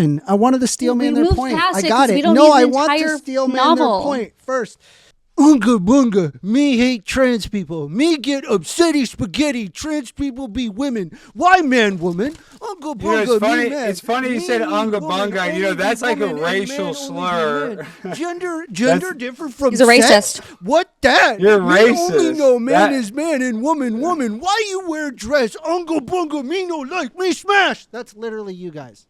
I wanted to steel man their point. I it got 'cause we it. don't No, need I an want to entire steel man novel. their point first. Unga bunga, me hate trans people. Me get upsetty spaghetti. Trans people be women. Why man, woman? Unga bunga, it's funny. me man. It's funny you said unga woman, bunga. only That's be like a woman, and racial man, slur. Gender That's- different from He's a sex? racist. What that? You're me racist. only know man That- is man and woman. Why you wear dress? Unga bunga, me no like, me smash. That's literally you guys.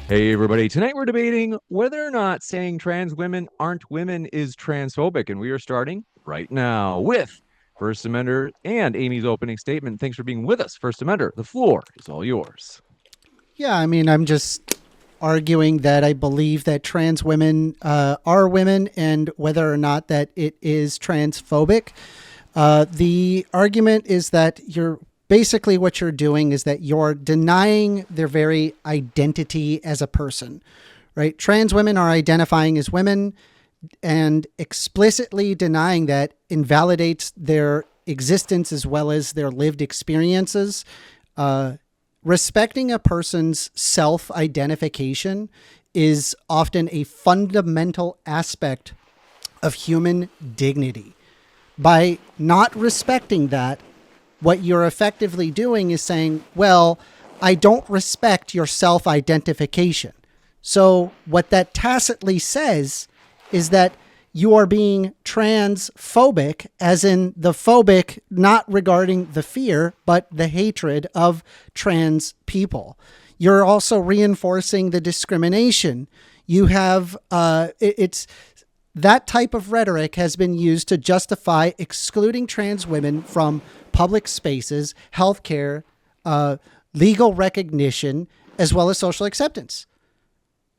Hey everybody, tonight we're debating whether or not saying trans women aren't women is transphobic, and we are starting right now with First Amender and Amy's opening statement. Thanks for being with us, First Amender. The floor is all yours. Yeah, I mean, I'm just arguing that I believe that trans women are women, and whether or not that it is transphobic. The argument is that basically what you're doing is that you're denying their very identity as a person, right? Trans women are identifying as women, and explicitly denying that invalidates their existence as well as their lived experiences. Respecting a person's self-identification is often a fundamental aspect of human dignity. By not respecting that, what you're effectively doing is saying, well, I don't respect your self-identification. So what that tacitly says is that you are being transphobic, as in the phobic, not regarding the fear, but the hatred of trans people. You're also reinforcing the discrimination. You have, that type of rhetoric has been used to justify excluding trans women from public spaces, healthcare, legal recognition, as well as social acceptance.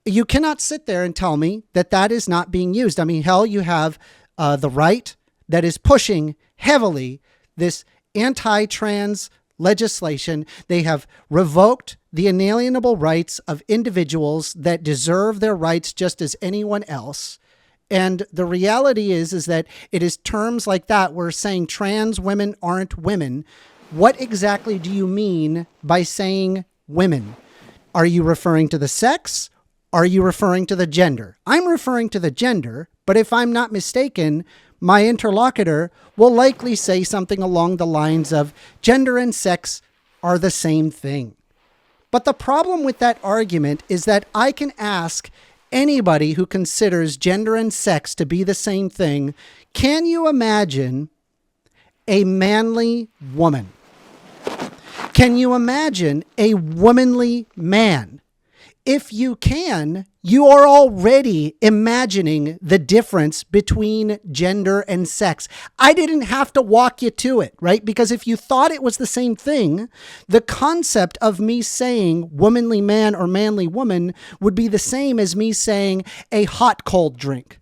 You cannot sit there and tell me that that is not being used. I mean, hell, you have the right that is pushing heavily this anti-trans legislation. They have revoked the inalienable rights of individuals that deserve their rights just as anyone else. And the reality is that it is terms like that where saying trans women aren't women. What exactly do you mean by saying women? Are you referring to the sex? Are you referring to the gender? I'm referring to the gender, but if I'm not mistaken, my interlocutor will likely say something along the lines of gender and sex are the same thing. But the problem with that argument is that I can ask anybody who considers gender and sex to be the same thing, can you imagine a manly woman? Can you imagine a womanly man? If you can, you are already imagining the difference between gender and sex. I didn't have to walk you to it, right? Because if you thought it was the same thing, the concept of me saying womanly man or manly woman would be the same as me saying a hot cold drink,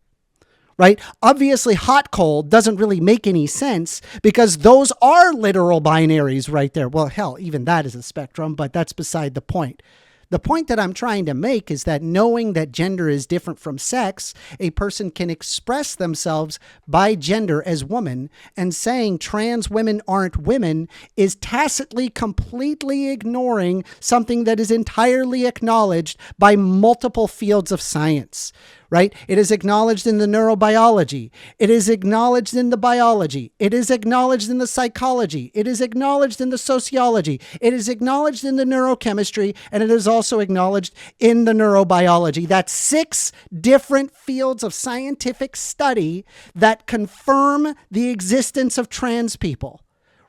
right? Obviously, hot cold doesn't really make any sense because those are literal binaries right there. Well, hell, even that is a spectrum, but that's beside the point. The point that I'm trying to make is that knowing that gender is different from sex, a person can express themselves by gender as woman, and saying trans women aren't women is tacitly completely ignoring something that is entirely acknowledged by multiple fields of science. Right? It is acknowledged in the neurobiology. It is acknowledged in the biology. It is acknowledged in the psychology. It is acknowledged in the sociology. It is acknowledged in the neurochemistry, and it is also acknowledged in the neurobiology. That's 6 different fields of scientific study that confirm the existence of trans people,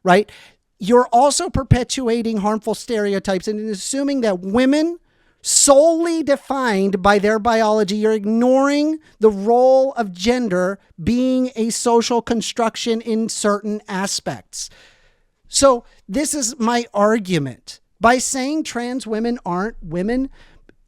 right? You're also perpetuating harmful stereotypes and assuming that women solely defined by their biology. You're ignoring the role of gender being a social construction in certain aspects. So this is my argument. By saying trans women aren't women,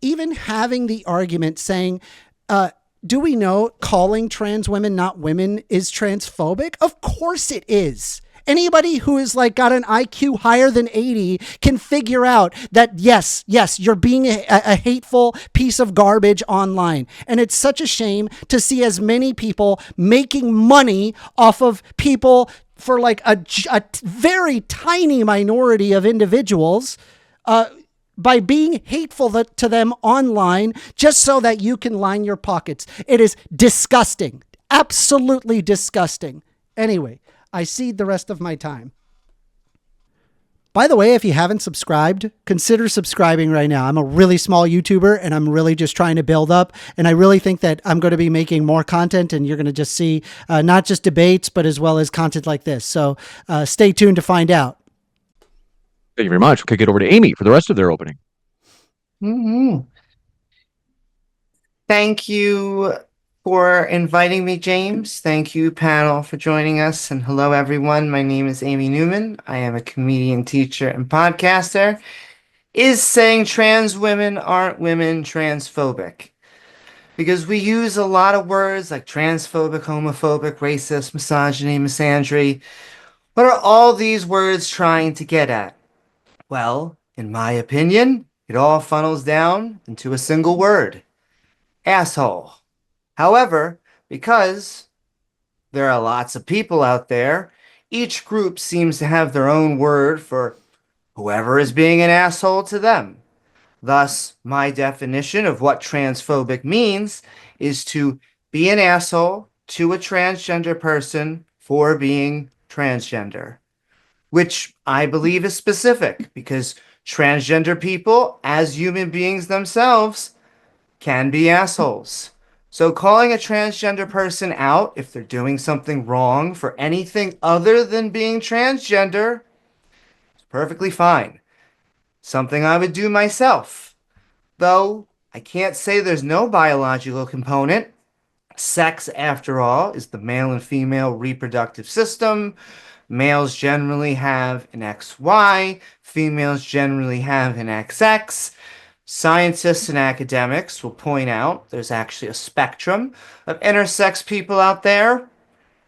even having the argument saying, do we know calling trans women not women is transphobic? Of course it is. Anybody who is like got an IQ higher than 80 can figure out that yes, you're being a hateful piece of garbage online. And it's such a shame to see as many people making money off of people for like a very tiny minority of individuals by being hateful to them online just so that you can line your pockets. It is disgusting. Absolutely disgusting. Anyway, I cede the rest of my time. By the way, if you haven't subscribed, consider subscribing right now. I'm a really small YouTuber and I'm really just trying to build up. And I really think that I'm going to be making more content and you're going to just see not just debates, but as well as content like this. So stay tuned to find out. Thank you very much. We'll kick it over to Amy for the rest of their opening. Mm-hmm. Thank you for inviting me, James. Thank you, panel, for joining us. And hello, everyone. My name is Amy Newman. I am a comedian, teacher, and podcaster. Is saying trans women aren't women transphobic? Because we use a lot of words like transphobic, homophobic, racist, misogyny, misandry. What are all these words trying to get at? Well, in my opinion, it all funnels down into a single word: asshole. However, because there are lots of people out there, each group seems to have their own word for whoever is being an asshole to them. Thus, my definition of what transphobic means is to be an asshole to a transgender person for being transgender, which I believe is specific because transgender people, as human beings themselves, can be assholes. So calling a transgender person out if they're doing something wrong for anything other than being transgender is perfectly fine. Something I would do myself. Though I can't say there's no biological component. Sex, after all, is the male and female reproductive system. Males generally have an XY, females generally have an XX. Scientists and academics will point out there's actually a spectrum of intersex people out there.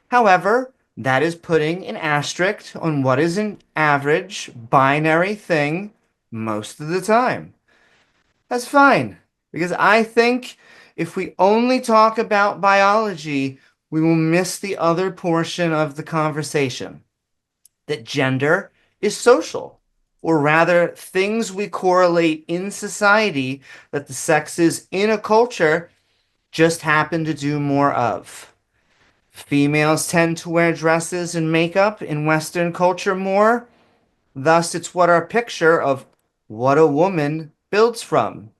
However, that is putting an asterisk on what is an average binary thing most of the time. That's fine, because I think if we only talk about biology, we will miss the other portion of the conversation, that gender is social, or rather things we correlate in society that the sexes in a culture just happen to do more of. Females tend to wear dresses and makeup in Western culture more. Thus, it's what our picture of what a woman builds from.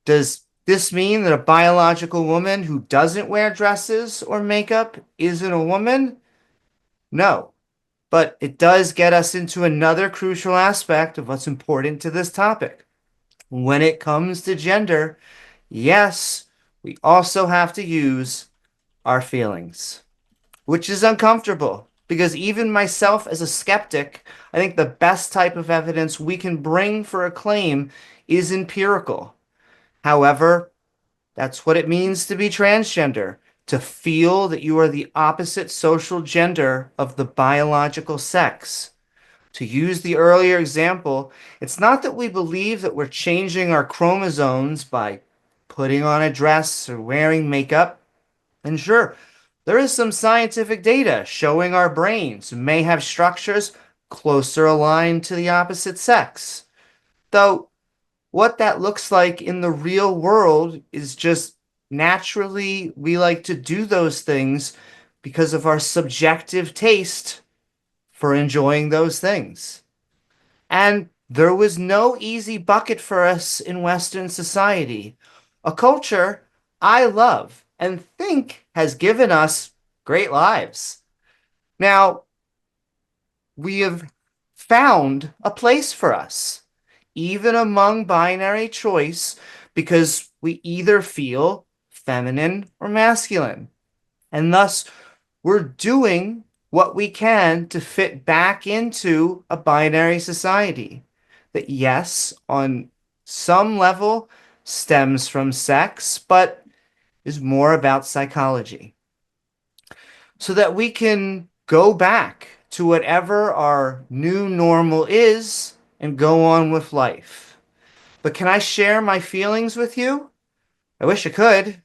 Does this mean that a biological woman who doesn't wear dresses or makeup isn't a woman? No. But it does get us into another crucial aspect of what's important to this topic. When it comes to gender, yes, we also have to use our feelings, which is uncomfortable because even myself as a skeptic, I think the best type of evidence we can bring for a claim is empirical. However, that's what it means to be transgender. To feel that you are the opposite social gender of the biological sex. To use the earlier example, it's not that we believe that we're changing our chromosomes by putting on a dress or wearing makeup. And sure, there is some scientific data showing our brains may have structures closer aligned to the opposite sex. Though, what that looks like in the real world is just naturally, we like to do those things because of our subjective taste for enjoying those things. And there was no easy bucket for us in Western society. A culture I love and think has given us great lives. Now, we have found a place for us, even among binary choice, because we either feel feminine or masculine. And thus, we're doing what we can to fit back into a binary society that, yes, on some level stems from sex, but is more about psychology. So that we can go back to whatever our new normal is and go on with life. But can I share my feelings with you? I wish I could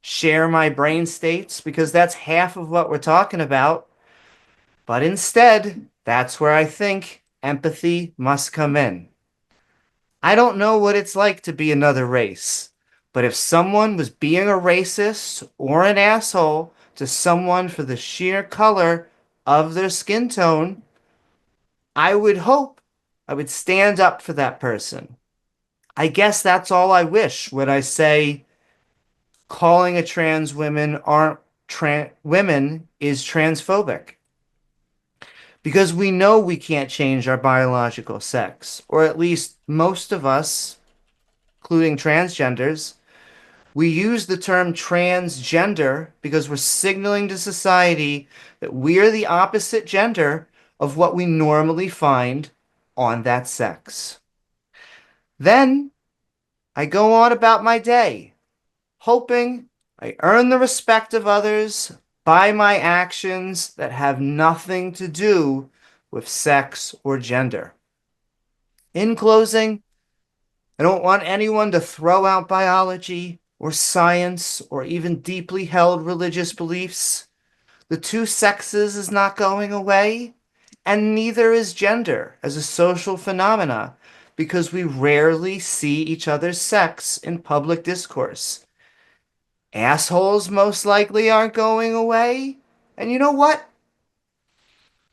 share my brain states because that's half of what we're talking about. But instead, that's where I think empathy must come in. I don't know what it's like to be another race, but if someone was being a racist or an asshole to someone for the sheer color of their skin tone, I would hope I would stand up for that person. I guess that's all I wish when I say calling a trans women is transphobic. Because we know we can't change our biological sex, or at least most of us, including transgenders. We use the term transgender because we're signaling to society that we're the opposite gender of what we normally find on that sex. Then I go on about my day, hoping I earn the respect of others by my actions that have nothing to do with sex or gender. In closing, I don't want anyone to throw out biology or science or even deeply held religious beliefs. The two sexes is not going away, and neither is gender as a social phenomena because we rarely see each other's sex in public discourse. Assholes most likely aren't going away, and you know what?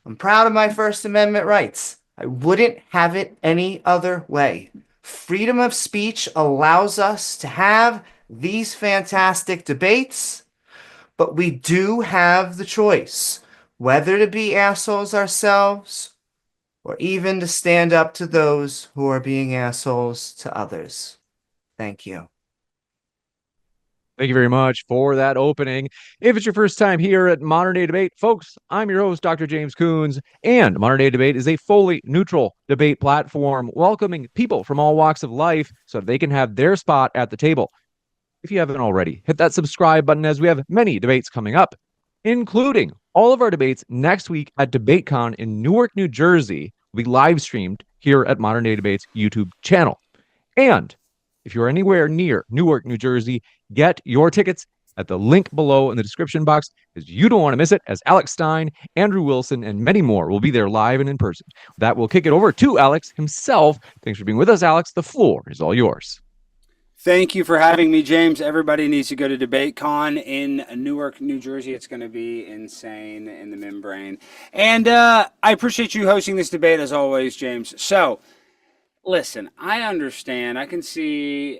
I'm proud of my First Amendment rights. I wouldn't have it any other way. Freedom of speech allows us to have these fantastic debates, but we do have the choice whether to be assholes ourselves or even to stand up to those who are being assholes to others. Thank you. Thank you very much for that opening. If it's your first time here at Modern Day Debate, folks, I'm your host, Dr. James Coons, and Modern Day Debate is a fully neutral debate platform welcoming people from all walks of life so that they can have their spot at the table. If you haven't already, hit that subscribe button as we have many debates coming up, including all of our debates next week at DebateCon in Newark, New Jersey, will be live streamed here at Modern Day Debate's YouTube channel. And if you're anywhere near Newark, New Jersey, get your tickets at the link below in the description box because you don't want to miss it, as Alex Stein, Andrew Wilson, and many more will be there live and in person. That will kick it over to Alex himself. Thanks for being with us, Alex. The floor is all yours. Thank you for having me, James. Everybody needs to go to DebateCon in Newark, New Jersey. It's going to be insane in the membrane. And I appreciate you hosting this debate as always, James. So, listen, I understand. I can see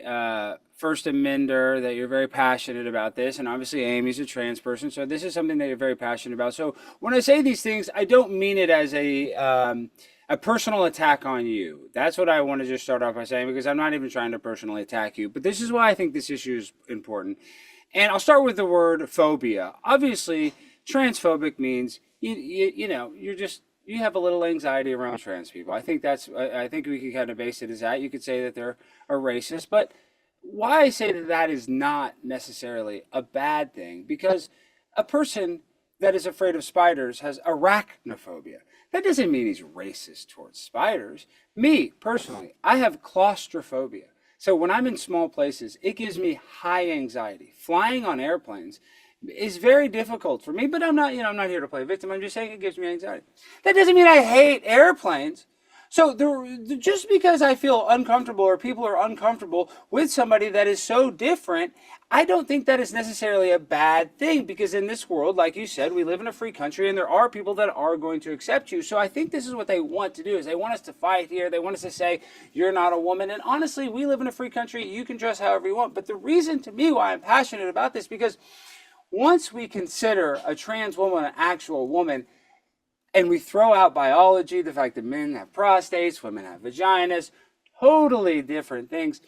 First Amender that you're very passionate about this. And obviously, Amy's a trans person. So this is something that you're very passionate about. So when I say these things, I don't mean it as a personal attack on you. That's what I want to just start off by saying, because I'm not even trying to personally attack you. But this is why I think this issue is important. And I'll start with the word phobia. Obviously, transphobic means, you know, you have a little anxiety around trans people. I think we can kind of base it as that. You could say that they're a racist. But why I say that that is not necessarily a bad thing, because a person that is afraid of spiders has arachnophobia. That doesn't mean he's racist towards spiders. Me, personally, I have claustrophobia. So when I'm in small places, it gives me high anxiety. Flying on airplanes is very difficult for me, but I'm not here to play victim. I'm just saying it gives me anxiety. That doesn't mean I hate airplanes. So just because I feel uncomfortable or people are uncomfortable with somebody that is so different, I don't think that is necessarily a bad thing, because in this world, like you said, we live in a free country and there are people that are going to accept you. So I think this is what they want to do, is they want us to fight here. They want us to say, you're not a woman. And honestly, we live in a free country. You can dress however you want. But the reason to me why I'm passionate about this, because once we consider a trans woman an actual woman, and we throw out biology, the fact that men have prostates, women have vaginas, totally different things,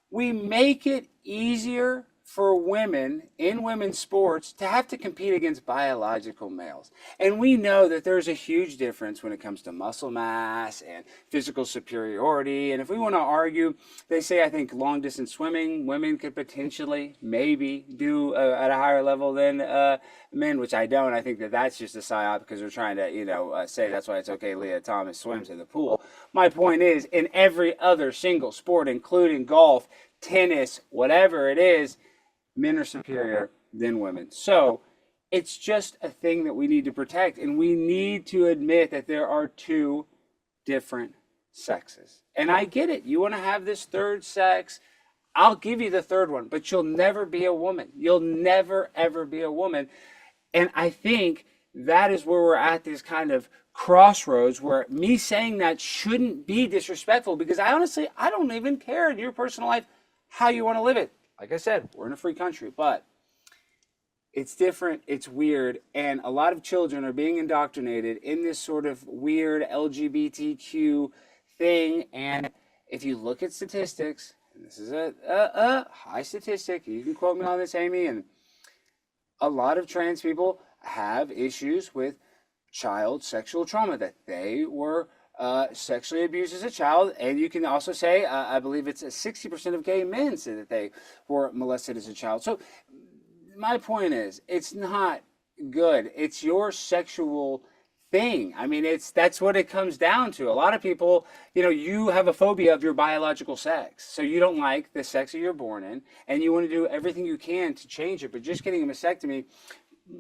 we make it easier for women in women's sports to have to compete against biological males. And we know that there's a huge difference when it comes to muscle mass and physical superiority. And if we want to argue, they say, I think long distance swimming, women could potentially maybe do at a higher level than men, which I don't. I think that that's just a psyop because they're trying to, say that's why it's okay Leah Thomas swims in the pool. My point is, in every other single sport, including golf, tennis, whatever it is, men are superior than women. So it's just a thing that we need to protect. And we need to admit that there are two different sexes. And I get it. You want to have this third sex. I'll give you the third one, but you'll never be a woman. You'll never, ever be a woman. And I think that is where we're at, this kind of crossroads where me saying that shouldn't be disrespectful, because I don't even care in your personal life how you want to live it. Like I said, we're in a free country, but it's different, it's weird, and a lot of children are being indoctrinated in this sort of weird LGBTQ thing. And if you look at statistics, and this is a high statistic, you can quote me on this, Amy, and a lot of trans people have issues with child sexual trauma, that they were sexually abused as a child. And you can also say, I believe it's 60% of gay men say that they were molested as a child. So my point is, it's not good. It's your sexual thing. I mean, that's what it comes down to. A lot of people, you have a phobia of your biological sex. So you don't like the sex that you're born in, and you want to do everything you can to change it. But just getting a mastectomy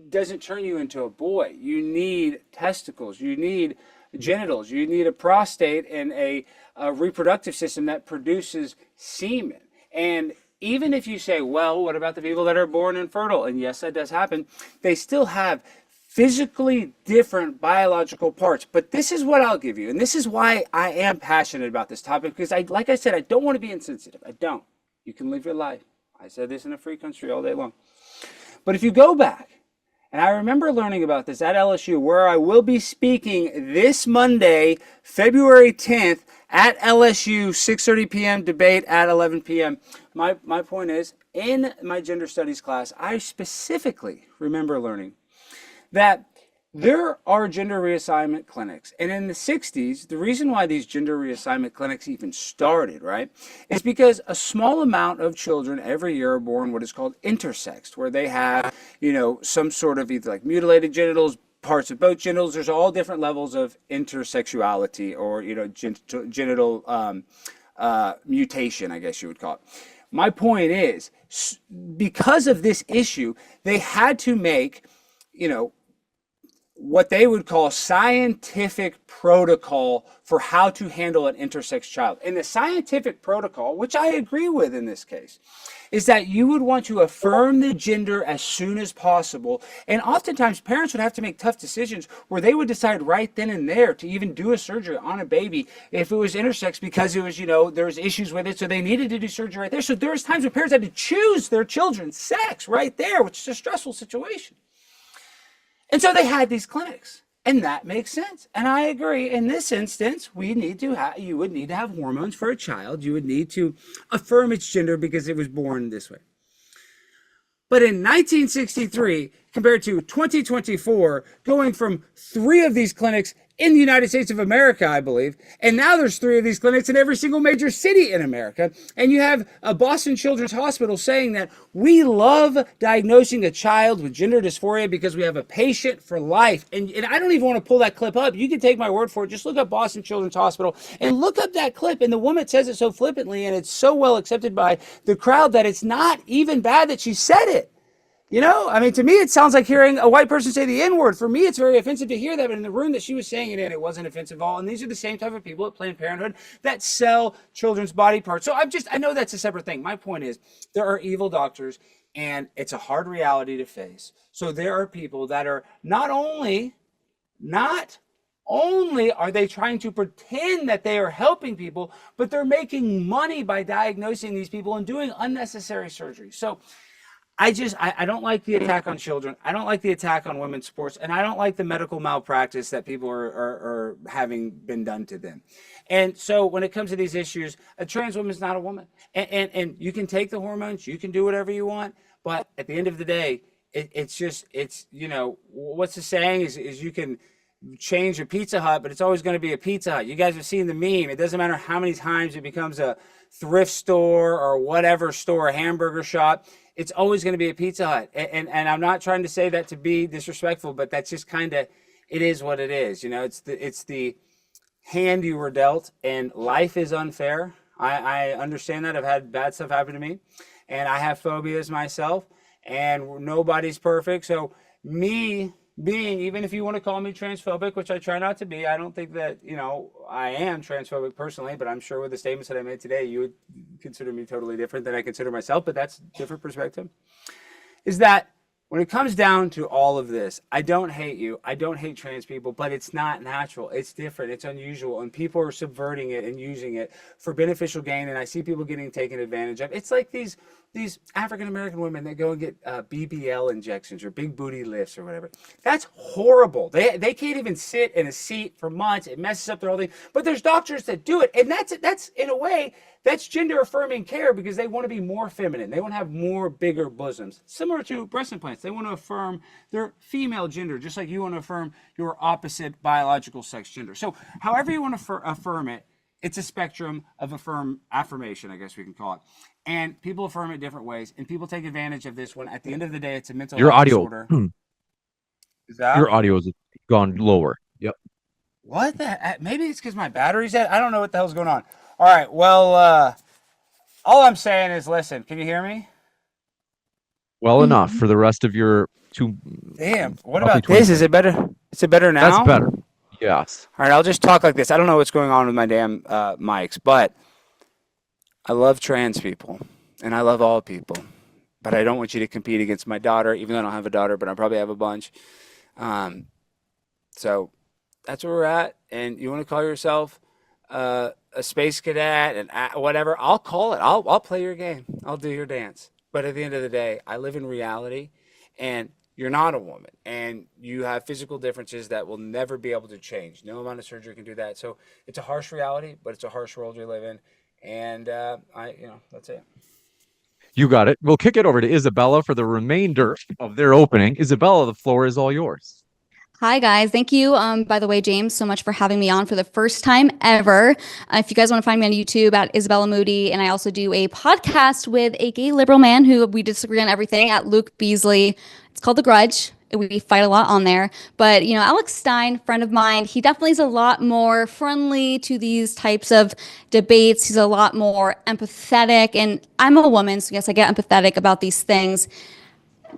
doesn't turn you into a boy. You need testicles. You need genitals. You need a prostate and a reproductive system that produces semen. And even if you say, well, what about the people that are born infertile? And yes, that does happen. They still have physically different biological parts. But this is what I'll give you. And this is why I am passionate about this topic, because like I said, I don't want to be insensitive. I don't. You can live your life. I said this in a free country all day long. But if you go back, and I remember learning about this at LSU, where I will be speaking this Monday, February 10th, at LSU, 6:30 p.m., debate at 11 p.m. My point is, in my gender studies class, I specifically remember learning that there are gender reassignment clinics. And in the 60s, the reason why these gender reassignment clinics even started, right, is because a small amount of children every year are born what is called intersexed, where they have, some sort of either like mutilated genitals, parts of both genitals. There's all different levels of intersexuality, or, genital mutation, I guess you would call it. My point is, because of this issue, they had to make, what they would call scientific protocol for how to handle an intersex child. And the scientific protocol, which I agree with in this case, is that you would want to affirm the gender as soon as possible. And oftentimes parents would have to make tough decisions where they would decide right then and there to even do a surgery on a baby if it was intersex, because it was, there was issues with it, so they needed to do surgery right there. So there was times when parents had to choose their children's sex right there, which is a stressful situation. And so they had these clinics, and that makes sense. And I agree. In this instance, you would need to have hormones for a child. You would need to affirm its gender because it was born this way. But in 1963, compared to 2024, going from 3 of these clinics in the United States of America, I believe, and now there's 3 of these clinics in every single major city in America, and you have a Boston Children's Hospital saying that we love diagnosing a child with gender dysphoria because we have a patient for life. And I don't even want to pull that clip up. You can take my word for it. Just look up Boston Children's Hospital and look up that clip. And the woman says it so flippantly, and it's so well accepted by the crowd that it's not even bad that she said it. To me, it sounds like hearing a white person say the N-word. For me, it's very offensive to hear that. But in the room that she was saying it in, it wasn't offensive at all. And these are the same type of people at Planned Parenthood that sell children's body parts. So I know that's a separate thing. My point is, there are evil doctors, and it's a hard reality to face. So there are people that are not only are they trying to pretend that they are helping people, but they're making money by diagnosing these people and doing unnecessary surgery. So I don't like the attack on children. I don't like the attack on women's sports, and I don't like the medical malpractice that people are having been done to them. And so when it comes to these issues, a trans woman is not a woman. And you can take the hormones, you can do whatever you want, but at the end of the day, it's what's the saying is you can change a Pizza Hut, but it's always going to be a Pizza Hut. You guys have seen the meme. It doesn't matter how many times it becomes a thrift store or whatever store, a hamburger shop. It's always going to be a Pizza Hut. And I'm not trying to say that to be disrespectful, but that's just kind of, it is what it is. It's the hand you were dealt, and life is unfair. I understand that. I've had bad stuff happen to me, and I have phobias myself, and nobody's perfect. So me being, even if you want to call me transphobic, which I try not to be, I don't think that, I am transphobic personally, but I'm sure with the statements that I made today, you would consider me totally different than I consider myself, but that's a different perspective, is that when it comes down to all of this, I don't hate you. I don't hate trans people, but it's not natural. It's different. It's unusual. And people are subverting it and using it for beneficial gain. And I see people getting taken advantage of. It's like these African-American women that go and get BBL injections or big booty lifts or whatever. That's horrible. They can't even sit in a seat for months. It messes up their whole thing. But there's doctors that do it. And that's in a way, that's gender affirming care because they want to be more feminine. They want to have more bigger bosoms. Similar to breast implants. They want to affirm their female gender, just like you want to affirm your opposite biological sex gender. So however you want to affirm it, it's a spectrum of affirmation, I guess we can call it. And people affirm it different ways. And people take advantage of this one. At the end of the day, it's a mental health disorder. Is that? Your audio has gone lower. Yep. What the heck? Maybe it's because my battery's dead. I don't know what the hell's going on. All right, well, all I'm saying is, listen, can you hear me? Well enough for the rest of your two. Damn, what about this? Is it better? Is it better now? That's better. Yes. All right, I'll just talk like this. I don't know what's going on with my damn mics, but I love trans people, and I love all people, but I don't want you to compete against my daughter, even though I don't have a daughter, but I probably have a bunch. So that's where we're at, and you want to call yourself a space cadet and whatever, I'll call it. I'll play your game. I'll do your dance. But at the end of the day, I live in reality, and you're not a woman, and you have physical differences that will never be able to change. No amount of surgery can do that. So it's a harsh reality, but it's a harsh world you live in, and that's it. You got it. We'll kick it over to Isabella for the remainder of their opening. Isabella, the floor is all yours. Hi, guys. Thank you, by the way, James, so much for having me on for the first time ever. If you guys want to find me on YouTube at Isabella Moody, and I also do a podcast with a gay liberal man who we disagree on everything at Luke Beasley. It's called The Grudge. We fight a lot on there. But, Alex Stein, friend of mine, he definitely is a lot more friendly to these types of debates. He's a lot more empathetic. And I'm a woman, so yes, I get empathetic about these things.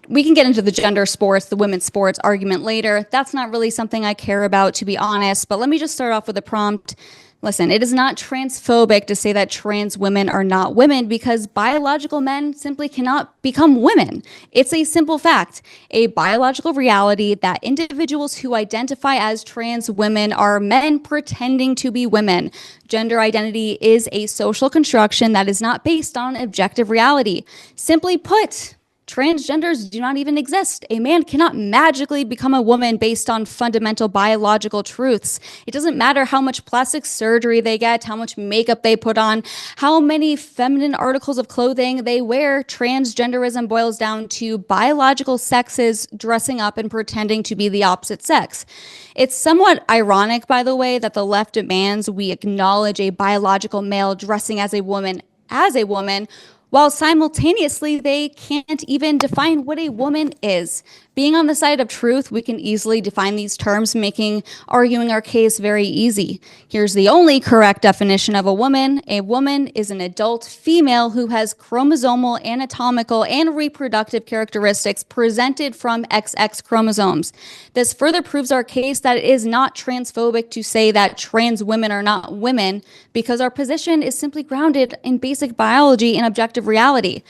We can get into the gender sports, the women's sports argument later. That's not really something I care about, to be honest. But let me just start off with a prompt. Listen, it is not transphobic to say that trans women are not women because biological men simply cannot become women. It's a simple fact, a biological reality that individuals who identify as trans women are men pretending to be women. Gender identity is a social construction that is not based on objective reality. Simply put, transgenders do not even exist. A man cannot magically become a woman based on fundamental biological truths. It doesn't matter how much plastic surgery they get, how much makeup they put on, how many feminine articles of clothing they wear. Transgenderism boils down to biological sexes dressing up and pretending to be the opposite sex. It's somewhat ironic, by the way, that the left demands we acknowledge a biological male dressing as a woman, while simultaneously they can't even define what a woman is. Being on the side of truth, we can easily define these terms, making arguing our case very easy. Here's the only correct definition of a woman. A woman is an adult female who has chromosomal, anatomical, and reproductive characteristics presented from XX chromosomes. This further proves our case that it is not transphobic to say that trans women are not women, because our position is simply grounded in basic biology and objective reality.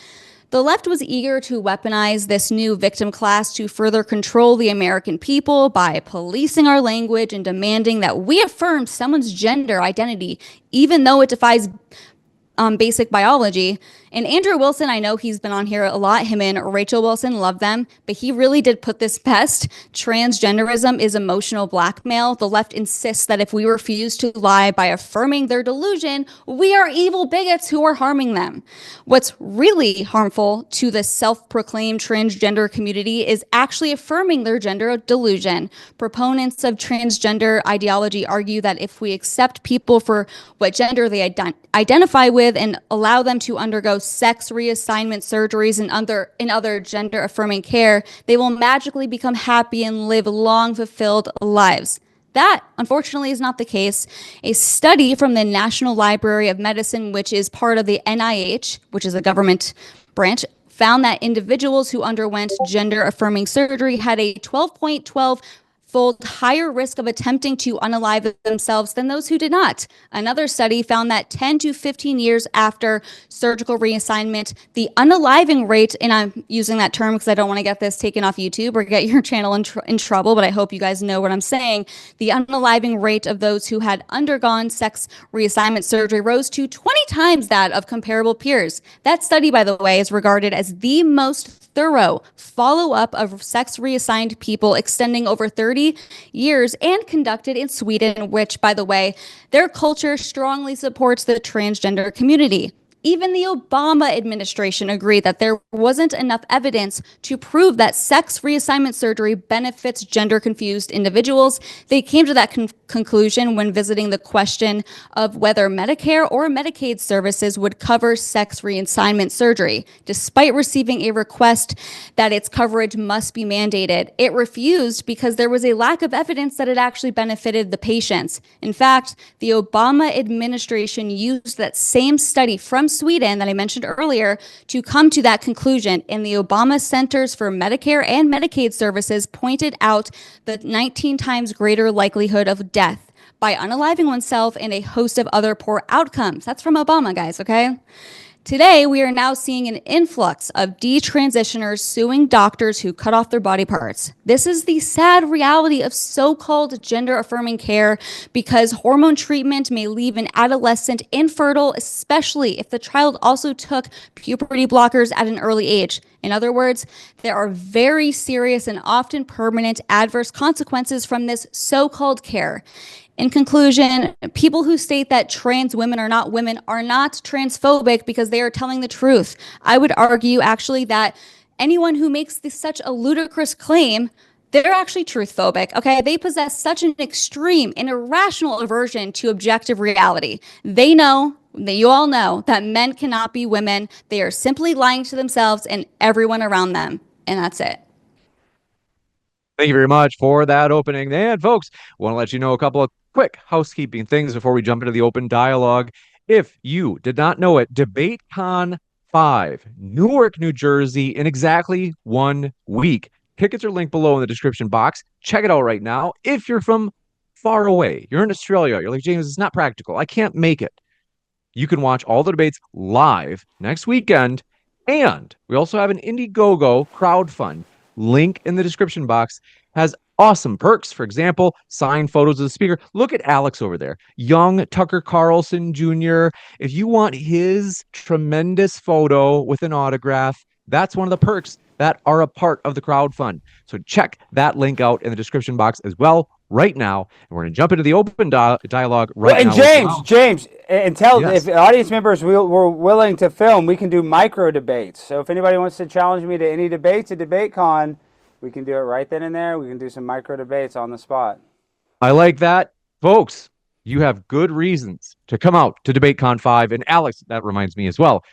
The left was eager to weaponize this new victim class to further control the American people by policing our language and demanding that we affirm someone's gender identity, even though it defies basic biology. And Andrew Wilson, I know he's been on here a lot, him and Rachel Wilson, love them, but he really did put this best. Transgenderism is emotional blackmail. The left insists that if we refuse to lie by affirming their delusion, we are evil bigots who are harming them. What's really harmful to the self-proclaimed transgender community is actually affirming their gender delusion. Proponents of transgender ideology argue that if we accept people for what gender they identify with and allow them to undergo sex reassignment surgeries and other gender affirming care, they will magically become happy and live long, fulfilled lives. That, unfortunately, is not the case. A study from the National Library of Medicine, which is part of the NIH, which is a government branch, found that individuals who underwent gender affirming surgery had a 12.12-fold higher risk of attempting to unalive themselves than those who did not. Another study found that 10 to 15 years after surgical reassignment, the unaliving rate, and I'm using that term because I don't want to get this taken off YouTube or get your channel in trouble, but I hope you guys know what I'm saying. The unaliving rate of those who had undergone sex reassignment surgery rose to 20 times that of comparable peers. That study, by the way, is regarded as the most thorough follow-up of sex reassigned people extending over 30 years and conducted in Sweden, which, by the way, their culture strongly supports the transgender community. Even the Obama administration agreed that there wasn't enough evidence to prove that sex reassignment surgery benefits gender-confused individuals. They came to that conclusion when visiting the question of whether Medicare or Medicaid services would cover sex reassignment surgery. Despite receiving a request that its coverage must be mandated, it refused because there was a lack of evidence that it actually benefited the patients. In fact, the Obama administration used that same study from Sweden that I mentioned earlier to come to that conclusion, and the Obama Centers for Medicare and Medicaid Services pointed out the 19 times greater likelihood of death by unaliving oneself and a host of other poor outcomes. That's from Obama, guys, okay? Today, we are now seeing an influx of detransitioners suing doctors who cut off their body parts. This is the sad reality of so-called gender-affirming care because hormone treatment may leave an adolescent infertile, especially if the child also took puberty blockers at an early age. In other words, there are very serious and often permanent adverse consequences from this so-called care. In conclusion, people who state that trans women are not transphobic because they are telling the truth. I would argue actually that anyone who makes such a ludicrous claim, they're actually truthphobic, okay? They possess such an extreme and irrational aversion to objective reality. They know, that you all know, that men cannot be women. They are simply lying to themselves and everyone around them. And that's it. Thank you very much for that opening. And folks, want to let you know a couple of quick housekeeping things before we jump into the open dialogue. If you did not know it, DebateCon 5, Newark, New Jersey, in exactly 1 week. Tickets are linked below in the description box. Check it out right now. If you're from far away, you're in Australia, you're like, James, it's not practical, I can't make it. You can watch all the debates live next weekend. And we also have an Indiegogo crowdfund. Link in the description box has awesome perks. For example, signed photos of the speaker. Look at Alex over there. Young Tucker Carlson Jr. If you want his tremendous photo with an autograph, that's one of the perks that are a part of the crowdfund. So check that link out in the description box as well right now. And we're going to jump into the open dialogue right now. And James, and tell if audience members were willing to film, we can do micro debates. So if anybody wants to challenge me to any debates at DebateCon, we can do it right then and there. We can do some micro debates on the spot. I like that. Folks, you have good reasons to come out to DebateCon 5. And Alex, that reminds me as well.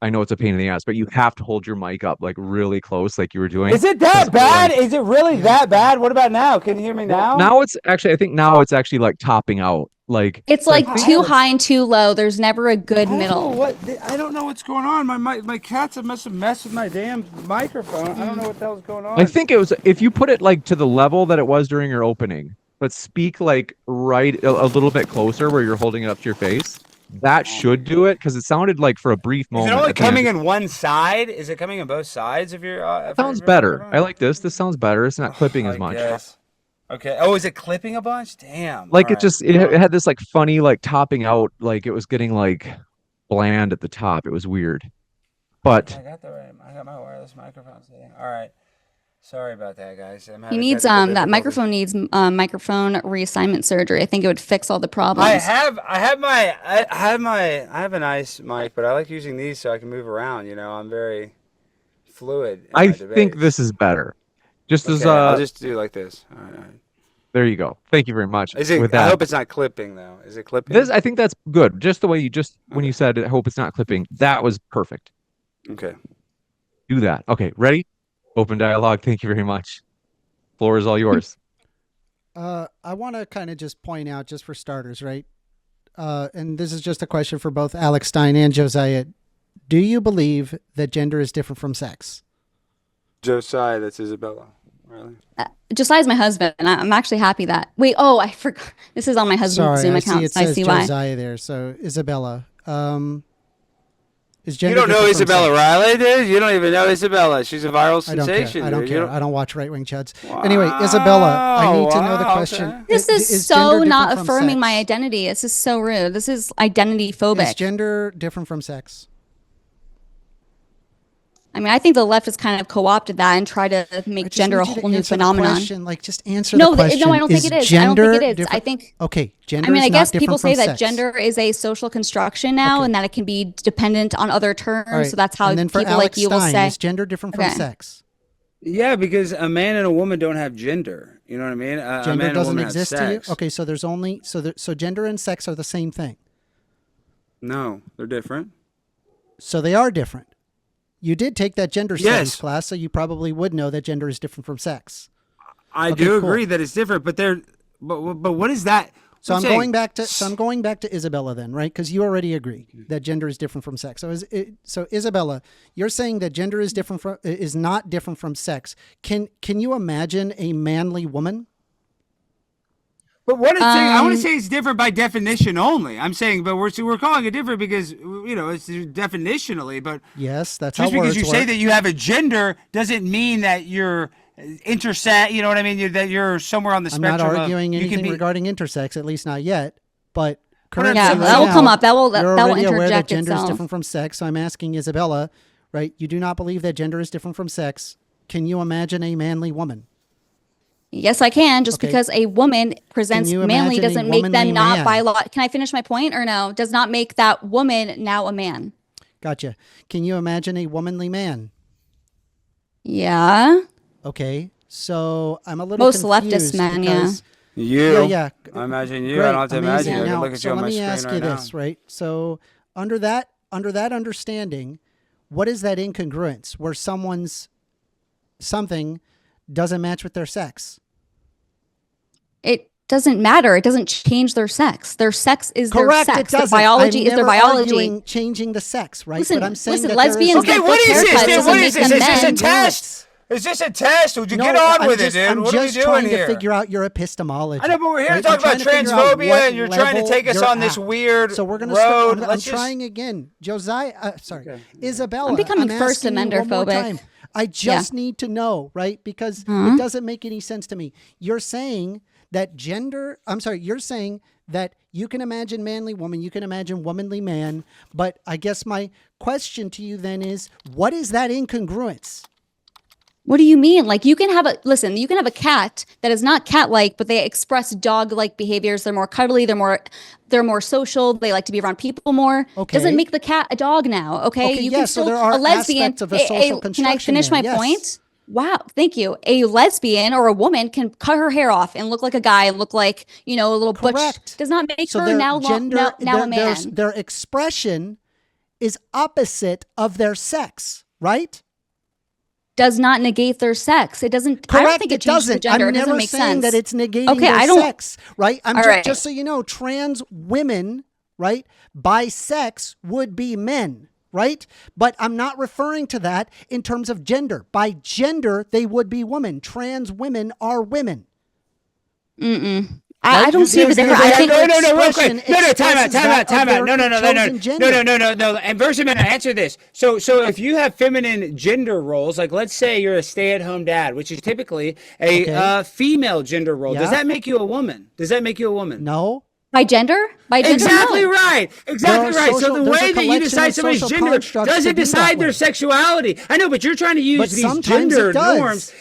I know it's a pain in the ass, but you have to hold your mic up like really close like you were doing. Is it that bad? Is it really that bad? What about now? Can you hear me now? Now it's actually, I think now it's actually like topping out. Like it's like too high and too low. There's never a good middle. I don't know what's going on. My cats must have messed with my damn microphone. I don't know what the hell's going on. I think it was, if you put it like to the level that it was during your opening, but speak like right a little bit closer where you're holding it up to your face. That should do it, because it sounded like for a brief moment. Is it only coming in one side? Is it coming on both sides of your? Sounds better. I like this. This sounds better. It's not clipping as much. Guess. Okay. Oh, is it clipping a bunch? Damn. Like it had this like funny like topping out, like it was getting like bland at the top. It was weird. But I got my wireless microphone setting. All right. Sorry about that, guys. He needs that microphone needs microphone reassignment surgery. I think it would fix all the problems. I have a nice mic, but I like using these so I can move around. You know, I'm very fluid. I think this is better. I'll just do like this. All right. There you go. Thank you very much. I hope it's not clipping though. Is it clipping? I think that's good. Just the way when you said, I hope it's not clipping. That was perfect. Okay. Do that. Okay. Ready? Open dialogue. Thank you very much. Floor is all yours. I want to kind of just point out, just for starters, right? And this is just a question for both Alex Stein and Josiah. Do you believe that gender is different from sex? Josiah, that's Isabella. Really? Josiah's my husband, and I'm actually happy that. Wait, I forgot. This is on my husband's Sorry, Zoom I account. see it So I says see why. Josiah there. So Isabella, is You gender don't know different from Isabella sex? Riley, dude? You don't even know Isabella. She's a viral I don't care. sensation. I don't dude. You care. I don't watch right wing chuds. Anyway, Isabella, I need to know the Wow, question. okay. This is gender so different not from affirming sex? my identity. This is so rude. This is identity phobic. Is gender different from sex? I mean, I think the left has kind of co-opted that and tried to I make just gender a need you to whole new answer the phenomenon. question. Like, just answer No, the question. no, I don't think it is. I don't think gender it is. I different- think. Okay, gender. I mean, is I guess not people different say from that sex. gender is a social construction now, Okay. and that it can be dependent on other terms. All right, So that's how and then for people Alex like you will Stein, say. is gender different Okay. from sex? Yeah, because a man and a woman don't have gender. You know what I mean? A man Gender and a doesn't woman have exist to you. sex. Okay, so there's only so gender and sex are the same thing. No, they're different. So they are different. You did take that gender studies Yes. class, so you probably would know that gender is different from sex. I Okay, do cool. agree that it's different, but but what is that? So I'm saying- going back to Isabella then, right? Because you already agree that gender is different from sex. So Isabella, you're saying that gender is not different from sex. Can you imagine a manly woman? But what is I want to say it's different by definition only. I'm saying, but we're calling it different because it's definitionally. But Yes, that's just how because words you work. say that you have a gender doesn't mean that you're intersex. You know what I mean? That you're somewhere on the I'm not spectrum. arguing you can anything be. regarding intersex, at least not yet. But currently, Yeah, right that will now, come up. That will you're that will already aware that interject gender is itself. different from sex. So I'm asking Isabella, right? You do not believe that gender is different from sex. Can you imagine a manly woman? Yes, I can. Just Okay. because a woman presents you manly imagine a doesn't make womanly them not man? biological. Can I finish my point or no? Does not make that woman now a man. Gotcha. Can you imagine a womanly man? Yeah. Okay. So I'm a little Most confused leftist men, because- You. Yeah. I imagine you. Great, I don't have to imagine amazing. you. I can Now, look at so you on let my me screen ask right you now. this, right? So under that understanding, what is that incongruence where something doesn't match with their sex? It doesn't matter. It doesn't change their sex. Their sex is Correct. their It sex. Their doesn't. biology I'm is their never biology. arguing changing the sex, right? Listen, but I'm saying listen, that there is lesbians Okay, get what book is this? haircuts Dude? doesn't What make is this? them Is this a men. test? Is this a test? Would you get on with it, dude? I'm What are we just doing trying here? to figure out your epistemology. I know, but we're here right? to talk We're trying about to figure out transphobia, what and you're trying to level take us you're on this at. weird So we're gonna road. start. I'm Let's just- trying again, Josiah. Isabella. I'm becoming asking First you one more Amender phobic. time. I just need to know, right? Because Uh-huh. it doesn't make any sense to me. You're saying that gender. I'm sorry. You're saying that you can imagine manly woman, you can imagine womanly man. But I guess my question to you then is, what is that incongruence? What do you mean? Like you can have you can have a cat that is not cat-like, but they express dog-like behaviors. They're more cuddly. They're more social. They like to be around people more. Okay. Doesn't make the cat a dog now. Okay. Okay, You yeah, can so still there are a lesbian. aspects of a social Can I construction finish there, my yes. point? Wow, thank you. A lesbian or a woman can cut her hair off and look like a guy and look like, a little butch. Correct. Does not make So her their now gender, now a man. their expression is opposite of their sex, right? Does not negate their sex. It doesn't. I don't Correct. think It it changes the doesn't. gender. I'm It doesn't never make saying sense. that it's negating Okay, their I don't- sex, right? I'm All just, right. just so you know, trans women, right, by sex would be men, right? But I'm not referring to that in terms of gender. By gender, they would be women. Trans women are women. I don't see the difference. I think no, real quick. expression No, time expresses that out. of their chosen No. gender. And first, I'm going to answer this. So if you have feminine gender roles, like let's say you're a stay-at-home dad, which is typically a Okay. female gender role, does Yeah. that make you a woman? Does that make you a woman? No. by gender. By gender. Exactly no. right. Exactly There are right. social- So the there's a way that you collection decide of somebody's social gender constructs to doesn't be that decide way. their sexuality. I know, but you're trying to use But these sometimes gender it does. norms.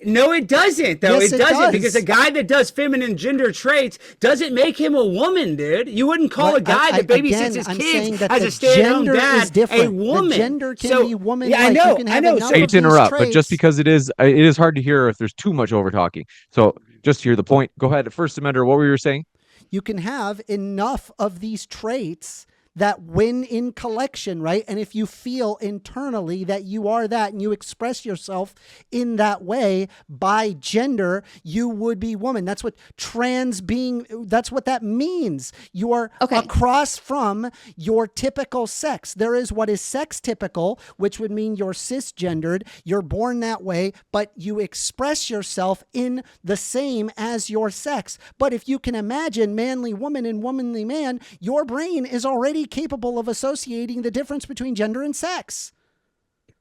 No, it doesn't, though. Yes, it it doesn't does. because a guy that does feminine gender traits doesn't make him a woman, dude. You wouldn't call a But guy that babysits again, his I'm saying kids that as the a stay-at-home gender dad is different. a woman. The gender can So, be woman. Yeah, I like. know. You can have I know. a So number I hate of to these interrupt, but just traits. because it is hard to hear if there's too much over talking. So just to hear the point. Go ahead. First Amender, what were you saying? You can have enough of these traits that win in collection, right? And if you feel internally that you are that and you express yourself in that way by gender, you would be woman. That's what that's what that means. You are across from your typical sex. There is what is sex typical, which would mean you're cisgendered, you're born that way, but you express yourself in the same as your sex. But if you can imagine manly woman and womanly man, your brain is already capable of associating the difference between gender and sex.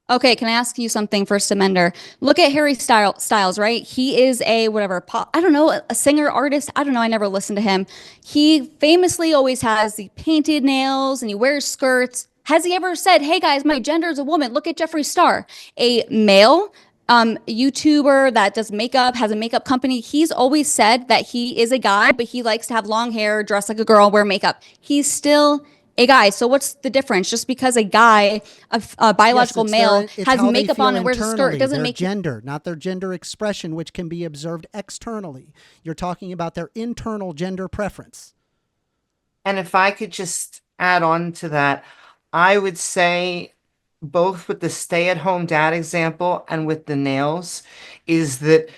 Okay, can I ask you something, First Amender? Look at Harry Styles, right? He is a I don't know, a singer, artist. I don't know. I never listened to him. He famously always has the painted nails and he wears skirts. Has he ever said, hey guys, my gender is a woman? Look at Jeffree Star, a male YouTuber that does makeup, has a makeup company. He's always said that he is a guy, but he likes to have long hair, dress like a girl, wear makeup. He's still a guy. So what's the difference? Just because a guy, a biological male, has makeup on and wears a skirt doesn't make gender, not their gender expression, which can be observed externally. You're talking about their internal gender preference. And if I could just add on to that, I would say both with the stay-at-home dad example and with the nails is that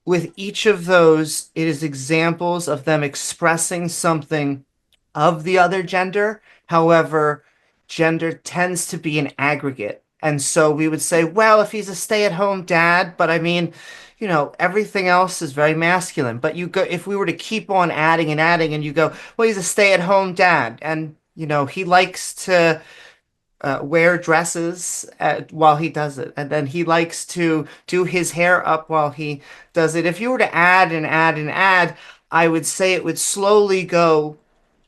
with each of those, it is examples of them expressing something of the other gender. However, gender tends to be an aggregate. And so we would say, well, if he's a stay-at-home dad, but I mean, you know, everything else is very masculine. But if we were to keep on adding and you go, well, he's a stay-at-home dad and, you know, he likes to wear dresses while he does it. And then he likes to do his hair up while he does it. If you were to add, I would say it would slowly go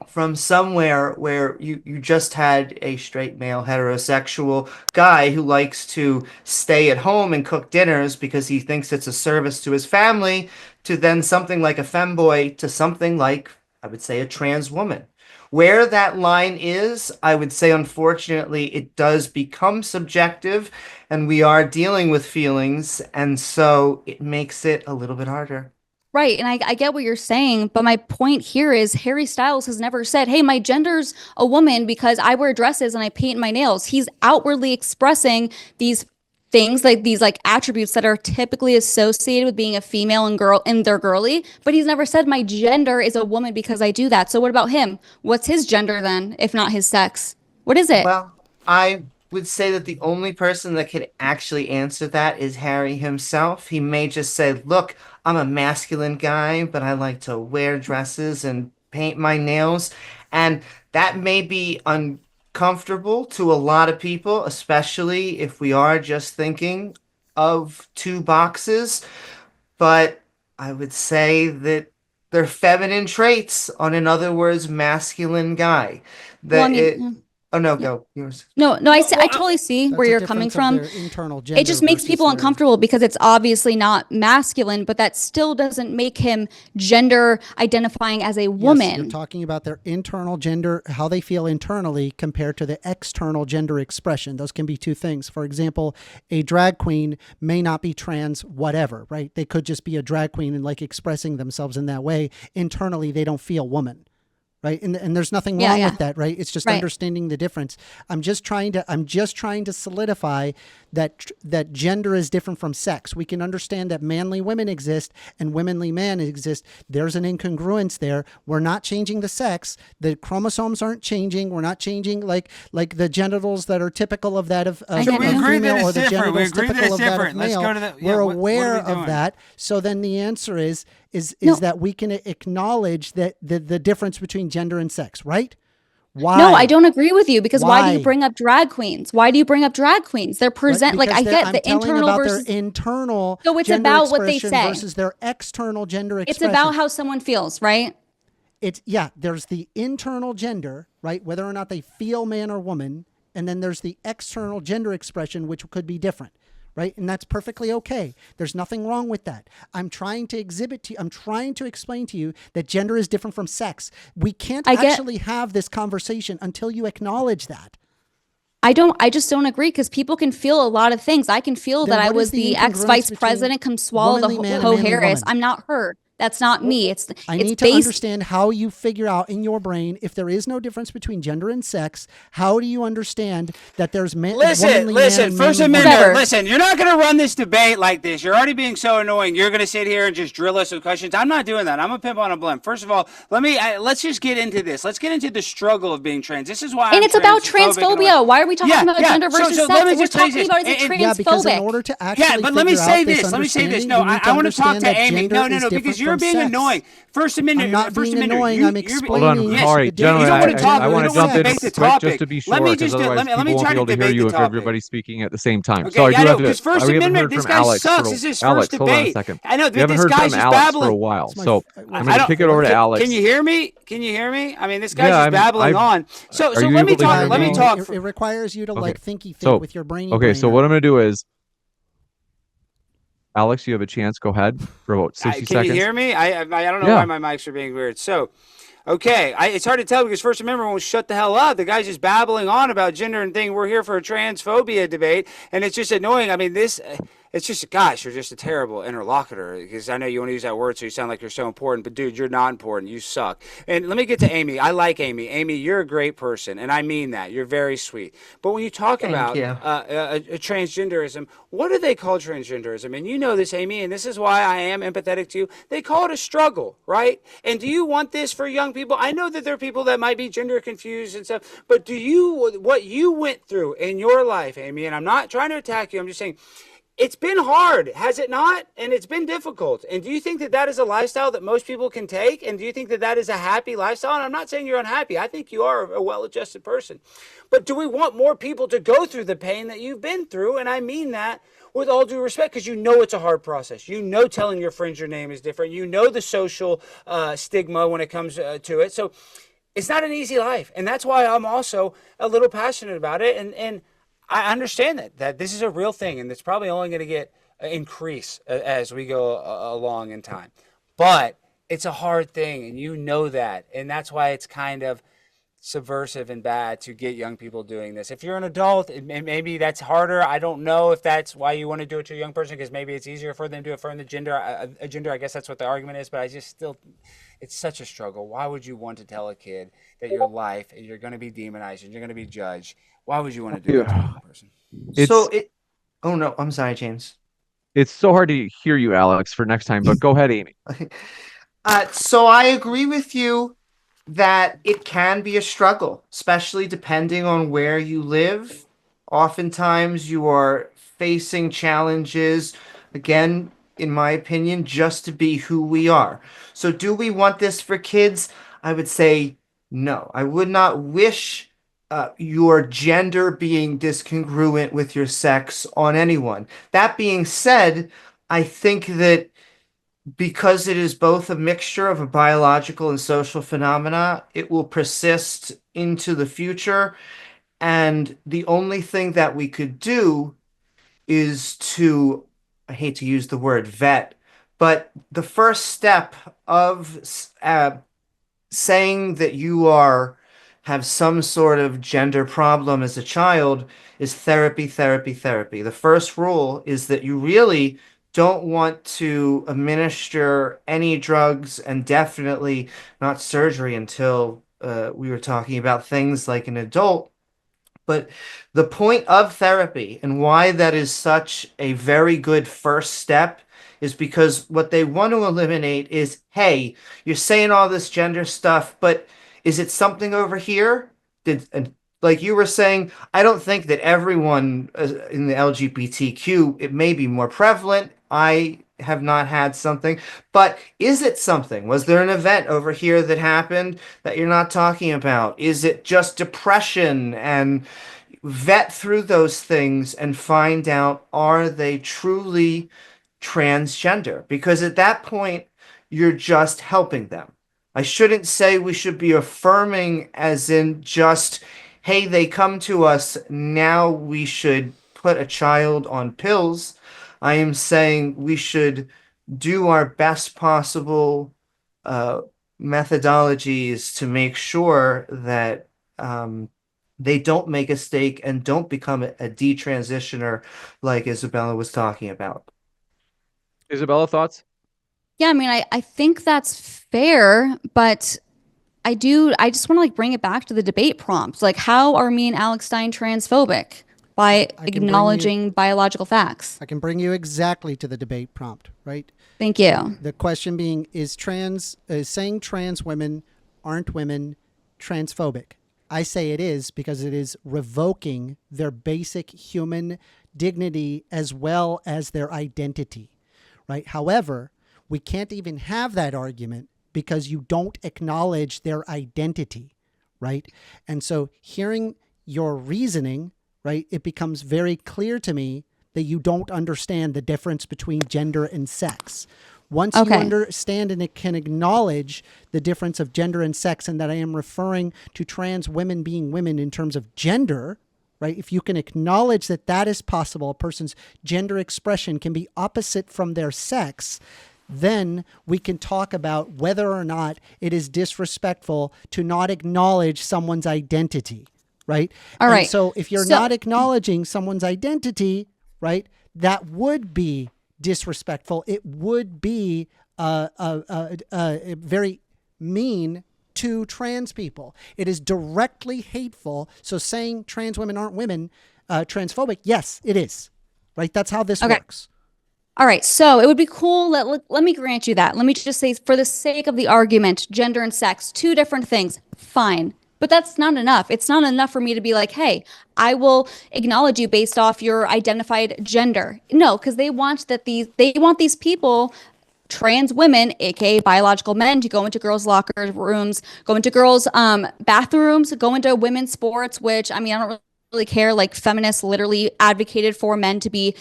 from somewhere where you just had a straight male heterosexual guy who likes to stay at home and cook dinners because he thinks it's a service to his family, to then something like a femboy, to something like, I would say, a trans woman. Where that line is, I would say, unfortunately, it does become subjective and we are dealing with feelings. And so it makes it a little bit harder. Right. And I get what you're saying. But my point here is Harry Styles has never said, hey, my gender's a woman because I wear dresses and I paint my nails. He's outwardly expressing these things, like these like attributes that are typically associated with being a female and girl and they're girly, but he's never said my gender is a woman because I do that. So what about him? What's his gender then, if not his sex? What is it? Well, I would say that the only person that could actually answer that is Harry himself. He may just say, look, I'm a masculine guy, but I like to wear dresses and paint my nails. And that may be uncomfortable to a lot of people, especially if we are just thinking of two boxes. But I would say that they're feminine traits, on, in other words, masculine guy. Oh no, go yours. No, I totally see where you're coming from. It just makes people uncomfortable because it's obviously not masculine, but that still doesn't make him gender identifying as a woman. Yes, you're talking about their internal gender, how they feel internally compared to the external gender expression. Those can be two things. For example, a drag queen may not be trans, whatever, right? They could just be a drag queen and like expressing themselves in that way. Internally, they don't feel woman. Right. And there's nothing wrong with that. Right. It's just understanding the difference. I'm just trying to solidify that gender is different from sex. We can understand that manly women exist and womanly men exist. There's an incongruence there. We're not changing the sex. The chromosomes aren't changing. We're not changing like the genitals that are typical of that of so we agree that female, or it's the different. We genitals agree that typical it's of that different. of Let's male. go to the. We're What aware are we of that. So then the answer is that we can acknowledge that the difference between gender and sex, right? Why? No, I don't agree with you because why do you bring up drag queens? Why do you bring up drag queens? They're like I get the internal about versus their internal. So it's gender about what they expression say versus their external gender expression. It's about how someone feels, right? There's the internal gender, right? Whether or not they feel man or woman, and then there's the external gender expression, which could be different. Right. And that's perfectly okay. There's nothing wrong with that. I'm trying to explain to you that gender is different from sex. We can't actually have this conversation until you acknowledge that. I just don't agree because people can feel a lot of things. I can feel that I was the ex-vice president, come swallow the Ho Harris. I'm not her. That's not me. I it's need to based. understand how you figure out in your brain, if there is no difference between gender and sex, how do you understand that there's Listen, womanly man and First manly Amendment. Whatever. Listen, you're not going to run this debate like this. You're already being so annoying. You're going to sit here and just drill us with questions. I'm not doing that. I'm a pimp on a blimp. First of all, let's just get into this. Let's get into the struggle of being trans. This is why. And it's about transphobia. Why are we talking about gender versus sex? Let me We're just tell you talking about this. is it Yeah, because in transphobic? order to actually but let me figure say out this. Let me say this. understanding, No, you need I want to talk understand to that Amy. gender No, is because different you're from being sex. annoying. First Amendment. I'm not First being Amendment. annoying. I'm explaining. Hold on, Yes, sorry, you don't gentlemen. want to talk. I You want to don't want jump to in debate the quick topic. just to be Let sure, me because just otherwise let people me won't try be to able to hear debate you the if topic. everybody's speaking at the same time. Okay, So I yeah, do I know, have to. because First We haven't Amendment, heard this from guy Alex sucks. for This is his Alex. first Hold on a debate. second. I know, We haven't this heard guy's from just Alex babbling. for a while, It's my- so what I'm is going to it? kick it over to Alex. Can you hear me? Can you hear me? I mean, this guy's Yeah, just babbling on. So Are you let me able to talk. hear Let me me? talk. It requires you to Okay. think So with your brainy. okay, so brainer. what I'm going to do is, Alex, you have a chance. Go ahead for about 60 Can you seconds. hear me? I don't know Yeah. why my mics are being weird. So, okay, it's hard to tell because First Amendment won't shut the hell up. The guy's just babbling on about gender and thing. We're here for a transphobia debate, and it's just annoying. I mean, it's just, gosh, you're just a terrible interlocutor, because I know you want to use that word so you sound like you're so important, but dude, you're not important. You suck. And let me get to Amy. I like Amy. Amy, you're a great person, and I mean that. You're very sweet. But when you talk about you. transgenderism, what do they call transgenderism? And you know this, Amy, and this is why I am empathetic to you. They call it a struggle, right? And do you want this for young people? I know that there are people that might be gender confused and stuff, but what you went through in your life, Amy, and I'm not trying to attack you, I'm just saying, it's been hard, has it not? And it's been difficult. And do you think that that is a lifestyle that most people can take? And do you think that that is a happy lifestyle? And I'm not saying you're unhappy. I think you are a well-adjusted person. But do we want more people to go through the pain that you've been through? And I mean that with all due respect, because you know it's a hard process. You know telling your friends your name is different. You know the social stigma when it comes to it. So it's not an easy life. And that's why I'm also a little passionate about it. And I understand that this is a real thing, and it's probably only going to get increase as we go along in time. But it's a hard thing, and you know that, and that's why it's kind of subversive and bad to get young people doing this. If you're an adult, maybe that's harder. I don't know if that's why you want to do it to a young person, because maybe it's easier for them to affirm the gender. I guess that's what the argument is, but I just still, it's such a struggle. Why would you want to tell a kid that your life, you're going to be demonized and you're going to be judged? Why would you want to do that to a young person? Oh no, I'm sorry, James. It's so hard to hear you, Alex, for next time, but go ahead, Amy. So I agree with you that it can be a struggle, especially depending on where you live. Oftentimes you are facing challenges, again, in my opinion, just to be who we are. So do we want this for kids? I would say no. I would not wish your gender being discongruent with your sex on anyone. That being said, I think that because it is both a mixture of a biological and social phenomena, it will persist into the future. And the only thing that we could do is to, I hate to use the word vet, but the first step of saying that you have some sort of gender problem as a child is therapy, therapy, therapy. The first rule is that you really don't want to administer any drugs, and definitely not surgery until we were talking about things like an adult. But the point of therapy and why that is such a very good first step is because what they want to eliminate is, hey, you're saying all this gender stuff, but is it something over here? Like you were saying, I don't think that everyone in the LGBTQ, it may be more prevalent. I have not had something, but is it something? Was there an event over here that happened that you're not talking about? Is it just depression? And vet through those things and find out, are they truly transgender? Because at that point, you're just helping them. I shouldn't say we should be affirming as in just, hey, they come to us, now we should put a child on pills. I am saying we should do our best possible methodologies to make sure that they don't make a mistake and don't become a detransitioner like Isabella was talking about. Isabella, thoughts? Yeah, I mean, I think that's fair, but I just want to like bring it back to the debate prompt. Like, how are me and Alex Stein transphobic? By acknowledging biological facts. I can bring you exactly to the debate prompt, right? Thank you. The question being, is saying trans women aren't women transphobic? I say it is, because it is revoking their basic human dignity as well as their identity, right? However, we can't even have that argument because you don't acknowledge their identity, right? And so hearing your reasoning, right, it becomes very clear to me that you don't understand the difference between gender and sex. Once you understand and it can acknowledge the difference of gender and sex, and that I am referring to trans women being women in terms of gender, right? If you can acknowledge that that is possible, a person's gender expression can be opposite from their sex, then we can talk about whether or not it is disrespectful to not acknowledge someone's identity. Right. All right. And so if you're not acknowledging someone's identity, right, that would be disrespectful. It would be very mean to trans people. It is directly hateful. So saying trans women aren't women, transphobic, yes, it is. Right. That's how this works. All right. So it would be cool. Let me grant you that. Let me just say, for the sake of the argument, gender and sex, two different things. Fine. But that's not enough. It's not enough for me to be like, hey, I will acknowledge you based off your identified gender. No, because they want these people, trans women, aka biological men, to go into girls' locker rooms, go into girls' bathrooms, go into women's sports, which, I mean, I don't really care. Like, feminists literally advocated for men to be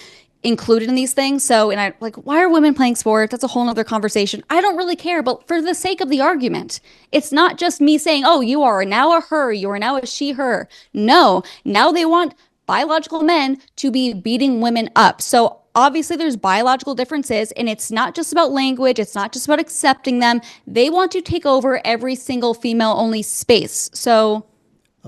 included in these things. So, and I like, why are women playing sports? That's a whole nother conversation. I don't really care, but for the sake of the argument, it's not just me saying, oh, you are now a her, you are now a she, her. No, now they want biological men to be beating women up. So obviously there's biological differences, and it's not just about language. It's not just about accepting them. They want to take over every single female only space. So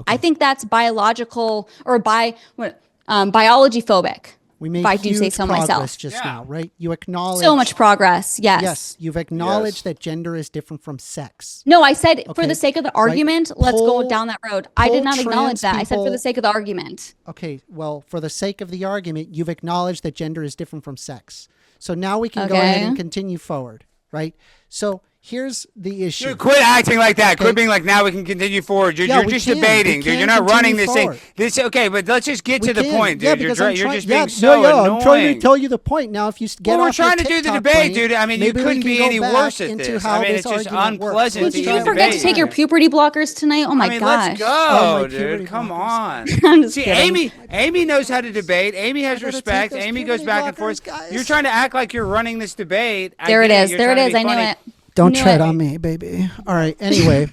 I think that's biological or biology phobic. We made if I do say so myself. Just now, right? You acknowledge so much progress. Yes. Yes, you've acknowledged that gender is different from sex. No, I said for the sake of the argument, let's go down that road. I did not acknowledge that. I said for the sake of the argument. Okay, well, for the sake of the argument, you've acknowledged that gender is different from sex. So now we can go ahead and continue forward, right? So here's the issue. Dude, quit acting like that. Quit being like, now we can continue forward. You're just debating, dude. You're not running this thing. Okay, but let's just get to the point, dude. You're just being so annoying. I'm trying to tell you the point. Now, if you get we're trying to do the debate, dude. I mean, you couldn't be any worse at this. I mean, it's just unpleasant. Did you forget to take your puberty blockers tonight? Oh my gosh. Let's go, dude. Come on. See, Amy knows how to debate. Amy has respect. Amy goes back and forth. You're trying to act like you're running this debate. There it is. I knew it. Don't tread on me, baby. All right. Anyway,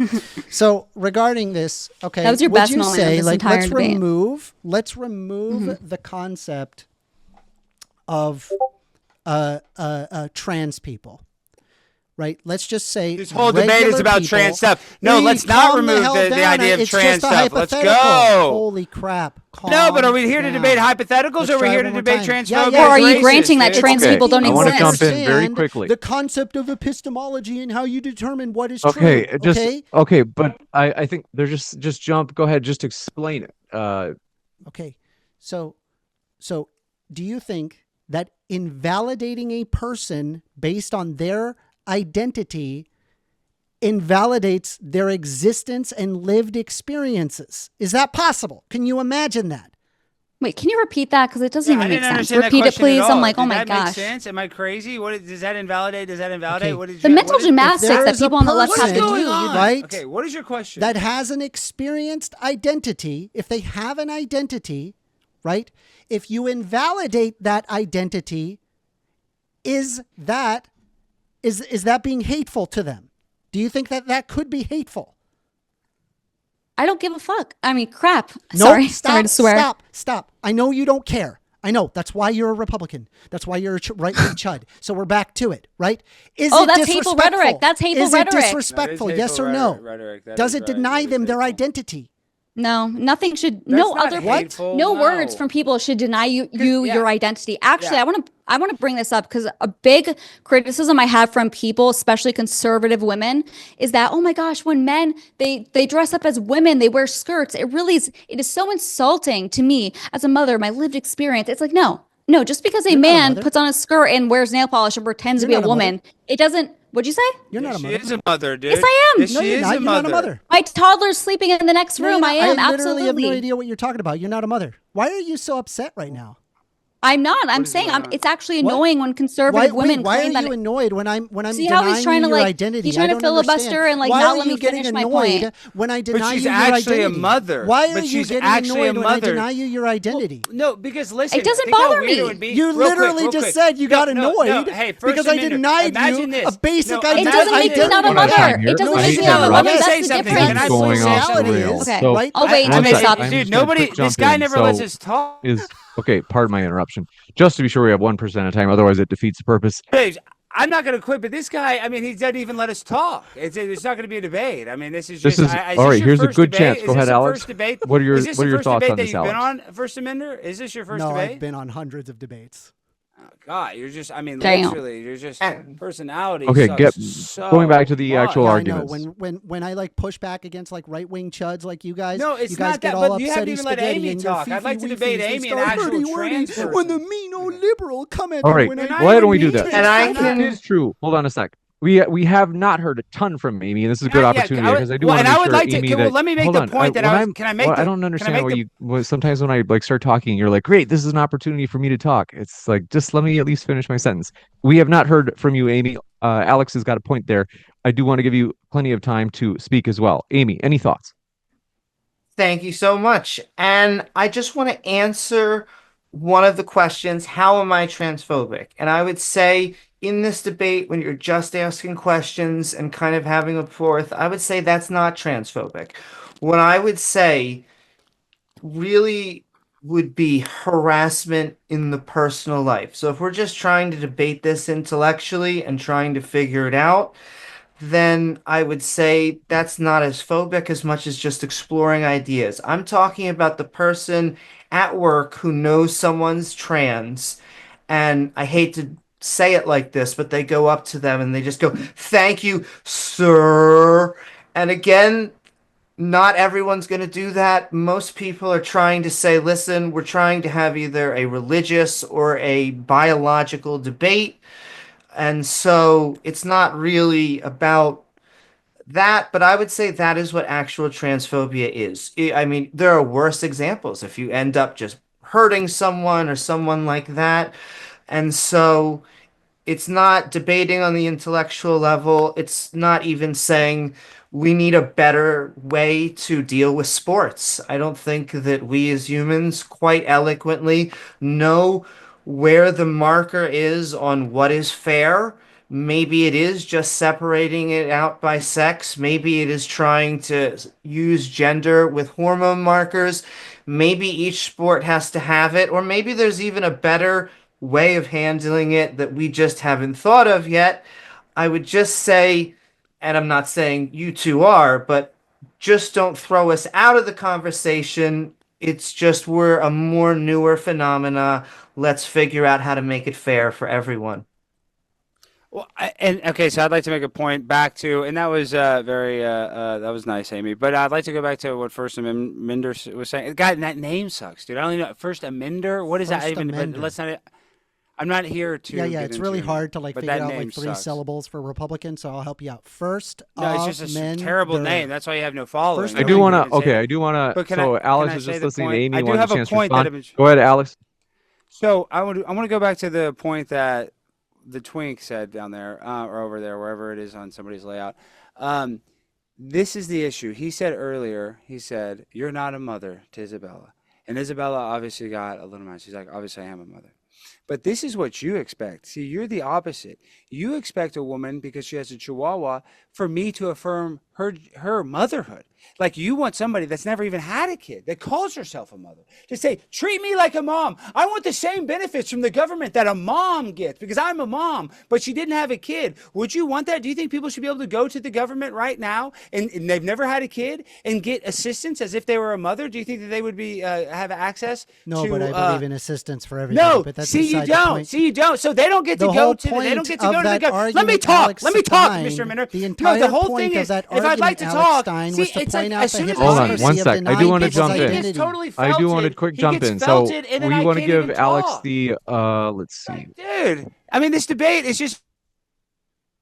so regarding this, okay, that was your best moment of this entire debate. Let's remove the concept of trans people. Right? Let's just say this whole debate is about trans stuff. No, let's not remove the idea of trans stuff. Let's go. Holy crap. No, but are we here to debate hypotheticals, or are we here to debate transphobia? Or are you granting that trans people don't exist? I want to jump in very quickly. The concept of epistemology and how you determine what is true. Okay, but I think there's just jump. Go ahead, just explain it. Okay, so do you think that invalidating a person based on their identity invalidates their existence and lived experiences? Is that possible? Can you imagine that? Wait, can you repeat that? Because it doesn't even make sense. Repeat it, please. I'm like, oh my gosh. Does that make sense? Am I crazy? Does that invalidate? Okay. What is the mental gymnastics that people on the left have to do? Right? Okay, what is your question? That has an experienced identity. If they have an identity, right? If you invalidate that identity, is that being hateful to them? Do you think that could be hateful? I don't give a fuck. I mean, crap. No, sorry to swear. Stop. I know you don't care. I know. That's why you're a Republican. That's why you're a right-wing chud. So we're back to it, right? That's hateful rhetoric. That's hateful rhetoric. Is it disrespectful? Yes or no? Does it deny them their identity? No, nothing should. That's No not other. hateful, No no. words from people should deny you yeah. your identity. Actually, Yeah. I want to bring this up because a big criticism I have from people, especially conservative women, is that, oh my gosh, when men they dress up as women, they wear skirts. It is so insulting to me as a mother, my lived experience. It's like, no, just because a You're not a man mother. puts on a skirt and wears nail polish and pretends to be You're a not a mother. woman, it doesn't. What'd you say? You're not a She mother. is a mother, dude. Yes, I am. Yes, No, she you're is not. a You're mother. not a mother. My toddler's sleeping in the next No, room. you're I not. am I literally have no absolutely. idea what you're talking about. You're not a mother. Why are you so upset right now? I'm not. I'm is saying going on? it's actually What? annoying when Why, conservative women why claim are that. you annoyed when I'm See how he's denying trying you to, your like, identity? he's trying I to don't filibuster understand. and, like, why not are let you me getting finish my annoyed point? when I deny But you she's your actually identity? a mother. Why are But you she's getting actually a annoyed when I mother. deny you your identity? No, because listen, It doesn't think how bother weird me. it would be. You Real quick, literally real just quick. said you got No, annoyed hey, First because I Amendment. denied Imagine you this. a basic No, It identity. doesn't make me not a One at a mother. time here. It doesn't I make need me to not a interrupt. mother. Let me That's say the something. difference. Can I What's going please say on for something? real? Okay. So Right? Oh, wait, one nobody sec, stop. I'm Dude, just gonna nobody. quick This jump guy in. never So lets us talk. okay, pardon my interruption. Just to be sure we have 1% at a time, otherwise it defeats the purpose. Hey, I'm not going to quit, but this guy, I mean, he doesn't even let us talk. It's not going to be a debate. I mean, this is This just. is Is all this right. your Here's a first good debate? chance. Go Is ahead, this your Alex. first debate? What are your Is this what are the your first thoughts debate on that this, you've been Alex? on, First Amender? Is this your first No, debate? I've been on hundreds of debates. Oh, God, you're just. I mean, Damn. literally, you're just And- personality. Okay, sucks so going back to the much. actual Yeah, I arguments. know. When I like push back against like right wing chuds like you guys, No, it's you guys not get that, all but you haven't upsetty even let spaghetti Amy and your talk. I'd like to fifi-wifis debate and Amy, an start actual hurdy-wordy trans person. when the mean old liberal come at All me right, when You're I not why even don't we do mean that? to And I I'm not- can- It is true. Hold on a sec. We have not heard a ton from Amy, and this is a good Not yet. opportunity because I do Well, want and to I make would sure, like to. Amy, Okay, well, that let me make hold the on. point that when I was. I'm- Can I make? well, I the- don't Can I understand make why the? sometimes when I like start talking, you're like, great, this is an opportunity for me to talk. It's like, just let me at least finish my sentence. We have not heard from you, Amy. Alex has got a point there. I do want to give you plenty of time to speak as well. Amy, any thoughts? Thank you so much. And I just want to answer one of the questions, how am I transphobic? And I would say in this debate, when you're just asking questions and kind of having a forth, I would say that's not transphobic. What I would say really would be harassment in the personal life. So if we're just trying to debate this intellectually and trying to figure it out, then I would say that's not as phobic as much as just exploring ideas. I'm talking about the person at work who knows someone's trans, and I hate to say it like this, but they go up to them and they just go, "Thank you, sir." And again, not everyone's going to do that. Most people are trying to say, listen, we're trying to have either a religious or a biological debate. And so it's not really about that, but I would say that is what actual transphobia is. I mean, there are worse examples if you end up just hurting someone or someone like that. And so it's not debating on the intellectual level. It's not even saying we need a better way to deal with sports. I don't think that we as humans quite eloquently know where the marker is on what is fair. Maybe it is just separating it out by sex. Maybe it is trying to use gender with hormone markers. Maybe each sport has to have it, or maybe there's even a better way of handling it that we just haven't thought of yet. I would just say, and I'm not saying you two are, but just don't throw us out of the conversation. It's just we're a more newer phenomena. Let's figure out how to make it fair for everyone. Well, and okay, so I'd like to make a point back to, and that was very that was nice, Amy. But I'd like to go back to what First Amender was saying. God, that name sucks, dude. I don't even know. First Amender, what is that First even? But Amender. let's not. I'm not here to. Yeah, get it's into really it, hard to like but figure that out name like three sucks. syllables for Republican, so I'll help you out. First, No, it's just a Amender. terrible name. That's why you have no following. First I do Amender. want You to. can say Okay, that. I do want to. But can So I- Alex can I is say just the listening point? to Amy. I do Wanted have a a chance to point that respond. Go ahead, Alex. So I want to go back to the point that the twink said down there or over there, wherever it is on somebody's layout. This is the issue. He said earlier. He said, "You're not a mother to Isabella," and Isabella obviously got a little mad. She's like, "Obviously, I am a mother." But this is what you expect. See, you're the opposite. You expect a woman, because she has a chihuahua, for me to affirm her motherhood. Like, you want somebody that's never even had a kid, that calls herself a mother, to say, treat me like a mom. I want the same benefits from the government that a mom gets because I'm a mom, but she didn't have a kid. Would you want that? Do you think people should be able to go to the government right now and they've never had a kid and get assistance as if they were a mother? Do you think that they would be have access No, to, but I believe in assistance for everybody. no, but that's see, you beside the don't. point. See, you don't. So they don't get to The go whole to. They don't point get to of go to the that government. Let me argument, talk. Alex Let me talk, Stein, Mr. Minner. the No, entire the whole point thing of is, that if I'd like to argument, Alex talk, Stein, see, was to it's point like out as the soon as Hold on, hypocrisy one of sec. I do denying want to people's jump in. identity. Totally I do want to felted, quick he jump gets in. So felted, and then we I want to can't give even Alex talk. the let's see. Like, dude, I mean, this debate is just.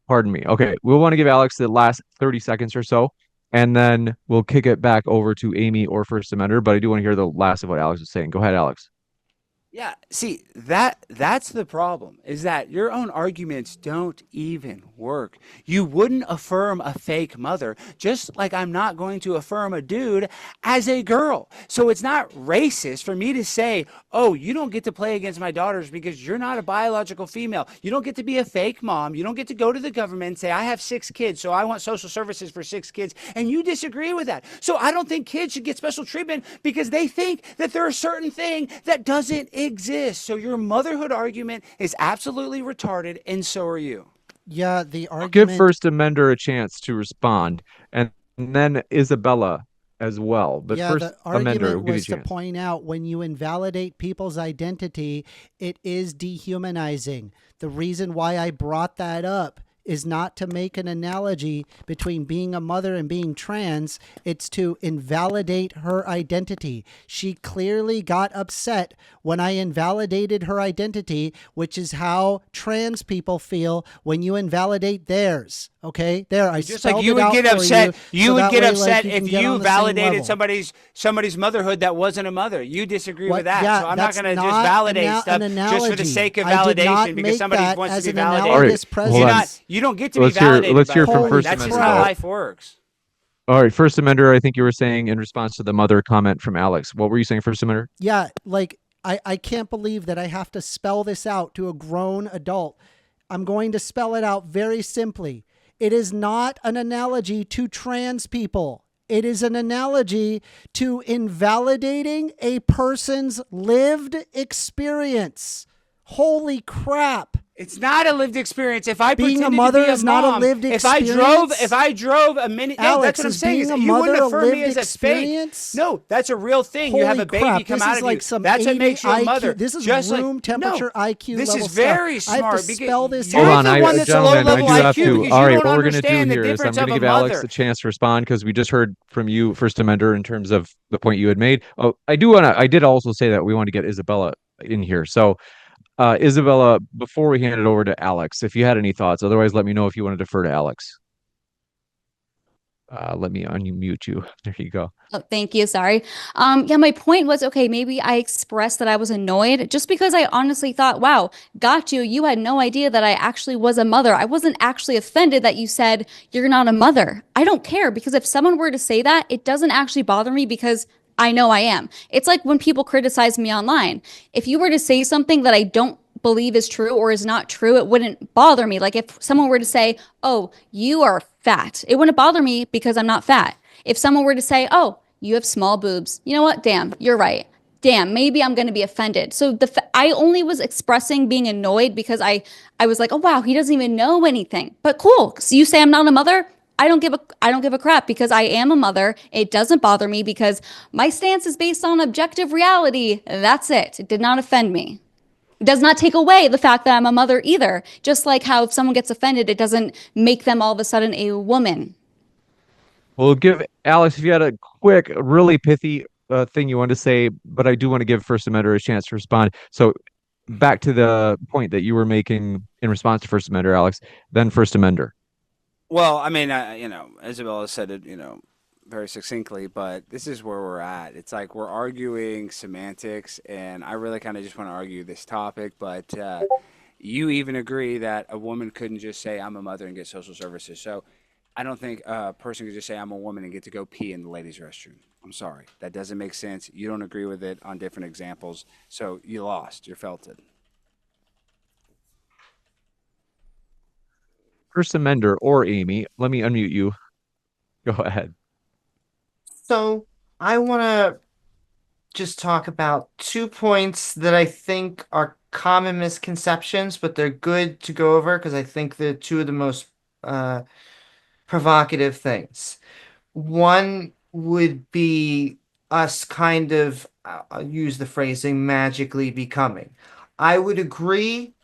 Pardon me. Okay, we'll want to give Alex the last 30 seconds or so, and then we'll kick it back over to Amy or First Amender. But I do want to hear the last of what Alex was saying. Go ahead, Alex. Yeah, see, that's the problem, is that your own arguments don't even work. You wouldn't affirm a fake mother, just like I'm not going to affirm a dude as a girl. So it's not racist for me to say, oh, you don't get to play against my daughters because you're not a biological female. You don't get to be a fake mom. You don't get to go to the government and say, I have 6 kids, so I want social services for 6 kids. And you disagree with that. So I don't think kids should get special treatment because they think that they're a certain thing that doesn't exist. So your motherhood argument is absolutely retarded, and so are you. Yeah, the I'll give argument. First Amender a chance to respond, and then Isabella as well. But Yeah, first the Amender, argument we'll give you a was to chance. point out when you invalidate people's identity, it is dehumanizing. The reason why I brought that up is not to make an analogy between being a mother and being trans. It's to invalidate her identity. She clearly got upset when I invalidated her identity, which is how trans people feel when you invalidate theirs. Okay, there, I Just spelled like you it would out get for upset, you, you so would that get way, upset you can if get on you the same validated level. somebody's motherhood that wasn't a mother. You disagree What? with that, Yeah, so I'm not that's going to just not validate an stuff just for the analogy. sake of I did not validation because make somebody that wants as to be an validated. analogous All right, hold You're on. not. You don't get to Let's be hear- validated. let's by hear a from woman. First That's just Amender. how life works. All right, First Amender, I think you were saying in response to the mother comment from Alex. What were you saying, First Amender? Yeah, like I can't believe that I have to spell this out to a grown adult. I'm going to spell it out very simply. It is not an analogy to trans people. It is an analogy to invalidating a person's lived experience. Holy crap. It's not a lived experience. If I Being a pretended mother to be a is not a mom, lived if I drove experience? a minute, no, Alex, that's what I'm is saying. being Is a that you mother wouldn't a affirm me lived as a fake. experience? No, that's a real thing. You have Holy a baby crap, come this out is of like you. some That's what 80 makes you a IQ. mother. This is Just room like, temperature no, IQ this level is very stuff. I have smart. to because spell this you're out. the Hold one on, that's a gentlemen, I low-level do have IQ to. because All you right, don't what we're going to do understand the here is I'm difference going of to a give Alex mother. a chance to respond because we just heard from you, First Amender, in terms of the point you had made. Oh, I did also say that we want to get Isabella in here. So, Isabella, before we hand it over to Alex, if you had any thoughts, otherwise, let me know if you want to defer to Alex. Let me unmute you. There you go. Oh, thank you. Sorry. Yeah, my point was, okay, maybe I expressed that I was annoyed just because I honestly thought, wow, got you. You had no idea that I actually was a mother. I wasn't actually offended that you said you're not a mother. I don't care because if someone were to say that, it doesn't actually bother me because I know I am. It's like when people criticize me online. If you were to say something that I don't believe is true or is not true, it wouldn't bother me. Like if someone were to say, oh, you are fat, it wouldn't bother me because I'm not fat. If someone were to say, oh, you have small boobs, you know what? Damn, you're right. Damn, maybe I'm going to be offended. So I only was expressing being annoyed because I was like, oh wow, he doesn't even know anything. But cool. So you say I'm not a mother? I don't give a crap because I am a mother. It doesn't bother me because my stance is based on objective reality. That's it. It did not offend me. It does not take away the fact that I'm a mother either. Just like how if someone gets offended, it doesn't make them all of a sudden a woman. We'll give Alex, if you had a quick, really pithy thing you wanted to say, but I do want to give First Amender a chance to respond. So back to the point that you were making in response to First Amender, Alex, then First Amender. Well, I mean, Isabella said it, very succinctly, but this is where we're at. It's like we're arguing semantics, and I really kind of just want to argue this topic, but you even agree that a woman couldn't just say, I'm a mother and get social services. So I don't think a person could just say, I'm a woman and get to go pee in the ladies' restroom. I'm sorry. That doesn't make sense. You don't agree with it on different examples. So you lost. You're felted. First Amender or Amy, let me unmute you. Go ahead. So I want to just talk about 2 points that I think are common misconceptions, but they're good to go over because I think they're two of the most uh, provocative things. One would be us kind of, I'll use the phrasing, magically becoming. I would agree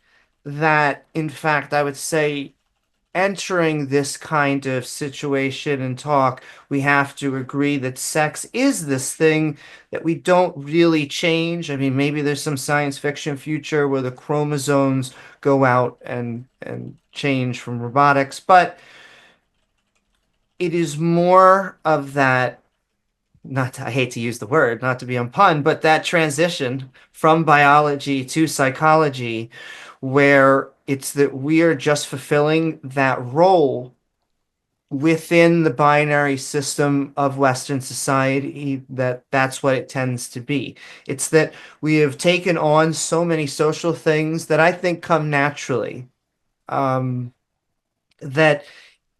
that, in fact, I would say entering this kind of situation and talk, we have to agree that sex is this thing that we don't really change. I mean, maybe there's some science fiction future where the chromosomes go out and change from robotics, but it is more of that, I hate to use the word, not to be on pun, but that transition from biology to psychology, where it's that we are just fulfilling that role within the binary system of Western society, that's what it tends to be. It's that we have taken on so many social things that I think come naturally, that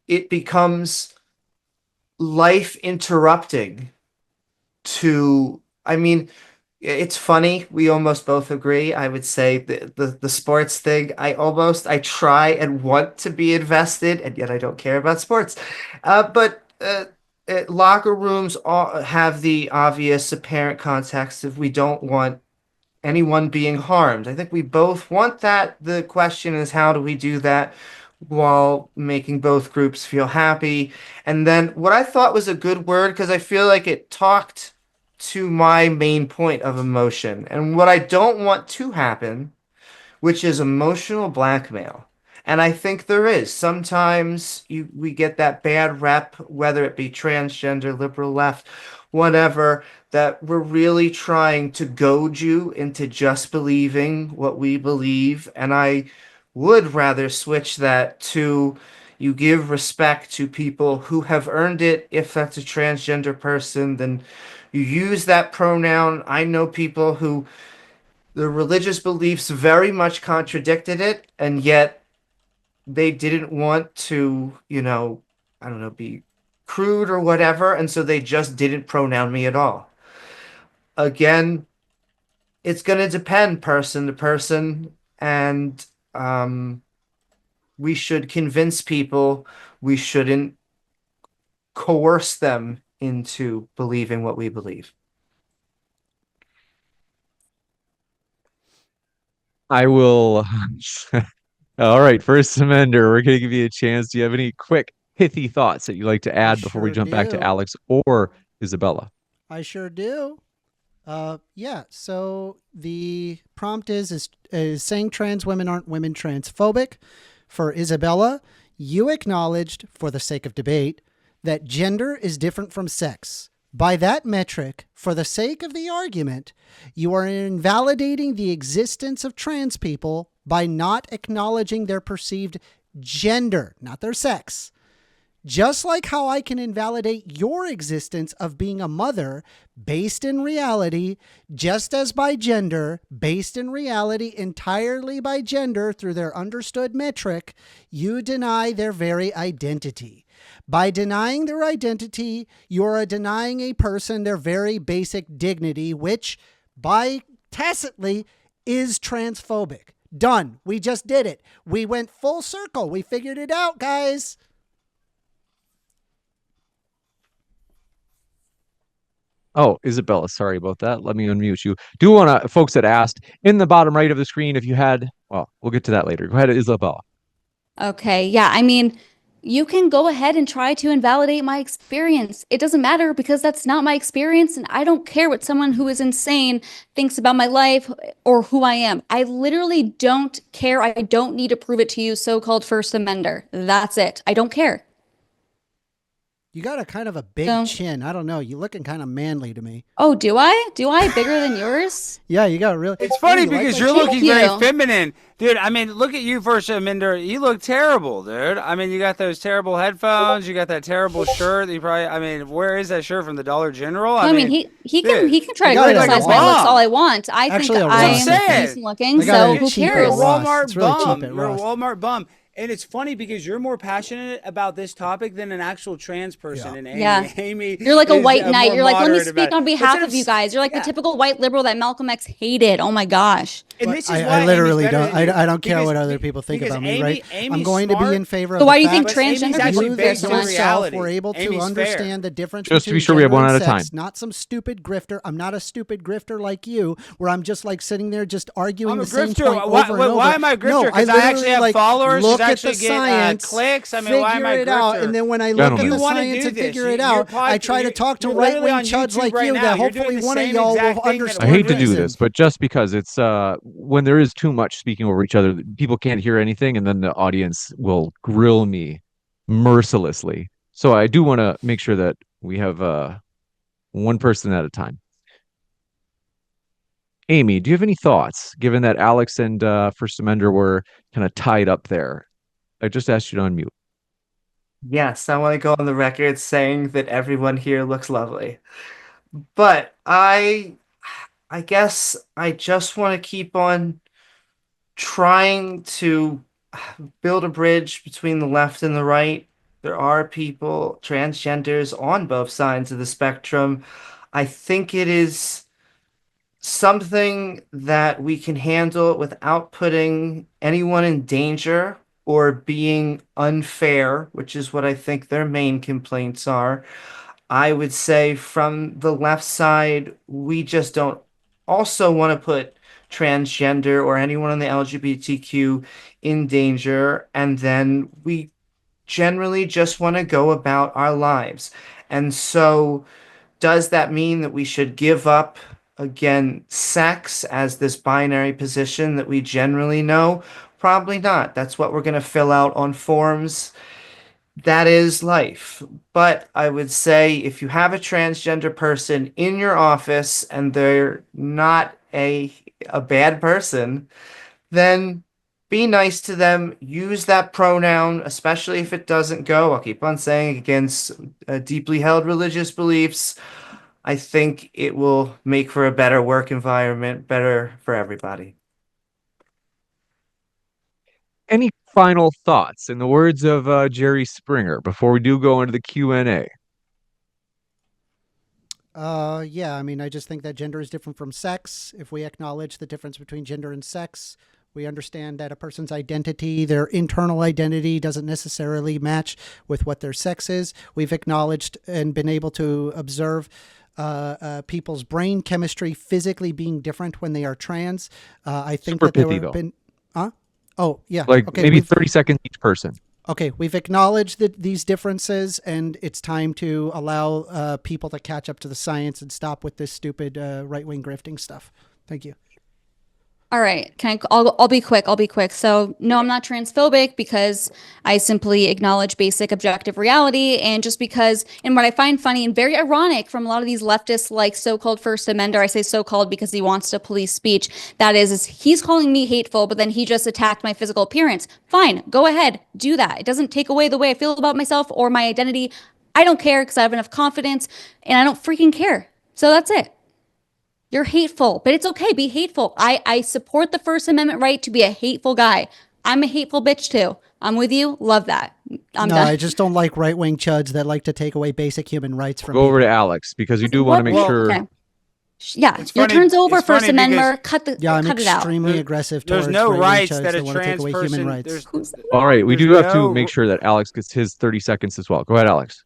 it becomes life interrupting to, I mean, it's funny. We almost both agree. I would say the sports thing, I try and want to be invested, and yet I don't care about sports. But locker rooms have the obvious apparent context of we don't want anyone being harmed. I think we both want that. The question is, how do we do that while making both groups feel happy? And then what I thought was a good word, because I feel like it talked to my main point of emotion and what I don't want to happen, which is emotional blackmail. And I think there is. Sometimes we get that bad rep, whether it be transgender, liberal left, whatever, that we're really trying to goad you into just believing what we believe. And I would rather switch that to you give respect to people who have earned it. If that's a transgender person, then you use that pronoun. I know people who their religious beliefs very much contradicted it, and yet they didn't want to, I don't know, be crude or whatever, and so they just didn't pronoun me at all. Again, it's going to depend person to person, and we should convince people. We shouldn't coerce them into believing what we believe. I will. All right, first amender, we're going to give you a chance. Do you have any quick, pithy thoughts that you'd like to add before we jump back to Alex or Isabella? I sure do. Yeah, so the prompt is saying trans women aren't women transphobic. For Isabella, you acknowledged, for the sake of debate, that gender is different from sex. By that metric, for the sake of the argument, you are invalidating the existence of trans people by not acknowledging their perceived gender, not their sex. Just like how I can invalidate your existence of being a mother based in reality, just as by gender, based in reality entirely by gender through their understood metric, you deny their very identity. By denying their identity, you are denying a person their very basic dignity, which, by tacitly, is transphobic. Done. We just did it. We went full circle. We figured it out, guys. Oh, Isabella, sorry about that. Let me unmute you. Do want to, folks that asked, in the bottom right of the screen, if you had, well, we'll get to that later. Go ahead, Isabella. Okay. Yeah. I mean, you can go ahead and try to invalidate my experience. It doesn't matter because that's not my experience. And I don't care what someone who is insane thinks about my life or who I am. I literally don't care. I don't need to prove it to you, so-called First Amender. That's it. I don't care. You got a kind of a big chin. I don't know. You looking kind of manly to me. Oh, do I? Do I? Bigger than yours? Yeah, you got really. It's funny because you're looking very feminine. Dude, I mean, look at you, First Amender. You look terrible, dude. I mean, you got those terrible headphones. You got that terrible shirt. You probably, I mean, where is that shirt from? The Dollar General? I mean, he can try to criticize my looks all I want. I think I am decent looking, so who cares? You're a Walmart it's really bum. cheap at You're a Ross. Walmart bum. And it's funny because you're more passionate about this topic than an actual trans person. Yeah. And Amy, Yeah. Amy, You're like a is, white knight. more You're like, let me moderate about speak it. on behalf Instead of you guys. You're like yeah. the typical white liberal that Malcolm X hated. Oh my gosh. And But this is I why literally Amy's better don't. than you, I don't care because- what other people think because about me, Amy- right? Amy's I'm going to smart, be in favor of So the why do you think fact but Amy's transgender actually people based are in so myself reality. were able to Amy's fair. understand the difference Just to between be sure we have gender one and at a time. sex. Not some stupid grifter. I'm not a stupid grifter like you, where I'm just like sitting there just arguing I'm a the same grifter. point Why- over and over. why am I a grifter? No, 'Cause I literally, actually have followers, 'cause Look I at actually the get, science, clicks. I mean, why am I a figure it out, grifter? and then when I look Gentlemen. at the You wanna science do and this. figure it You're out, I pod- try to you're- talk to you're right literally wing on chuds YouTube like right you now. that You're doing hopefully the one of same y'all exact will thing that understand. I hate to we're do doing. this, but just because it's when there is too much speaking over each other, people can't hear anything, and then the audience will grill me mercilessly. So I do want to make sure that we have one person at a time. Amy, do you have any thoughts, given that Alex and First Amender were kind of tied up there? I just asked you to unmute. Yes, I want to go on the record saying that everyone here looks lovely. But I guess I just want to keep on trying to build a bridge between the left and the right. There are people, transgenders, on both sides of the spectrum. I think it is something that we can handle without putting anyone in danger or being unfair, which is what I think their main complaints are. I would say from the left side, we just don't also want to put transgender or anyone in the LGBTQ in danger. And then we generally just want to go about our lives. And so, does that mean that we should give up, again, sex as this binary position that we generally know? Probably not. That's what we're going to fill out on forms. That is life. But I would say if you have a transgender person in your office and they're not a bad person, then be nice to them. Use that pronoun, especially if it doesn't go. I'll keep on saying against deeply held religious beliefs. I think it will make for a better work environment, better for everybody. Any final thoughts, in the words of Jerry Springer, before we do go into the Q&A? Yeah, I mean, I just think that gender is different from sex. If we acknowledge the difference between gender and sex, we understand that a person's identity, their internal identity, doesn't necessarily match with what their sex is. We've acknowledged and been able to observe people's brain chemistry physically being different when they are trans. I think Super that there pithy, have though. been. Huh? Oh, yeah. Like Okay, maybe we've- 30 seconds each person. Okay, we've acknowledged these differences, and it's time to allow people to catch up to the science and stop with this stupid right-wing grifting stuff. Thank you. All right. I'll be quick. I'll be quick. So no, I'm not transphobic because I simply acknowledge basic objective reality. And just because, and what I find funny and very ironic from a lot of these leftists, like so-called First Amender, I say so-called because he wants to police speech. That is he's calling me hateful, but then he just attacked my physical appearance. Fine. Go ahead. Do that. It doesn't take away the way I feel about myself or my identity. I don't care because I have enough confidence and I don't freaking care. So that's it. You're hateful, but it's okay. Be hateful. I support the First Amendment right to be a hateful guy. I'm a hateful bitch too. I'm with you. Love that. I'm No, done. I just don't like right-wing chuds that like to take away basic human rights from Go over people. to Alex, because you do want to make Well, sure. Okay. Yeah, It's your funny- turn's over, it's First funny Amendment. because- Yeah, I'm Cut it out. extremely aggressive There's towards no right-wing rights chuds that a want to take trans away person. human rights. All right, we there's do have to no- make sure that Alex gets his 30 seconds as well. Go ahead, Alex.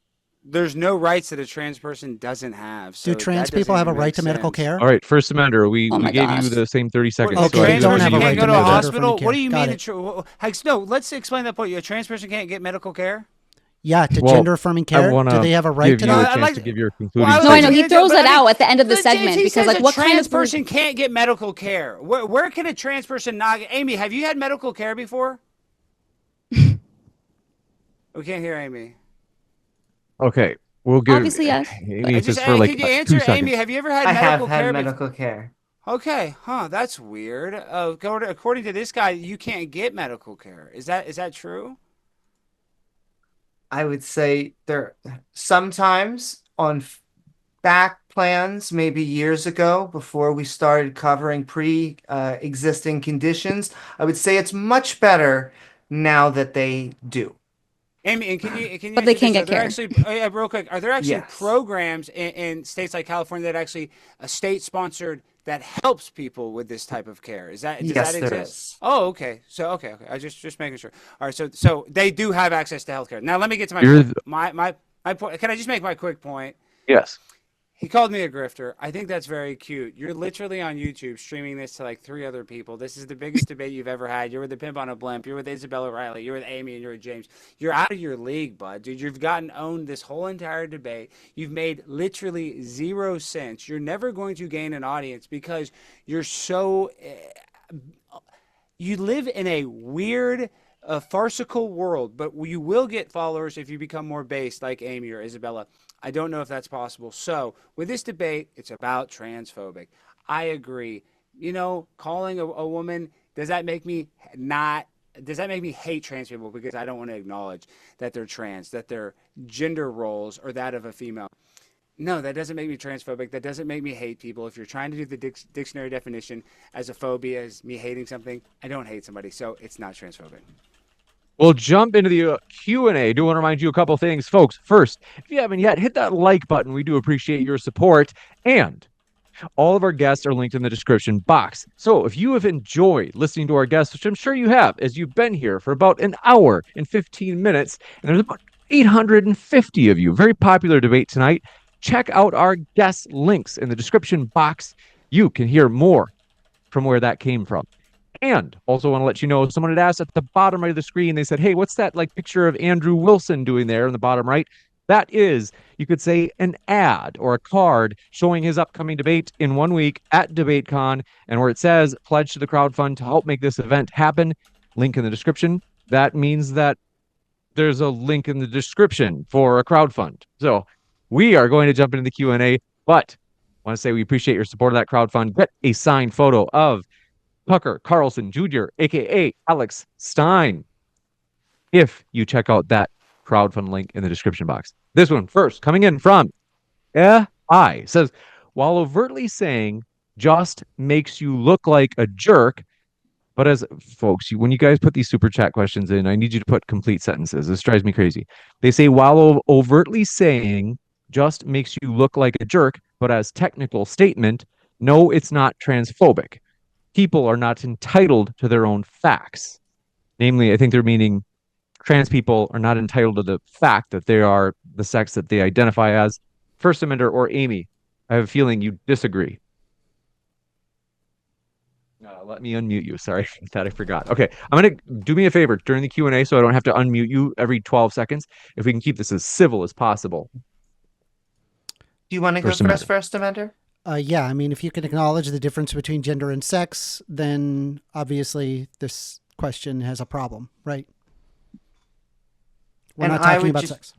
There's no rights that a trans person doesn't have. So Do trans that doesn't people have a even right make to medical sense. care? All right, First Amender, we Oh my gave you gosh. the same 30 seconds. A Okay, so I trans do don't person have a can't right go to to a medical hospital. care. What do you Got mean? it. No, let's explain that point. A trans person can't get medical care. Yeah, to Well, gender-affirming I care. wanna Do they have a right give to you a that? I'd chance like- to give your concluding Well, No, I know. like- He statement. throws but it I mean, out at the end of the James, segment he because, says like, a what kind trans of person can't get medical care? Where can a trans person not? Amy, have you had medical care before? We can't hear Amy. Okay, we'll give Obviously, yes. Amy just for like Could you 2 answer, seconds. Amy? Have you ever had I have medical had care? medical care. Okay, that's weird. According to this guy, you can't get medical care. Is that true? I would say there sometimes on back plans, maybe years ago, before we started covering pre existing conditions, I would say it's much better now that they do. Amy, and can you But they answer can't this? get care. Real quick, are there actually Yes. programs in states like California that actually state sponsored that helps people with this type of care? Does Yes, that there exist? is. Oh, okay. So okay. I just making sure. All right. So they do have access to healthcare. Now let me get to my You're point. My point. Can I just make my quick point? Yes. He called me a grifter. I think that's very cute. You're literally on YouTube streaming this to like 3 other people. This is the biggest debate you've ever had. You're with the pimp on a blimp. You're with Isabella Riley. You're with Amy, and you're with James. You're out of your league, bud. Dude, you've gotten owned this whole entire debate. You've made literally 0 sense. You're never going to gain an audience because you're so... you live in a weird, farcical world, but you will get followers if you become more based like Amy or Isabella. I don't know if that's possible. So with this debate, it's about transphobic. I agree. You know, calling a woman, does that make me hate trans people because I don't want to acknowledge that they're trans, that their gender roles are that of a female? No, that doesn't make me transphobic. That doesn't make me hate people. If you're trying to do the dictionary definition as a phobia, as me hating something, I don't hate somebody. So it's not transphobic. We'll jump into the Q&A. Do want to remind you a couple things, folks. First, if you haven't yet, hit that like button. We do appreciate your support. And all of our guests are linked in the description box. So if you have enjoyed listening to our guests, which I'm sure you have, as you've been here for about an hour and 15 minutes, and there's about 850 of you, very popular debate tonight, check out our guest links in the description box. You can hear more from where that came from. And also want to let you know, someone had asked at the bottom right of the screen, they said, hey, what's that like picture of Andrew Wilson doing there in the bottom right? That is, you could say, an ad or a card showing his upcoming debate in 1 week at DebateCon, and where it says, pledge to the crowdfund to help make this event happen. Link in the description. That means that there's a link in the description for a crowdfund. So we are going to jump into the Q&A, but I want to say we appreciate your support of that crowdfund. Get a signed photo of Tucker Carlson Jr., aka Alex Stein, if you check out that crowdfund link in the description box. This one first, coming in from I says, while overtly saying just makes you look like a jerk, but as folks, when you guys put these super chat questions in, I need you to put complete sentences. This drives me crazy. They say, while overtly saying just makes you look like a jerk, but as technical statement, no, it's not transphobic. People are not entitled to their own facts. Namely, I think they're meaning trans people are not entitled to the fact that they are the sex that they identify as. First Amender or Amy, I have a feeling you disagree. Let me unmute you. Sorry that I forgot. Okay, I'm going to do me a favor during the Q&A so I don't have to unmute you every 12 seconds. If we can keep this as civil as possible. Do you want to go first, Amender? Yeah, I mean, if you can acknowledge the difference between gender and sex, then obviously this question has a problem, right? We're not talking about sex.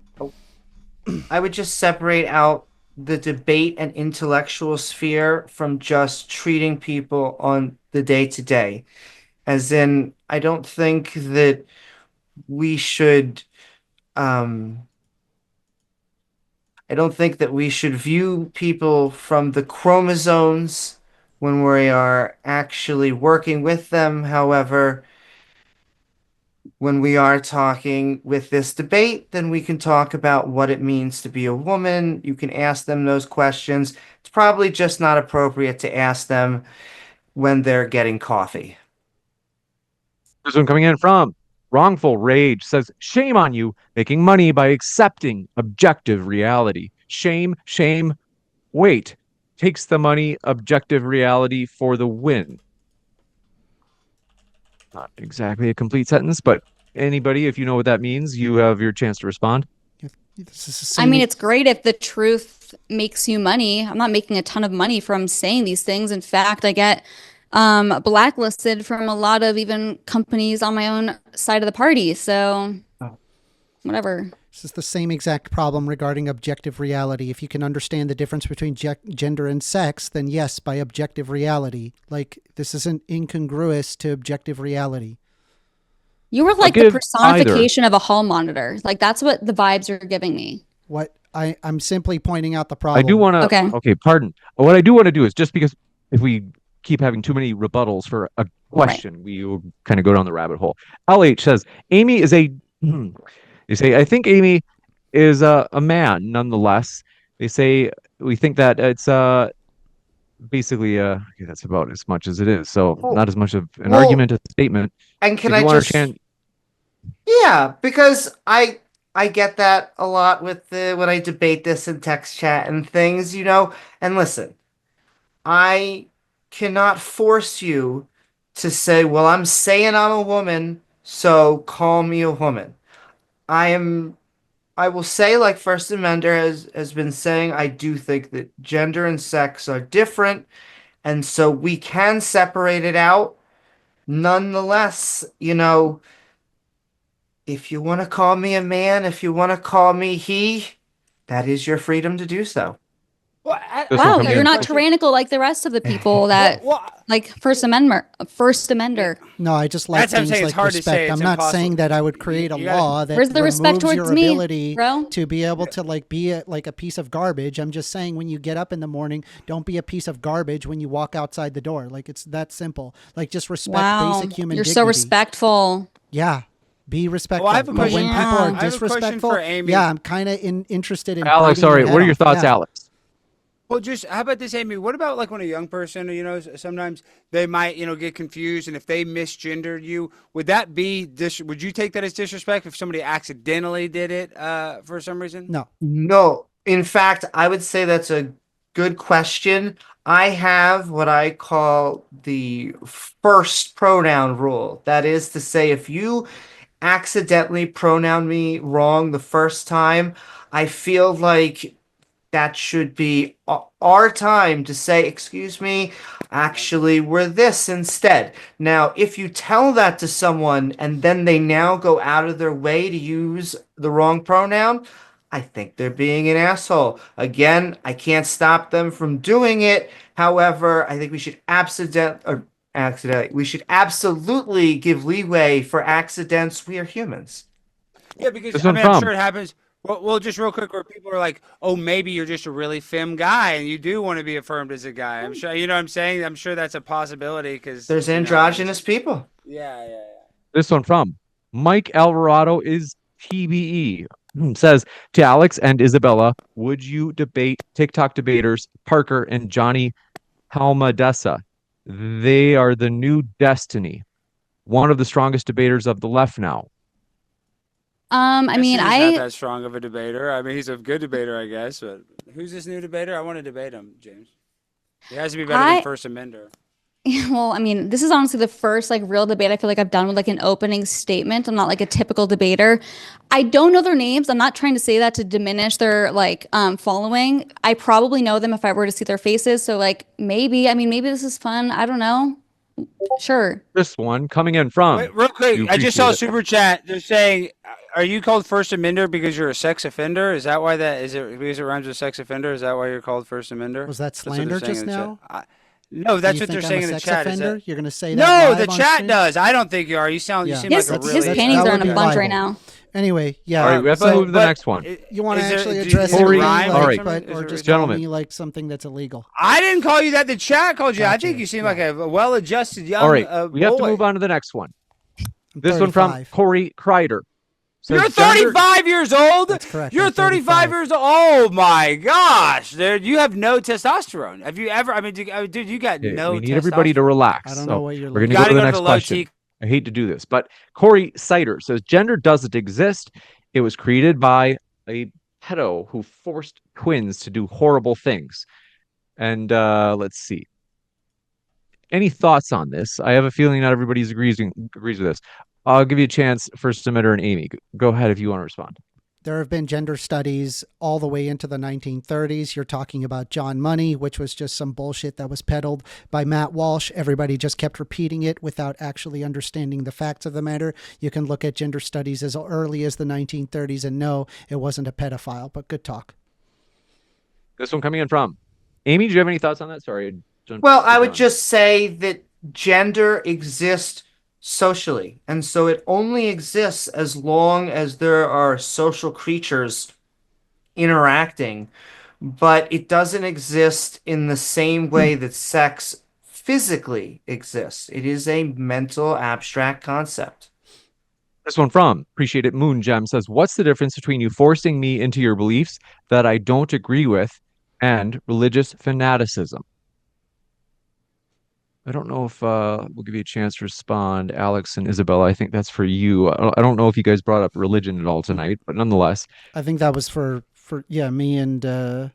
I would just separate out the debate and intellectual sphere from just treating people on the day-to-day. As in, I don't think that we should... I don't think that we should view people from the chromosomes when we are actually working with them. However, when we are talking with this debate, then we can talk about what it means to be a woman. You can ask them those questions. It's probably just not appropriate to ask them when they're getting coffee. This one coming in from Wrongful Rage says, shame on you making money by accepting objective reality. Shame, shame, wait. Takes the money, objective reality for the win. Not exactly a complete sentence, but anybody, if you know what that means, you have your chance to respond. I mean, it's great if the truth makes you money. I'm not making a ton of money from saying these things. In fact, I get blacklisted from a lot of even companies on my own side of the party. So whatever. This is the same exact problem regarding objective reality. If you can understand the difference between gender and sex, then yes, by objective reality. Like, this isn't incongruous to objective reality. You were like the personification of a hall monitor. Like, that's what the vibes are giving me. What I'm simply pointing out the problem. I do want to, okay, pardon. What I do want to do is, just because if we keep having too many rebuttals for question. We will kind of go down the rabbit hole. LH says, Amy is a, they say, I think Amy is a man nonetheless. They say, we think that it's basically, okay, that's about as much as it is. So not as much of an argument as a statement. And can If you I want just, to yeah, because I get that a lot with when I debate this in text chat and things, And listen, I cannot force you to say, well, I'm saying I'm a woman, so call me a woman. I will say, like First Amender has been saying, I do think that gender and sex are different, and so we can separate it out. Nonetheless, if you want to call me a man, if you want to call me he, that is your freedom to do so. Well, Wow, you're not tyrannical like the rest of the people that like First Amender. No, I just like That's what I'm things saying. like It's hard to respect. say. It's I'm not impossible. saying that I would create a You gotta- law that Where's the respect removes your towards me, ability bro? to be able to like be like a piece of garbage. I'm just saying when you get up in the morning, don't be a piece of garbage when you walk outside the door. Like it's that simple. Like just respect Wow, basic human you're dignity. so respectful. Yeah. Be respectful. Well, I have a But when question. people I are have a question disrespectful, for Amy. yeah, I'm kind of interested in Alex, biting sorry, your what are head your off. thoughts, Yeah. Alex? Well, just how about this, Amy? What about like when a young person, sometimes they might, get confused, and if they misgendered you, would that be would you take that as disrespect if somebody accidentally did it for some reason? No. No, in fact, I would say that's a good question. I have what I call the first pronoun rule. That is to say, if you accidentally pronoun me wrong the first time, I feel like that should be our time to say, excuse me, actually, we're this instead. Now, if you tell that to someone and then they now go out of their way to use the wrong pronoun, I think they're being an asshole. Again, I can't stop them from doing it. However, I think we should we should absolutely give leeway for accidents. We are humans. Yeah, because This I one mean, I'm from- sure it happens. Well, just real quick, where people are like, "Oh, maybe you're just a really femme guy, and you do want to be affirmed as a guy." I'm sure, you know what I'm saying. I'm sure that's a possibility because There's androgynous people. Yeah. This one from Mike Alvarado is TBE. Says to Alex and Isabella, would you debate TikTok debaters Parker and Johnny Halmadessa? They are the new destiny. One of the strongest debaters of the left now. I mean, He's I not that strong of a debater. I mean, he's a good debater, I guess. But who's this new debater? I want to debate him, James. He has to be better than First Amender. well, I mean, this is honestly the first like real debate I feel like I've done with like an opening statement. I'm not like a typical debater. I don't know their names. I'm not trying to say that to diminish their like following. I probably know them if I were to see their faces. So like maybe this is fun. I don't know. Sure. This one coming in from. Wait, real quick, You I just saw a appreciate it. super chat. They're saying, "Are you called First Amender because you're a sex offender? Is that why that is it? Because it rhymes with sex offender? Is that why you're called First Amender?" Was that That's what they're slander saying just in the chat. now? No, that's You what they're think I'm saying a in the sex chat. Is offender? that? You're gonna say that No, live the on chat stream? does. I don't think you are. You seem Yeah. like His, a That's- really. his panties that are would in a be bunch libel. right now. Anyway, yeah. All right, we have to so move to the next one. you want to Is there- actually do you- address is it there Corey, in rhyme? all right. but, Is or there- just Gentlemen. call me like something that's illegal. I didn't call you that. The chat called you. I Gotcha. think you seem Yeah. like a well-adjusted young All right, boy. we have to move on to the next one. I'm This one from 35. Corey Kreider. Says You're gender- 35 years old? That's correct. You're I'm 35 35. years old. Oh my gosh, dude. You have no testosterone. Have you ever? I mean, dude, you got Okay, no we need everybody to testosterone. relax. I don't So know what you're we're going You to go gotta to the go to next the low question. T. I hate to do this, but Corey Sider says gender doesn't exist. It was created by a pedo who forced twins to do horrible things. And let's see. Any thoughts on this? I have a feeling not everybody agrees with this. I'll give you a chance, first emitter and Amy. Go ahead if you want to respond. There have been gender studies all the way into the 1930s. You're talking about John Money, which was just some bullshit that was peddled by Matt Walsh. Everybody just kept repeating it without actually understanding the facts of the matter. You can look at gender studies as early as the 1930s and know it wasn't a pedophile, but good talk. This one coming in from Amy. Do you have any thoughts on that? Sorry. Well, I would just say that gender exists socially, and so it only exists as long as there are social creatures interacting, but it doesn't exist in the same way that sex physically exists. It is a mental abstract concept. This one from Appreciate It Moon Gem says, what's the difference between you forcing me into your beliefs that I don't agree with and religious fanaticism? I don't know if we'll give you a chance to respond, Alex and Isabella. I think that's for you. I don't know if you guys brought up religion at all tonight, but nonetheless. I think that was for me and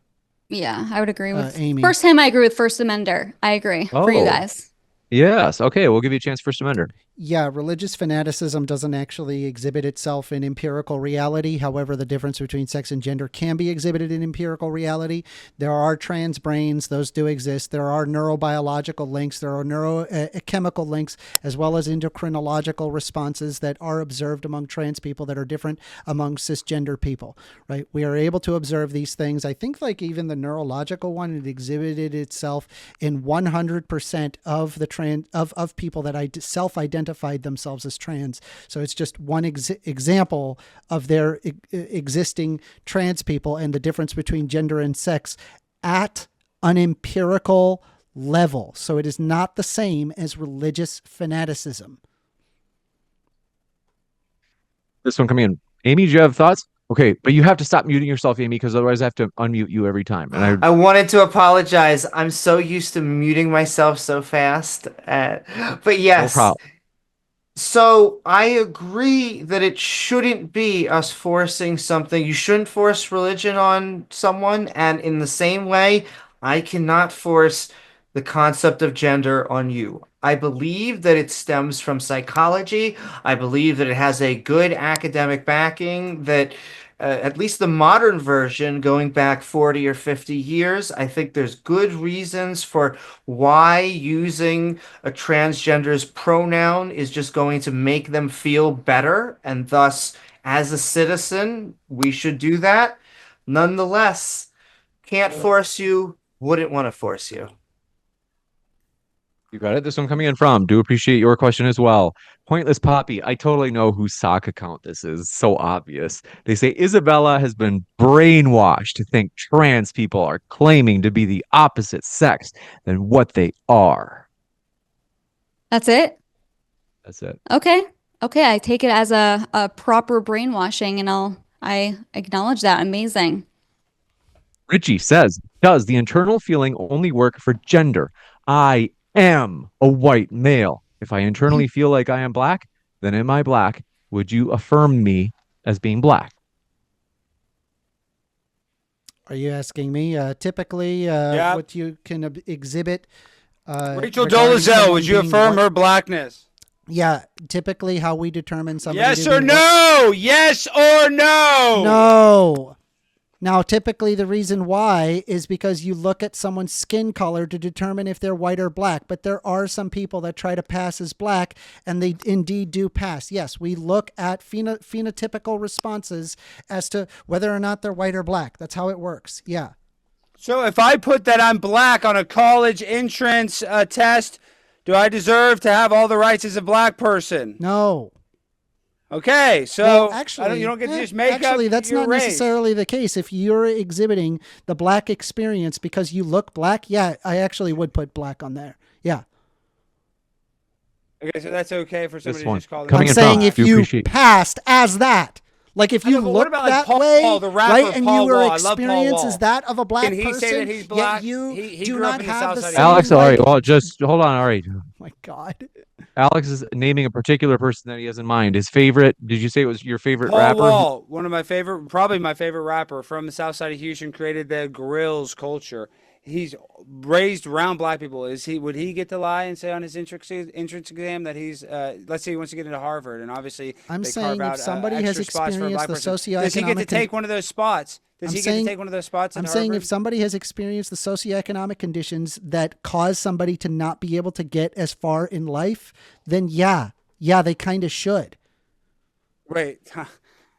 Yeah, I would agree with Amy. First time I agree with First Amender. I agree for you Oh. guys. Yes. Okay. We'll give you a chance, First Amender. Yeah, religious fanaticism doesn't actually exhibit itself in empirical reality. However, the difference between sex and gender can be exhibited in empirical reality. There are trans brains, those do exist. There are neurobiological links, there are neurochemical links, as well as endocrinological responses that are observed among trans people that are different among cisgender people, right? We are able to observe these things. I think like even the neurological one, it exhibited itself in 100% of the of people that self-identified themselves as trans. So it's just one example of their existing trans people and the difference between gender and sex at an empirical level. So it is not the same as religious fanaticism. This one coming in. Amy, do you have thoughts? Okay, but you have to stop muting yourself, Amy, because otherwise I have to unmute you every time. And I wanted to apologize. I'm so used to muting myself so fast. But yes. No problem. So I agree that it shouldn't be us forcing something. You shouldn't force religion on someone. And in the same way, I cannot force the concept of gender on you. I believe that it stems from psychology. I believe that it has a good academic backing, that at least the modern version going back 40 or 50 years, I think there's good reasons for why using a transgender's pronoun is just going to make them feel better. And thus, as a citizen, we should do that. Nonetheless, can't force you, wouldn't want to force you. You got it. This one coming in from. Do appreciate your question as well. Pointless Poppy. I totally know whose sock account this is. So obvious. They say Isabella has been brainwashed to think trans people are claiming to be the opposite sex than what they are. That's it? That's it. Okay. I take it as a proper brainwashing, and I acknowledge that. Amazing. Richie says, does the internal feeling only work for gender? I am a white male. If I internally feel like I am black, then am I black? Would you affirm me as being black? Are you asking me? Typically, what you can exhibit. Rachel regarding Dolezal, someone would you being affirm white- her blackness? Yeah, typically how we determine somebody. Yes to or be no? Yes or no? No. Now, typically the reason why is because you look at someone's skin color to determine if they're white or black. But there are some people that try to pass as black, and they indeed do pass. Yes, we look at phenotypical responses as to whether or not they're white or black. That's how it works. Yeah. So if I put that I'm black on a college entrance test, do I deserve to have all the rights as a black person? No. Okay, so Well, actually, you don't get to just make actually, up that's your not race. necessarily the case. If you're exhibiting the black experience because you look black, yeah, I actually would put black on there. Yeah. Okay, so that's okay for somebody to one. just call Coming I'm in saying from. if Do you appreciate- passed as that, like if I know, you but what look about, like, that Paul way, Wall, the rapper right, and Paul your Wall? I love Paul experience Wall. is that of a black Can he person, say that he's yet black? you He do grew up not in the have South the Side of same. Alex, all right. like- Well, just hold on. All right. Oh my God. Alex is naming a particular person that he has in mind. His favorite, did you say it was your favorite Paul rapper? Wall, one of my favorite, probably my favorite rapper from the South Side of Houston, created the grills culture. He's raised around black people. Would he get to lie and say on his entrance exam that he's let's say he wants to get into Harvard, and obviously I'm they saying carve if out somebody has extra spots for a experienced black the person. socioeconomic. Does he get to take one of those spots? Does he get to take one of those spots? I'm at saying Harvard? if somebody has experienced the socioeconomic conditions that cause somebody to not be able to get as far in life, then yeah, they kind of should. Wait,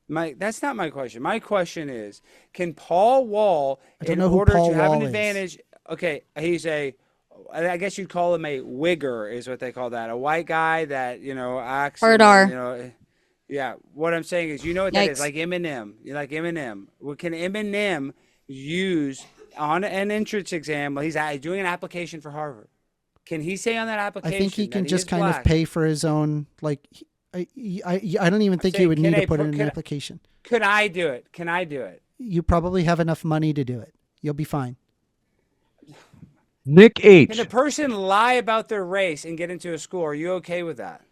that's not my question. My question is, can Paul Wall, I don't in know who order Paul to have Wall an is. advantage, okay, I guess you'd call him a wigger, is what they call that. A white guy that, acts. Hard R. Yeah. What I'm saying is, you know what that is? Yikes. Like Eminem. You're like Eminem. What can Eminem use on an entrance exam while he's doing an application for Harvard? Can he say on that I application? think he that can just is kind of black? pay for his own, like, I don't even think saying, you would can need I to put put- in an can I- application. Could I do it? Can I do it? You probably have enough money to do it. You'll be fine. Nick Can a H. person lie about their race and get into a school? Are you okay with that?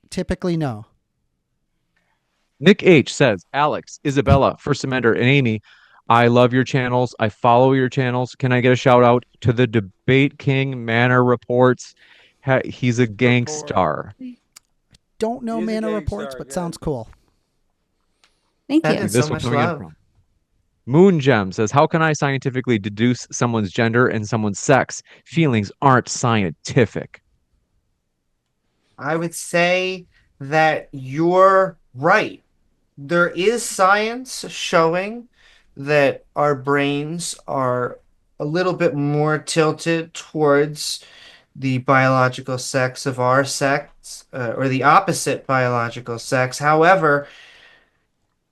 Typically, no. Nick H says, Alex, Isabella, First Amender, and Amy, I love your channels. I follow your channels. Can I get a shout out to the Debate King Manor Reports? He's a gangstar. Don't know He's a Mana gang reports, star, but good. sounds cool. Thank That you. is This so one much coming in love. from Moon Gem says, how can I scientifically deduce someone's gender and someone's sex? Feelings aren't scientific. I would say that you're right. There is science showing that our brains are a little bit more tilted towards the biological sex of our sex, or the opposite biological sex. However,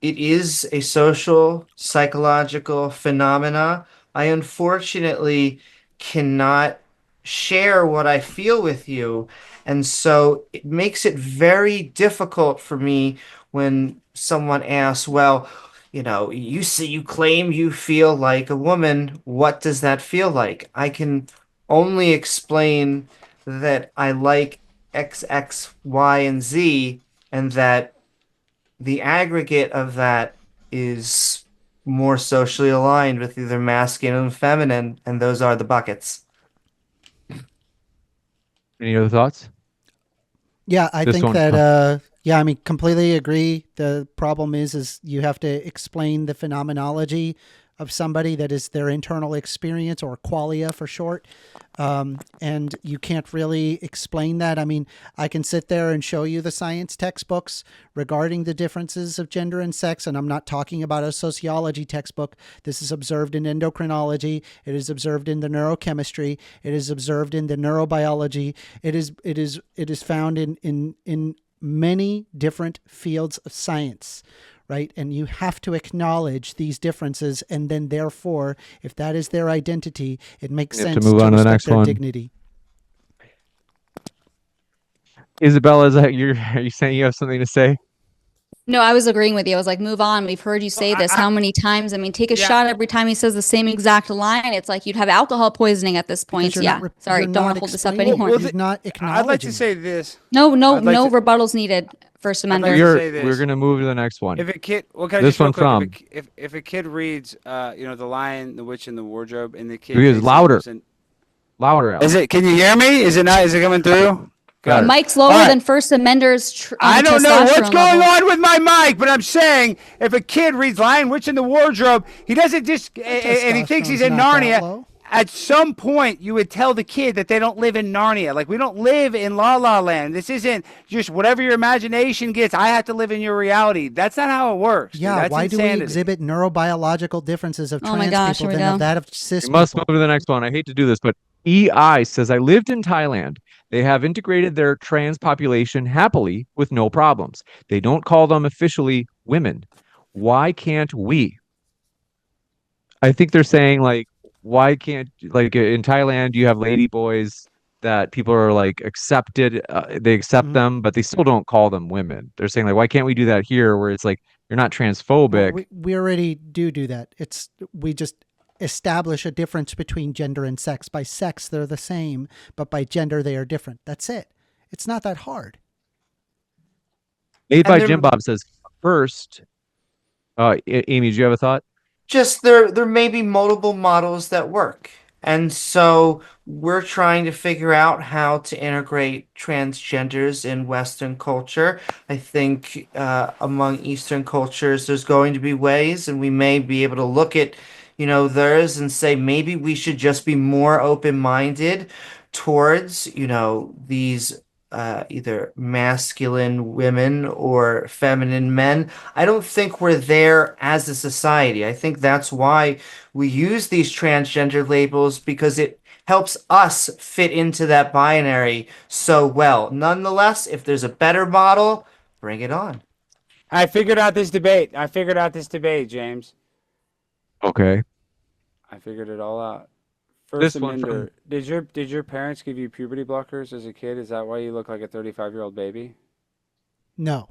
it is a social, psychological phenomena. I unfortunately cannot share what I feel with you. And so it makes it very difficult for me when someone asks, well, you say you claim you feel like a woman. What does that feel like? I can only explain that I like X, X, Y, and Z, and that the aggregate of that is more socially aligned with either masculine and feminine, and those are the buckets. Any other thoughts? Yeah, I This think one that comes- yeah, I mean, completely agree. The problem is you have to explain the phenomenology of somebody, that is their internal experience, or qualia for short. And you can't really explain that. I mean, I can sit there and show you the science textbooks regarding the differences of gender and sex, and I'm not talking about a sociology textbook. This is observed in endocrinology. It is observed in the neurochemistry. It is observed in the neurobiology. It is found in many different fields of science, right? And you have to acknowledge these differences, and then therefore, if that is their identity, it makes We have sense to move on to the respect next their one. dignity. Isabella, are you saying you have something to say? No, I was agreeing with you. I was like, move on. We've heard you say this how many times? I mean, take a Yeah. shot every time he says the same exact line. It's like you'd have alcohol poisoning at this point. Because you're Yeah. not, Sorry, you're don't not want to hold this up explaining, anymore. you're not acknowledging. I'd like to say this. No, I'd like to- rebuttals needed. First I'd like Amendment. to We're say this. we're gonna move to the next one. If a kid, well, can I This just real one quick, from- if a kid reads, the Lion, the Witch, and the Wardrobe, and the kid Because thinks louder. it wasn't- Louder, Alex. Is it? Can you hear me? Is it not? Is it coming through? Got it. Mike's lower All right. than First Amenders. I don't know what's testosterone going level. on with my mic, but I'm saying if a kid reads Lion, Witch, and the Wardrobe, he doesn't just, and he thinks he's in testosterone's not that Narnia. low. At some point, you would tell the kid that they don't live in Narnia. Like, we don't live in La La Land. This isn't just whatever your imagination gets. I have to live in your reality. That's not how it works. dude. Yeah, That's why do we insanity. exhibit neurobiological differences of Oh my trans gosh, people here we than go. of that of cis We must people? move to the next one. I hate to do this, but EI says, I lived in Thailand. They have integrated their trans population happily with no problems. They don't call them officially women. Why can't we? I think they're saying, like, why can't, like, in Thailand, you have lady boys that people are like accepted, they accept Mhm. them, but they still don't call them women. They're saying, like, why can't we do that here, where it's like you're not transphobic? Well, we already do that. We just establish a difference between gender and sex. By sex, they're the same, but by gender, they are different. That's it. It's not that hard. Made And by there- Jim Bob says, first, Amy, do you have a thought? Just there may be multiple models that work. And so we're trying to figure out how to integrate transgenders in Western culture. I think among Eastern cultures, there's going to be ways, and we may be able to look at, theirs and say maybe we should just be more open-minded towards, these either masculine women or feminine men. I don't think we're there as a society. I think that's why we use these transgender labels, because it helps us fit into that binary so well. Nonetheless, if there's a better model, bring it on. I figured out this debate, James. Okay. I figured it all out. First This one from Amender. Did your parents give you puberty blockers as a kid? Is that why you look like a 35-year-old baby? No.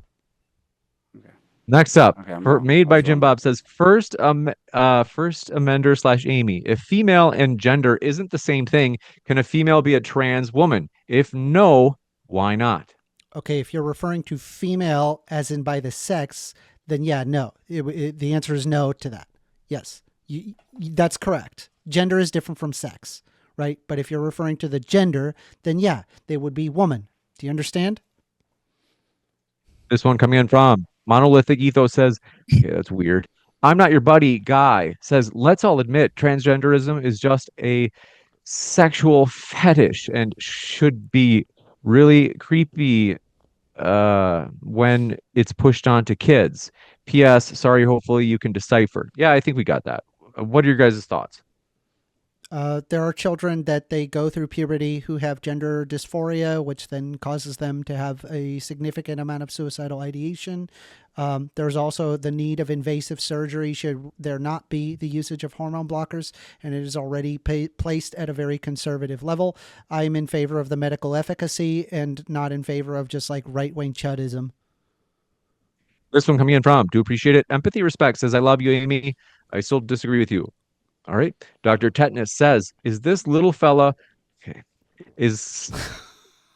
Okay. Next up, Okay, I'm wrong. made I by was Jim wrong. Bob says first amender slash Amy. If female and gender isn't the same thing, can a female be a trans woman? If no, why not? Okay, if you're referring to female as in by the sex, then yeah, no. The answer is no to that. Yes, that's correct. Gender is different from sex, right? But if you're referring to the gender, then yeah, they would be woman. Do you understand? This one coming in from Monolithic Ethos says, okay, that's weird. I'm not your buddy guy says, let's all admit transgenderism is just a sexual fetish and should be really creepy when it's pushed onto kids. P.S. Sorry, hopefully you can decipher. Yeah, I think we got that. What are your guys' thoughts? There are children that they go through puberty who have gender dysphoria, which then causes them to have a significant amount of suicidal ideation. There's also the need of invasive surgery should there not be the usage of hormone blockers, and it is already placed at a very conservative level. I'm in favor of the medical efficacy and not in favor of just like right-wing chudism. This one coming in from, do appreciate it. Empathy Respect says, I love you, Amy. I still disagree with you. All right. Dr. Tetanus says, is this little fella, okay, is,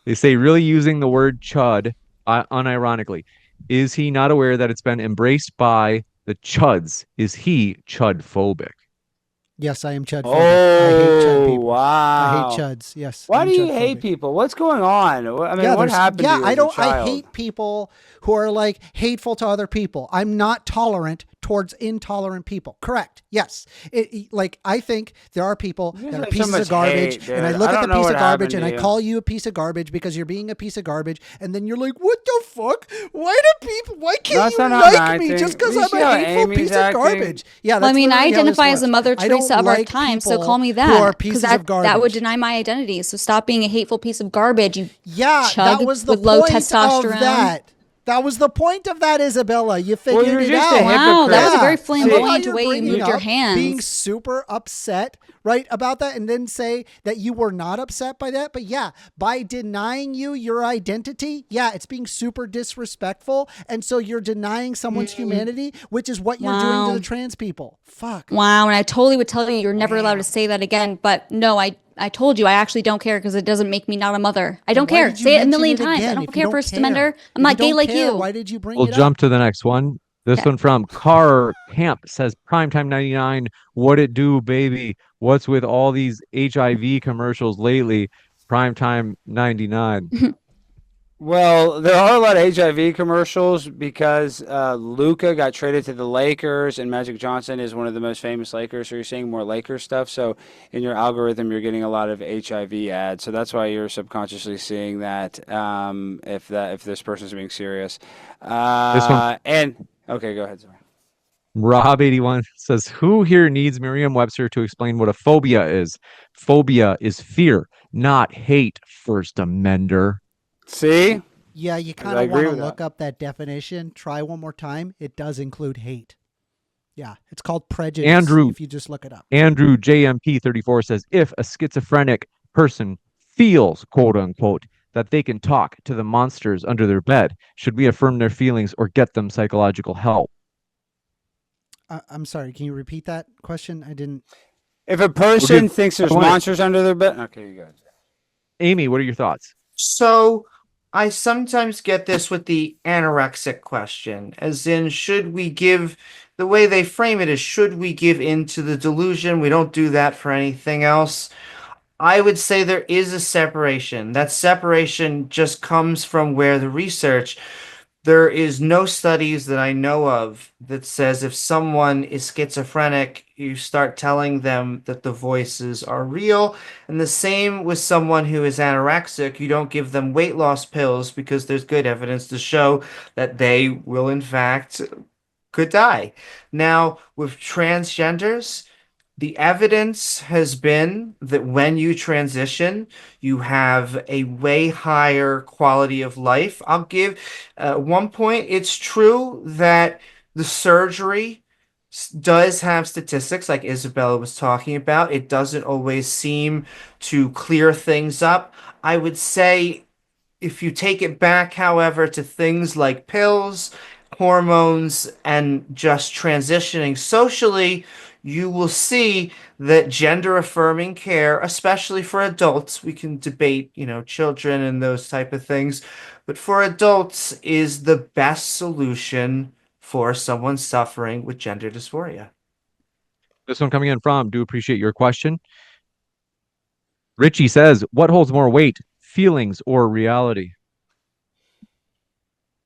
they say, really using the word chud unironically? Is he not aware that it's been embraced by the chuds? Is he chud phobic? Yes, I am chud phobic. I hate chud people. Wow. I hate chuds. Yes. Why I'm do you chud hate phobic. people? What's going on? I mean, what happened to you as a I child? hate people who are like hateful to other people. I'm not tolerant towards intolerant people. Correct. Yes. Like I think there are people You that guys are have so pieces much of garbage, hate, and I dude. look I at don't the know piece what of garbage happened and to I you. call you a piece of garbage because you're being a piece of garbage, and then you're like, "What the fuck? Why can't That's you not how I'm like me acting. just because You I'm see a how hateful Amy's piece acting? of garbage?" Yeah. Well, I That's mean, I literally how this identify as a works. Mother I don't Teresa of our like time, so people call me who that. are 'Cause pieces of garbage. that would deny my identity. So stop being a hateful piece of garbage, you Yeah, chug that was the with low point testosterone. of that. That was the point of that, Isabella. You figured you're it just out. a Wow, that was a very Yeah. flamboyant I love how way you you're bringing moved your up hands. Being super upset, right, about that, and then say that you were not upset by that. But yeah, by denying you your identity, yeah, it's being super disrespectful, and so you're denying someone's humanity, which is what you're doing to Wow. the trans people. Fuck. Wow, and I totally would tell you you're never allowed to say that again. But no, I told you I actually don't care because it doesn't make me not a mother. I don't Why care. did you Say it a mention million it times. again I don't if you care, don't First care? Amender. If I'm you not gay don't like care, you. Why did you bring We'll it jump up? to the next one. This Okay. one from Car Camp says, Primetime 99, what it do, baby? What's with all these HIV commercials lately? Primetime 99. Well, there are a lot of HIV commercials because Luca got traded to the Lakers, and Magic Johnson is one of the most famous Lakers. So you're seeing more Lakers stuff. So in your algorithm, you're getting a lot of HIV ads. So that's why you're subconsciously seeing that. If this person's being serious, This one, and okay, go ahead. Sorry. Rob81 says, who here needs Merriam-Webster to explain what a phobia is? Phobia is fear, not hate, First Amender. See, Yeah, you I kind of agree want to with look that. up that definition. Try one more time. It does include hate. Yeah, it's called prejudice Andrew if you just look it up. Andrew JMP34 says, if a schizophrenic person feels, quote unquote, that they can talk to the monsters under their bed, should we affirm their feelings or get them psychological help? I'm sorry, can you repeat that question? I didn't. If a person thinks there's I wanna- monsters under their bed, okay, you go. Amy, what are your thoughts? So I sometimes get this with the anorexic question, as in, should we give, the way they frame it is, should we give in to the delusion? We don't do that for anything else. I would say there is a separation. That separation just comes from where the research, there is no studies that I know of that says if someone is schizophrenic, you start telling them that the voices are real. And the same with someone who is anorexic, you don't give them weight loss pills because there's good evidence to show that they will in fact could die. Now, with transgenders, the evidence has been that when you transition, you have a way higher quality of life. I'll give one point. It's true that the surgery does have statistics like Isabella was talking about. It doesn't always seem to clear things up. I would say if you take it back, however, to things like pills, hormones, and just transitioning socially, you will see that gender affirming care, especially for adults, we can debate, children and those type of things, but for adults is the best solution for someone suffering with gender dysphoria. This one coming in from, do appreciate your question. Richie says, what holds more weight, feelings or reality?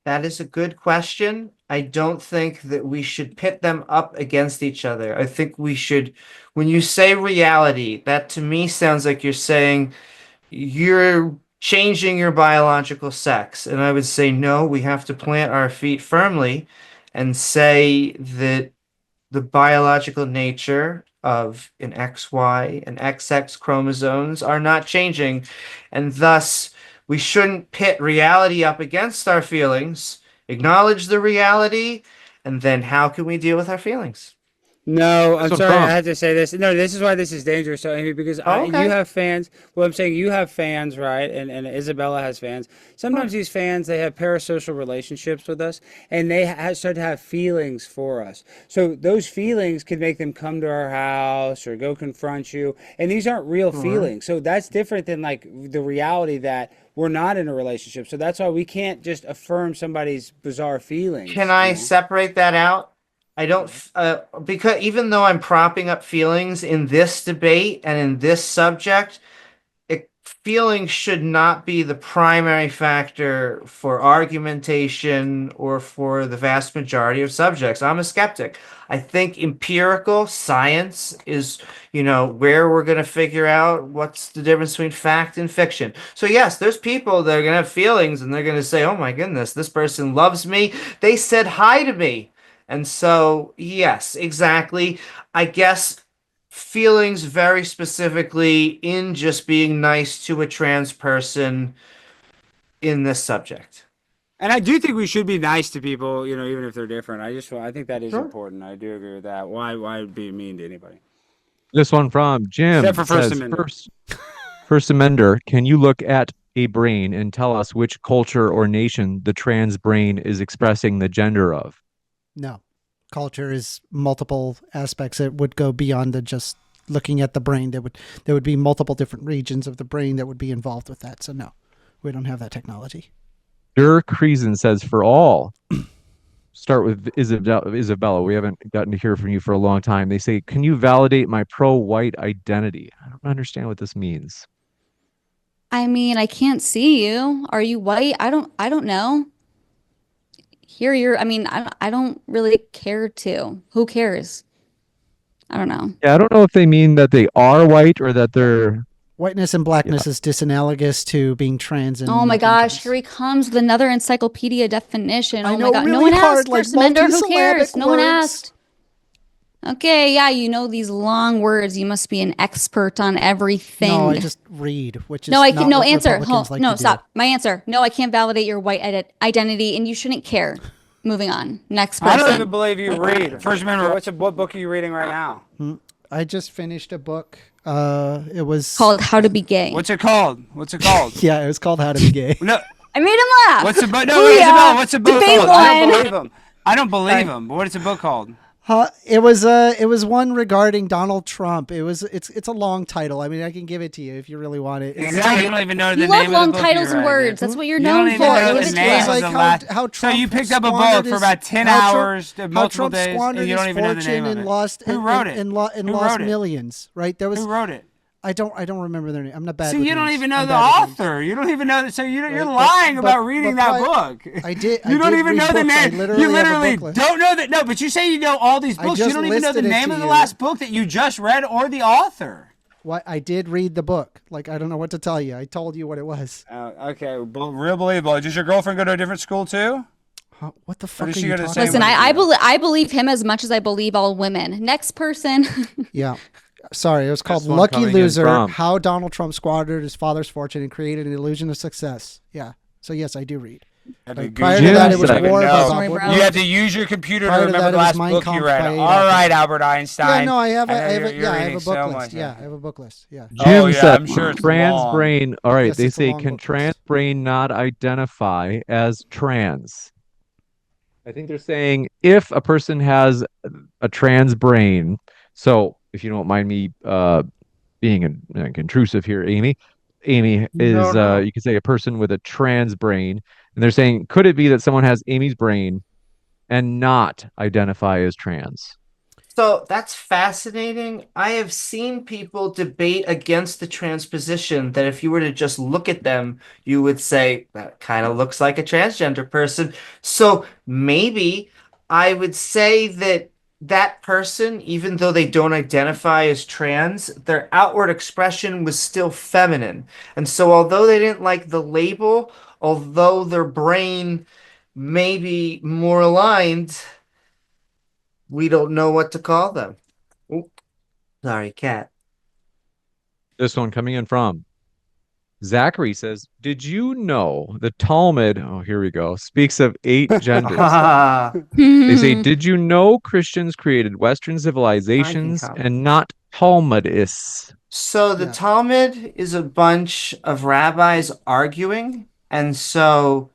That is a good question. I don't think that we should pit them up against each other. I think we should, when you say reality, that to me sounds like you're saying you're changing your biological sex. And I would say, no, we have to plant our feet firmly and say that the biological nature of an XY and XX chromosomes are not changing. And thus, we shouldn't pit reality up against our feelings, acknowledge the reality, and then how can we deal with our feelings? No, I'm That's sorry. what I'm I had to say this. No, this is why this is dangerous. So, Amy, because okay. you have fans. Well, I'm saying you have fans, right? And Isabella has fans. Sometimes these fans, they have parasocial relationships with us, and they start to have feelings for us. So those feelings could make them come to our house or go confront you. And these aren't real feelings. So that's different than like the reality that we're not in a relationship. So that's why we can't just affirm somebody's bizarre feelings. Can I separate that out? I don't, because even though I'm propping up feelings in this debate and in this subject, feelings should not be the primary factor for argumentation or for the vast majority of subjects. I'm a skeptic. I think empirical science is, where we're going to figure out what's the difference between fact and fiction. So yes, there's people that are going to have feelings and they're going to say, oh my goodness, this person loves me. They said hi to me. And so, yes, exactly. I guess feelings very specifically in just being nice to a trans person in this subject. And I do think we should be nice to people, even if they're different. I think that is important. I do agree with that. Why be mean to anybody? This one from Jim Except for First says, Amendment. First Amender, can you look at a brain and tell us which culture or nation the trans brain is expressing the gender of? No. Culture is multiple aspects. It would go beyond the just looking at the brain. There would be multiple different regions of the brain that would be involved with that. So no, we don't have that technology. Dirk Reason says for all. Start with Isabella. We haven't gotten to hear from you for a long time. They say, can you validate my pro-white identity? I don't understand what this means. I mean, I can't see you. Are you white? I don't know. I don't really care to. Who cares? I don't know. Yeah, I don't know if they mean that they are white or that they're... Whiteness and blackness is disanalogous to being trans. And oh my gosh, here he comes with another encyclopedia definition. I Oh know, my God. really No one hard, asked, like First Amender. Who multisyllabic cares? No one words. asked. Okay, yeah, these long words. You must be an expert on everything. No, I just read, which is no, I not can no what answer. Republicans like no, to do. stop. My answer. No, I can't validate your white identity, and you shouldn't care. Moving on. Next I don't person. even believe you read. First Amendment, what book are you reading right now? I just finished a book. It was Called How to Be Gay. What's it called? Yeah, it was called How to Be Gay. No, I made him laugh. what's the book? No, Booyah. Isabella, what's the book Debate called? one. I don't believe him. But what is the book called? It was one regarding Donald Trump. It's a long title. I mean, I can give it to you if you really want it. Exactly. You don't even know the You name love long of the book titles you're and writing. words. That's what you're You known don't even for. know Give the it to name us. of like the how last. Trump So you picked up a squandered book for about 10 how Trump- hours, multiple Trump days, squandered and you don't his even know the name fortune of and it. lost Who wrote it? and Who lost wrote it? millions. Right? There was. Who wrote it? I don't remember their name. I'm not bad. See, with you don't names. even know I'm the bad with names. author. You don't even know that. So you're Right, lying but- about reading but that book. I did. You don't even read know the books. I name. literally You have a literally book list. don't know that. No, but you say you know all these I books. You just don't even know the listed it name to of the you. last book that you just read or the author. What I did read the book. Like I don't know what to tell you. I told you what it was. Okay, real believable. Does your girlfriend go to a different school too? Huh, what the fuck does are she you go to the talking same Listen, about? I believe him as much as I believe all women. Next person. Yeah. Sorry, it was called one Lucky coming in Loser, from- How Donald Trump Squandered His Father's Fortune and Created an Illusion of Success. Yeah. So yes, I do read. Like, prior to that, it was War by Bob Woodward. You have to use your computer to Prior to remember that, the it was last Mein book you Kampf read. by All right, Albert Einstein. Yeah, no, I have I a know book list. much. Yeah, I have a book list. Yeah. Jim said, I'm sure it's trans long. brain. All right, Yes, they it's a say, long can book trans list. brain not identify as trans? I think they're saying if a person has a trans brain, so if you don't mind me being intrusive here, Amy is No. you could say a person with a trans brain, and they're saying, could it be that someone has Amy's brain and not identify as trans? So that's fascinating. I have seen people debate against the transposition that if you were to just look at them, you would say that kind of looks like a transgender person. So maybe I would say that that person, even though they don't identify as trans, their outward expression was still feminine. And so although they didn't like the label, although their brain may be more aligned, we don't know what to call them. Oop. Sorry, cat. This one coming in from Zachary says, did you know the Talmud, oh, here we go, speaks of 8 genders? They say, did you know Christians created Western civilizations comment. and not Talmudists? So the Yeah. Talmud is a bunch of rabbis arguing, and so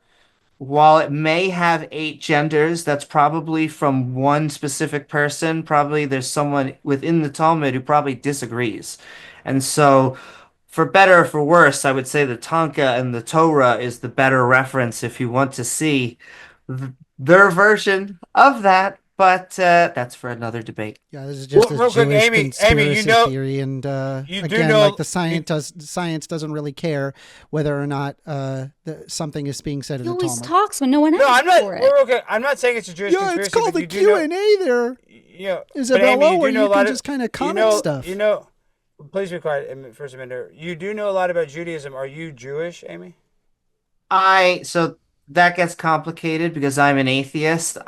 while it may have 8 genders, that's probably from one specific person. Probably there's someone within the Talmud who probably disagrees. And so, for better or for worse, I would say the Tanka and the Torah is the better reference if you want to see their version of that. But that's for another debate. Yeah, this is just Well, a real quick, Jewish Amy, conspiracy you know- theory, and you do again, know- like the science doesn't really care whether or not something is being said in He the always Talmud. talks when no one No, asks I'm not. for it. Real quick, I'm not saying it's a Jewish Yeah, conspiracy. it's called but the you do know- Q&A there, You know, Isabella, but Amy, you where do know you a lot can of- just kind of you comment know, stuff. You know, please be quiet, First Amendment. You do know a lot about Judaism. Are you Jewish, Amy? So that gets complicated because I'm an atheist.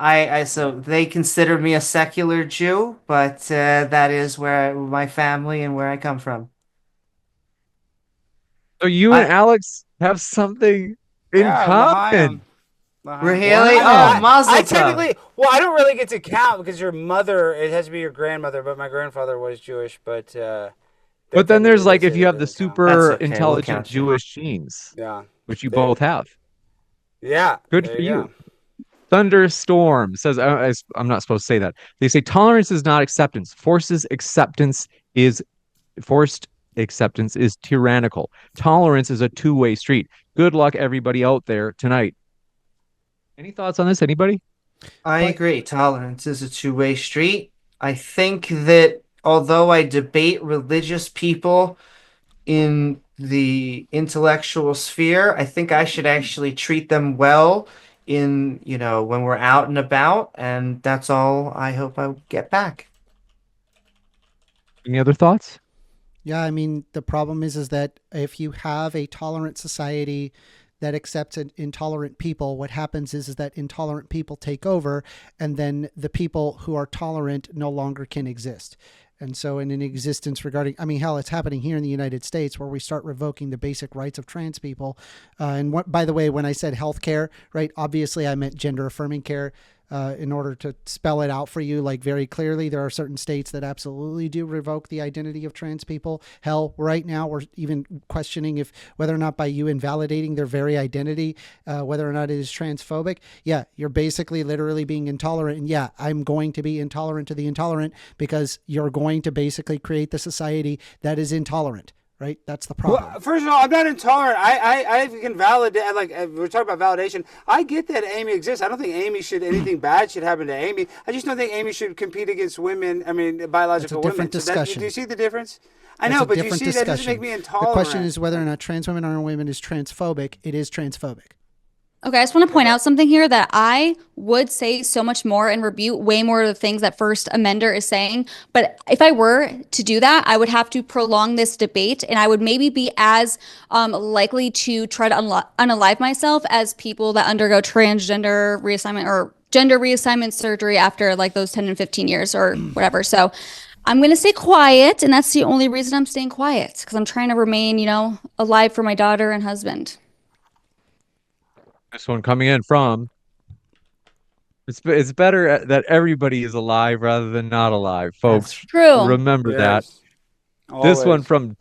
So they consider me a secular Jew, but that is where my family and where I come from. So you and Alex have something in common. Really? Wow. Oh, Mazel I tov. technically, well, I don't really get to count because your mother, it has to be your grandmother, but my grandfather was Jewish, but But then there's like, they if say you that have the doesn't count. super That's okay, we'll intelligent count you. Jewish genes, Yeah. which you They- both have. Yeah. Good there for you. go. Thunderstorm says, I'm not supposed to say that. They say tolerance is not acceptance. Forced acceptance is tyrannical. Tolerance is a two-way street. Good luck, everybody out there tonight. Any thoughts on this? Anybody? I agree. Tolerance is a two-way street. I think that although I debate religious people in the intellectual sphere, I think I should actually treat them well in, when we're out and about, and that's all I hope I get back. Any other thoughts? Yeah, I mean, the problem is that if you have a tolerant society that accepts intolerant people, what happens is that intolerant people take over, and then the people who are tolerant no longer can exist. And so in an existence regarding, I mean, hell, it's happening here in the United States where we start revoking the basic rights of trans people. And what, by the way, when I said healthcare, right, obviously I meant gender affirming care. In order to spell it out for you, like very clearly, there are certain states that absolutely do revoke the identity of trans people. Hell, right now we're even questioning if whether or not by you invalidating their very identity, whether or not it is transphobic. Yeah, you're basically literally being intolerant. And yeah, I'm going to be intolerant to the intolerant because you're going to basically create the society that is intolerant. Right? That's the problem. Well, first of all, I'm not intolerant. I can validate, like, we're talking about validation. I get that Amy exists. I don't think anything bad should happen to Amy. I just don't think Amy should compete against women, biological women. different discussion. Do you see the difference? I That's know, a but you different see, that doesn't discussion. make me intolerant. The question is whether or not trans women are women is transphobic. It is transphobic. Okay, I just want to point out something here that I would say so much more and rebuke way more of the things that First Amender is saying. But if I were to do that, I would have to prolong this debate, and I would maybe be as likely to try to unalive myself as people that undergo transgender reassignment or gender reassignment surgery after like those 10 and 15 years or whatever. So I'm going to stay quiet, and that's the only reason I'm staying quiet, because I'm trying to remain, alive for my daughter and husband. This one coming in from it's better that everybody is alive rather than not alive, folks. True. Remember that. Yes. This one Always. from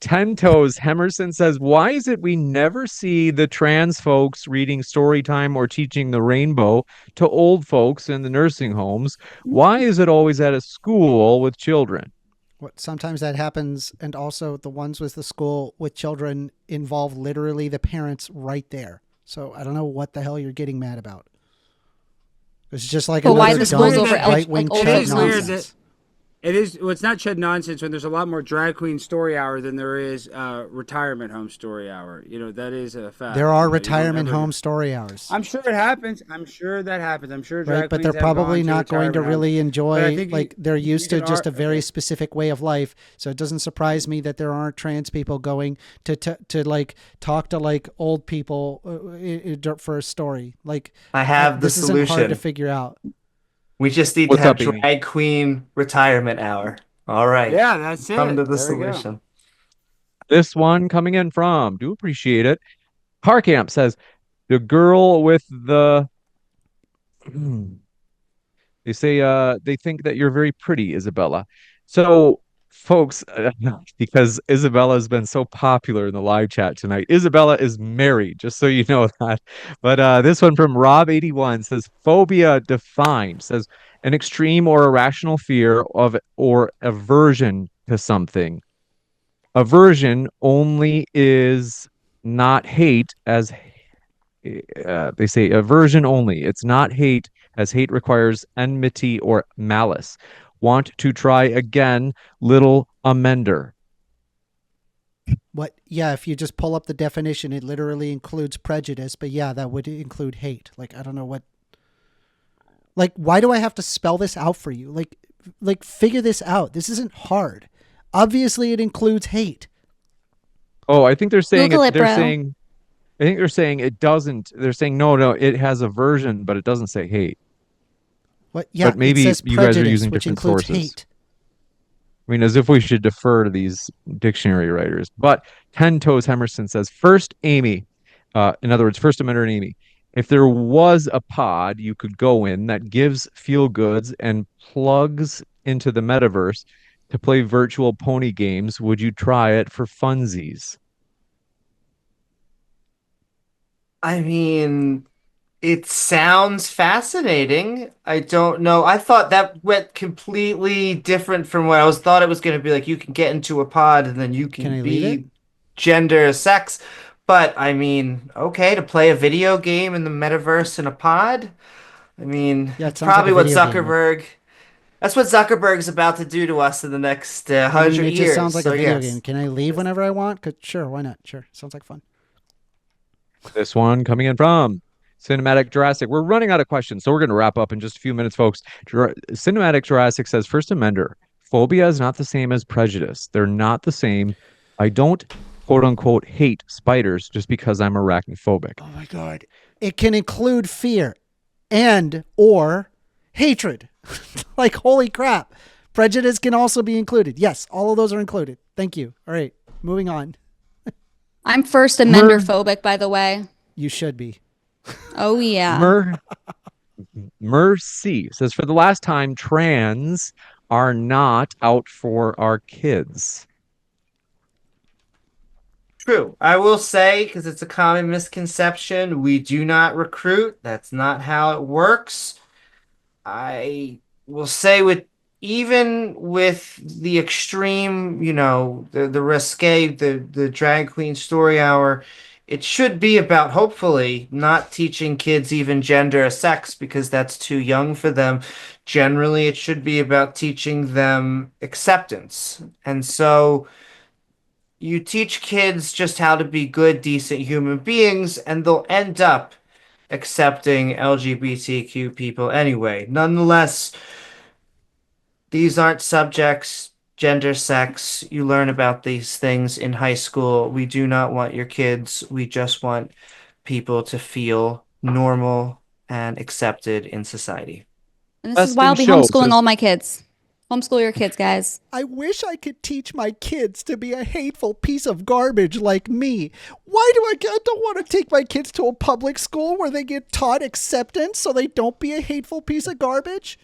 Ten Toes Hemerson says, "Why is it we never see the trans folks reading story time or teaching the rainbow to old folks in the nursing homes? Why is it always at a school with children?" What sometimes that happens, and also the ones with the school with children involve literally the parents right there. So I don't know what the hell you're getting mad about. It's just like But why another the schools dumb over right-wing like, old chat folks' weird nonsense. that- It is. Well, it's not Chud nonsense when there's a lot more drag queen story hour than there is retirement home story hour. That is a fact. There are You don't retirement ever- home story hours. I'm sure it happens. I'm sure that happens. I'm sure drag Right, but queens they're have probably gone not going to retirement really homes. But I enjoy, think like, they're used to can just a ar- very specific way of life. So it doesn't surprise me that there aren't trans people going to like talk to like old people for a story. Like, I have the this isn't hard to solution. figure out. We just need What's to have up, Amy? drag queen retirement hour. All right. Yeah, that's it. Come to the There we go. solution. This one coming in from, do appreciate it. Harkamp says, "The girl with the they say they think that you're very pretty, Isabella." So folks, because Isabella has been so popular in the live chat tonight, Isabella is married, just so you know that. But this one from Rob81 says, "Phobia defined," says, "an extreme or irrational fear of or aversion to something. Aversion only is not hate, as they say aversion only. It's not hate, as hate requires enmity or malice. Want to try again, little amender." What? Yeah, if you just pull up the definition, it literally includes prejudice. But yeah, that would include hate. Like, I don't know what. Like, why do I have to spell this out for you? Like figure this out. This isn't hard. Obviously, it includes hate. Oh, I think they're saying Google it, they're bro. saying I think they're saying it doesn't. They're saying no, it has aversion, but it doesn't say hate. What? Yeah, But maybe it says you guys are prejudice, using which different includes sources. hate. I mean, as if we should defer to these dictionary writers. But Ten Toes Hemerson says, "First, Amy, in other words, First Amendment Amy, if there was a pod you could go in that gives feel goods and plugs into the metaverse to play virtual pony games, would you try it for funsies?" I mean, it sounds fascinating. I don't know. I thought that went completely different from what I was thought it was going to be. Like you can get into a pod and then you Can I can leave be it? gender, sex. But I mean, okay, to play a video game in the metaverse in a pod. I mean, Yeah, it that's sounds like probably a what video game. Zuckerberg. That's what Zuckerberg's about to do to us in the next I mean, 100 it just years. sounds like So a video yes. game. Can I leave whenever I want? Sure, why not? Sure, sounds like fun. This one coming in from Cinematic Jurassic. We're running out of questions, so we're going to wrap up in just a few minutes, folks. Cinematic Jurassic says, "First Amender, phobia is not the same as prejudice. They're not the same. I don't, quote unquote, hate spiders just because I'm arachnophobic." Oh my god. It can include fear and or hatred. Like, holy crap. Prejudice can also be included. Yes, all of those are included. Thank you. All right, moving on. I'm First Amender phobic, by the way. You should be. Oh yeah. Mercy says, "For the last time, trans are not out for our kids." True. I will say, because it's a common misconception, we do not recruit. That's not how it works. I will say with even with the extreme, the risque, the drag queen story hour, it should be about hopefully not teaching kids even gender or sex because that's too young for them. Generally, it should be about teaching them acceptance. And so you teach kids just how to be good, decent human beings, and they'll end up accepting LGBTQ people anyway. Nonetheless, these aren't subjects, gender, sex. You learn about these things in high school. We do not want your kids. We just want people to feel normal and accepted in society. And this is Best why in I'll be show homeschooling says- all my kids. Homeschool your kids, guys. I wish I could teach my kids to be a hateful piece of garbage like me. Why do I don't want to take my kids to a public school where they get taught acceptance so they don't be a hateful piece of garbage?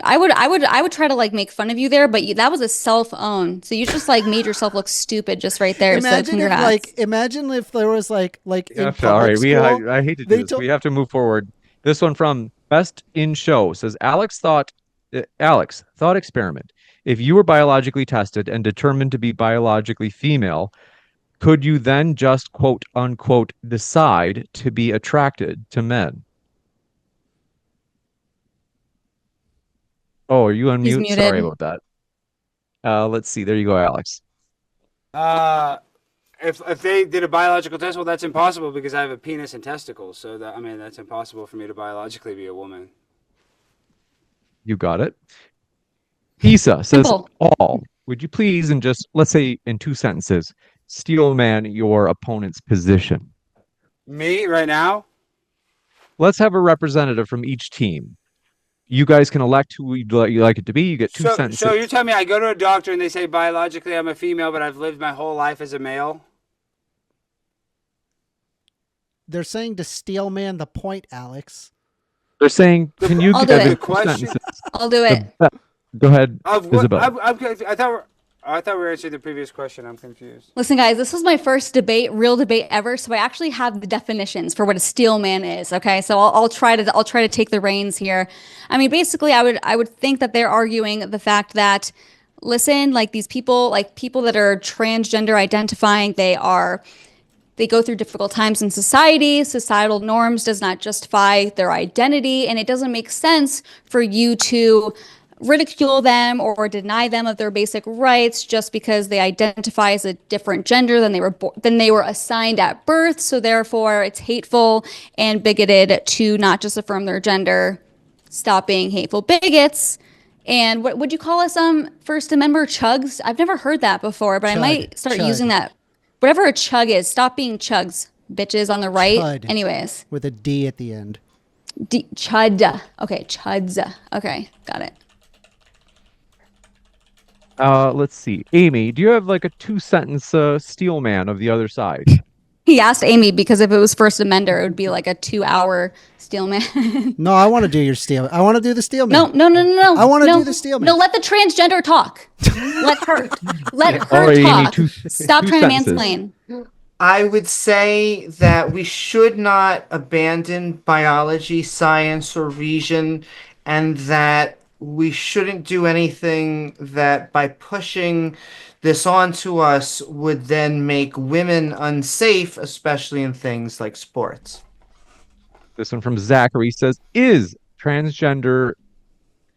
I would try to like make fun of you there, but that was a self-own. So you just like made yourself look stupid just right there. Imagine so imagine if there was like in public All right, school, I hate to do this. We have to move forward. This one from Best in Show says Alex thought experiment. If you were biologically tested and determined to be biologically female, could you then just quote unquote decide to be attracted to men? Oh, are you on He's mute? muted. Sorry about that. Let's see. There you go, Alex. If they did a biological test, well, that's impossible because I have a penis and testicles. So that's impossible for me to biologically be a woman. You got it. Pisa says, Simple. all. Would you please, in just, let's say in 2 sentences, steel man your opponent's position? Me right now? Let's have a representative from each team. You guys can elect who you like it to be. You get 2 sentences. So you're telling me I go to a doctor and they say biologically I'm a female, but I've lived my whole life as a male? They're saying to steel man the point, Alex. They're saying, can you I'll give do it it. 2 sentences? I'll do it. Go ahead, What, Isabella. I thought we were answering the previous question. I'm confused. Listen, guys, this was my first real debate ever, so I actually have the definitions for what a steel man is. Okay, so I'll try to take the reins here. I mean, basically, I would think that they're arguing the fact that, listen, like these people, like people that are transgender identifying, they go through difficult times in society. Societal norms does not justify their identity, and it doesn't make sense for you to ridicule them or deny them of their basic rights just because they identify as a different gender than they were assigned at birth. So therefore, it's hateful and bigoted to not just affirm their gender. Stop being hateful bigots. And what would you call us? First Amendment chugs? I've never heard that before, but I might start using that. Whatever a chug is, stop being chugs, bitches on the right. Chud. Anyways. With a D at the end. Chud. Okay, chuds. Okay, got it. Let's see. Amy, do you have like a 2-sentence steel man of the other side? He asked Amy because if it was First Amender, it would be like a 2-hour steel man. No, I want to do your steel. I want to do the steel man. No. I want to do the steel man. No, let the transgender talk. Let her All right, talk. Amy, Stop two trying to sentences. mansplain. I would say that we should not abandon biology, science, or reason, and that we shouldn't do anything that by pushing this onto us would then make women unsafe, especially in things like sports. This one from Zachary says, is transgender,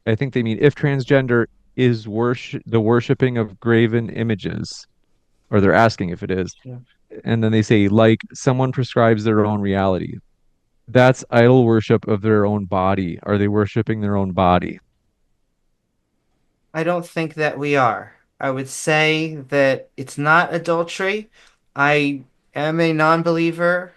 I think they mean if transgender is the worshiping of graven images, or they're asking if it is. Yeah. And then they say, like someone prescribes their own reality. That's idol worship of their own body. Are they worshiping their own body? I don't think that we are. I would say that it's not adultery. I am a non-believer.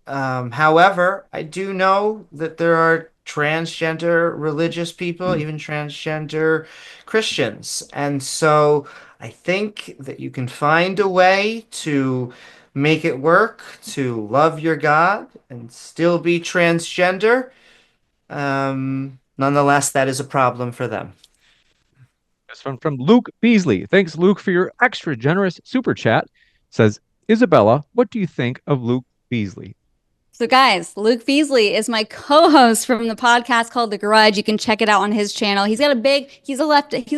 However, I do know that there are transgender religious people, even transgender Christians. And so I think that you can find a way to make it work, to love your God and still be transgender. Nonetheless, that is a problem for them. This one from Luke Beasley. Thanks, Luke, for your extra generous super chat. Says, Isabella, what do you think of Luke Beasley? So guys, Luke Beasley is my co-host from the podcast called The Grudge. You can check it out on his channel. He's a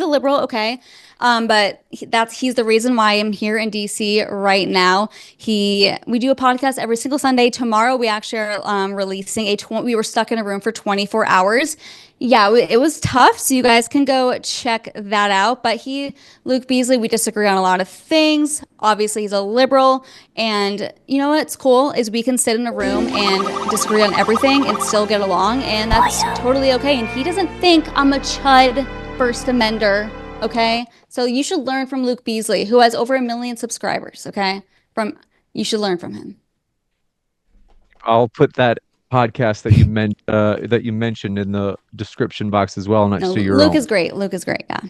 liberal, okay. But he's the reason why I'm here in DC right now. We do a podcast every single Sunday. Tomorrow we actually are releasing we were stuck in a room for 24 hours. Yeah, it was tough. So you guys can go check that out. But Luke Beasley, we disagree on a lot of things. Obviously, he's a liberal. And you know what's cool is we can sit in a room and disagree on everything and still get along. And that's totally okay. And he doesn't think I'm a chud First Amender. Okay, so you should learn from Luke Beasley, who has over 1 million subscribers. Okay, you should learn from him. I'll put that podcast that you mentioned in the description box as well, next No, to your Luke own. is great. Luke is great. Yeah.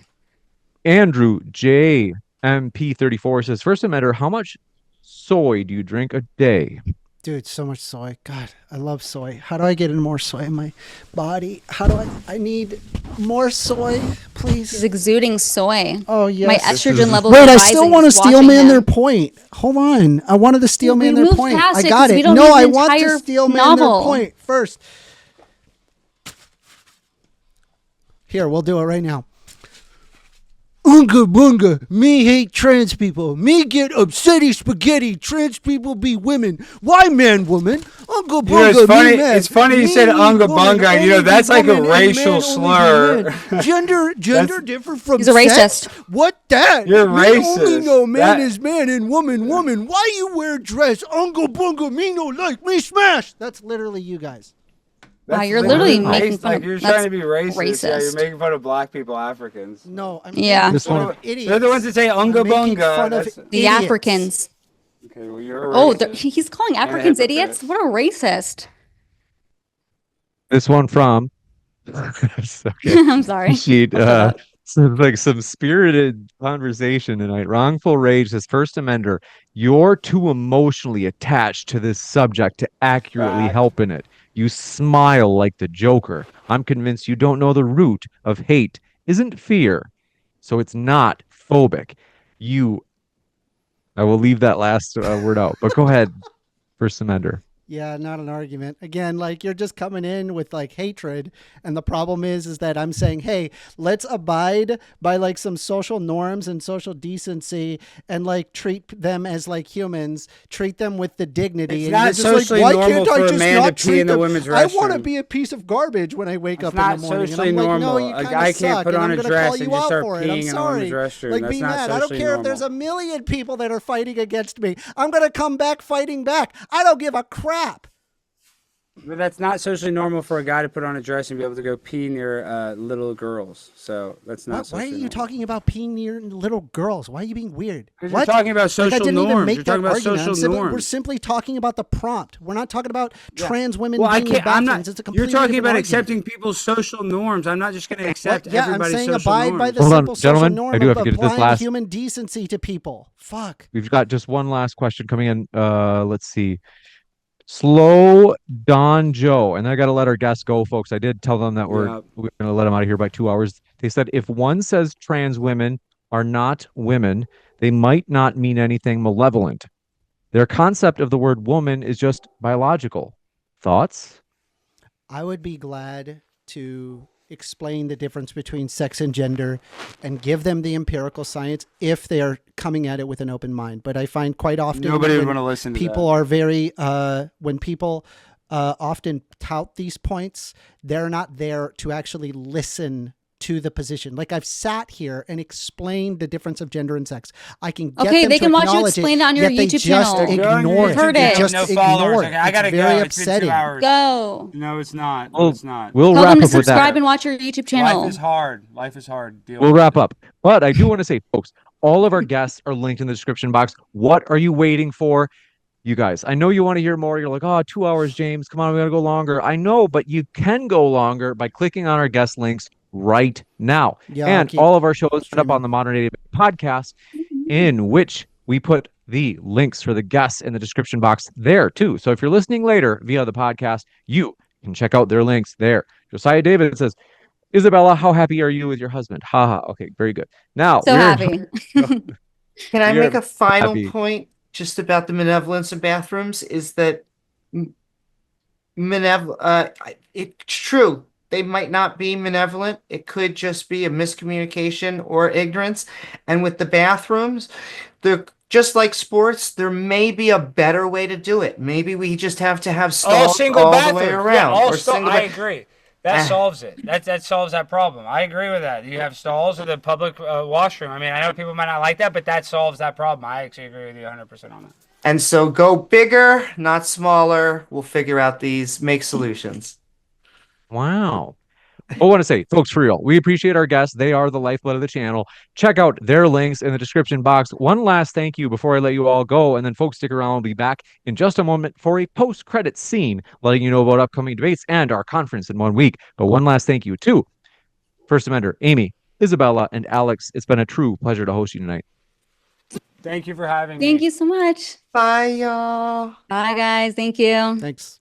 Andrew JMP34 says, First Emitter, how much soy do you drink a day? Dude, so much soy. God, I love soy. How do I get in more soy in my body? I need more soy, He's please. exuding soy. Oh, yes. My estrogen levels. Wait, are I rising still want to just steal watching man him. their point. Hold on. I wanted to steal Dude, man we their moved point. past I it got 'cause it. we don't No, need the I want to entire steal man novel. their point first. Here, we'll do it right now. Unga bunga, me hate trans people. Me get upsetty spaghetti. Trans people be women. Why man, woman? Unga bunga, it's funny. me man. It's funny you Me said unga woman, bunga. only That's be like a woman, and racial man slur. only be man. Gender different from He's a sex? racist. What that? You're Me only racist. know man That- is man and woman. Why you wear dress? Unga bunga, me no like, me smash. That's literally you guys. Wow, you're literally racist. making fun Like of. you're That's trying to be racist. Yeah, you're racist. making fun of black people, Africans. No, I'm Yeah. This one- idiots. They're the ones that say unga I'm making bunga. fun of That's- The idiots. Africans. Okay, well you're a Oh, racist. he's calling And a Africans hypocrite. idiots. What a racist. This one from okay. I'm sorry. Sheet some spirited conversation tonight. Wrongful Rage says, First Amender, you're too emotionally attached to this subject to accurately Fact. help in it. You smile like the Joker. I'm convinced you don't know the root of hate isn't fear, so it's not phobic. I will leave that last word out, but go ahead, First Amender. Yeah, not an argument. Again, like you're just coming in with like hatred, and the problem is that I'm saying, hey, let's abide by like some social norms and social decency, and like treat them as like humans, treat them with the dignity. It's and not you're just socially like, normal for a man to pee in the them? women's I want to restroom. be a piece of garbage when I wake It's up not in the morning. socially and I'm like, no, normal. you A kinda guy can't suck, put and on I'm a gonna dress call and you just out start for it. I'm peeing in a sorry. women's restroom. Like, That's be not mad. I don't socially care if there's a normal. million people that are fighting against me. I'm gonna come back fighting back. I don't give a crap. But that's not socially normal for a guy to put on a dress and be able to go pee near little girls. So that's not. Why are socially you normal. talking about peeing near little girls? Why are you being weird? 'Cause you're talking about Like, I social didn't even norms. make You're that talking about argument. social We're norms. simply talking about the prompt. We're not talking about trans women Well, I being in can't. I'm bathrooms. not. It's a You're completely talking different about argument. accepting people's social norms. I'm not just going to accept Yeah, I'm everybody's saying social abide norms. by the Hold on, simple social gentlemen. norm I do of have to get this applying last- human decency to people. Fuck. We've got just one last question coming in. Let's see. Slow Don Joe. And I got to let our guests go, folks. I did tell them that we're Yep. going to let them out of here by 2 hours. They said if one says trans women are not women, they might not mean anything malevolent. Their concept of the word woman is just biological. Thoughts? I would be glad to explain the difference between sex and gender and give them the empirical science if they are coming at it with an open mind. But I find quite often Nobody would when want to listen to people that. are very when people often tout these points, they're not there to actually listen to the position. Like I've sat here and explained the difference of gender and sex. I can get Okay, them they to can watch you acknowledge explain it, it on your yet they YouTube just channel. ignore I've heard They it. just no ignore followers. it. Okay, I gotta It's very go. It's been 2 upsetting. hours. Go. No, it's not. No, Well, it's not. we'll Tell wrap them to up with that. subscribe and watch your YouTube channel. Life is hard. Life is hard. Deal We'll with wrap it. up. But I do want to say, folks, all of our guests are linked in the description box. What are you waiting for? You guys, I know you want to hear more. You're like, oh, 2 hours, James. Come on, we got to go longer. I know, but you can go longer by clicking on our guest links right now. Yeah, I'll and keep all of our shows end up streaming. on the Modern Day Debate podcast, in which we put the links for the guests in the description box there too. So if you're listening later via the podcast, you can check out their links there. Josiah David says, Isabella, how happy are you with your husband? Haha. Okay, very good. Now, So happy. Can I You're make a final happy. point just about the benevolence of bathrooms? Is that it's true. They might not be malevolent. It could just be a miscommunication or ignorance. And with the bathrooms, they're just like sports. There may be a better way to do it. Maybe we just have to have stalls the way around. Yeah, or single I agree. That Ah. solves it. That solves that problem. I agree with that. You have stalls or the public washroom. I mean, I know people might not like that, but that solves that problem. I actually agree with you 100% on that. And so go bigger, not smaller. We'll figure out make solutions. Wow. I want to say, folks, for real, we appreciate our guests. They are the lifeblood of the channel. Check out their links in the description box. One last thank you before I let you all go. And then, folks, stick around. We'll be back in just a moment for a post-credit scene, letting you know about upcoming debates and our conference in 1 week. But one last thank you to First Amender, Amy, Isabella, and Alex. It's been a true pleasure to host you tonight. Thank you for having me. Thank you so much. Bye, y'all. Bye, guys. Thank you. Thanks.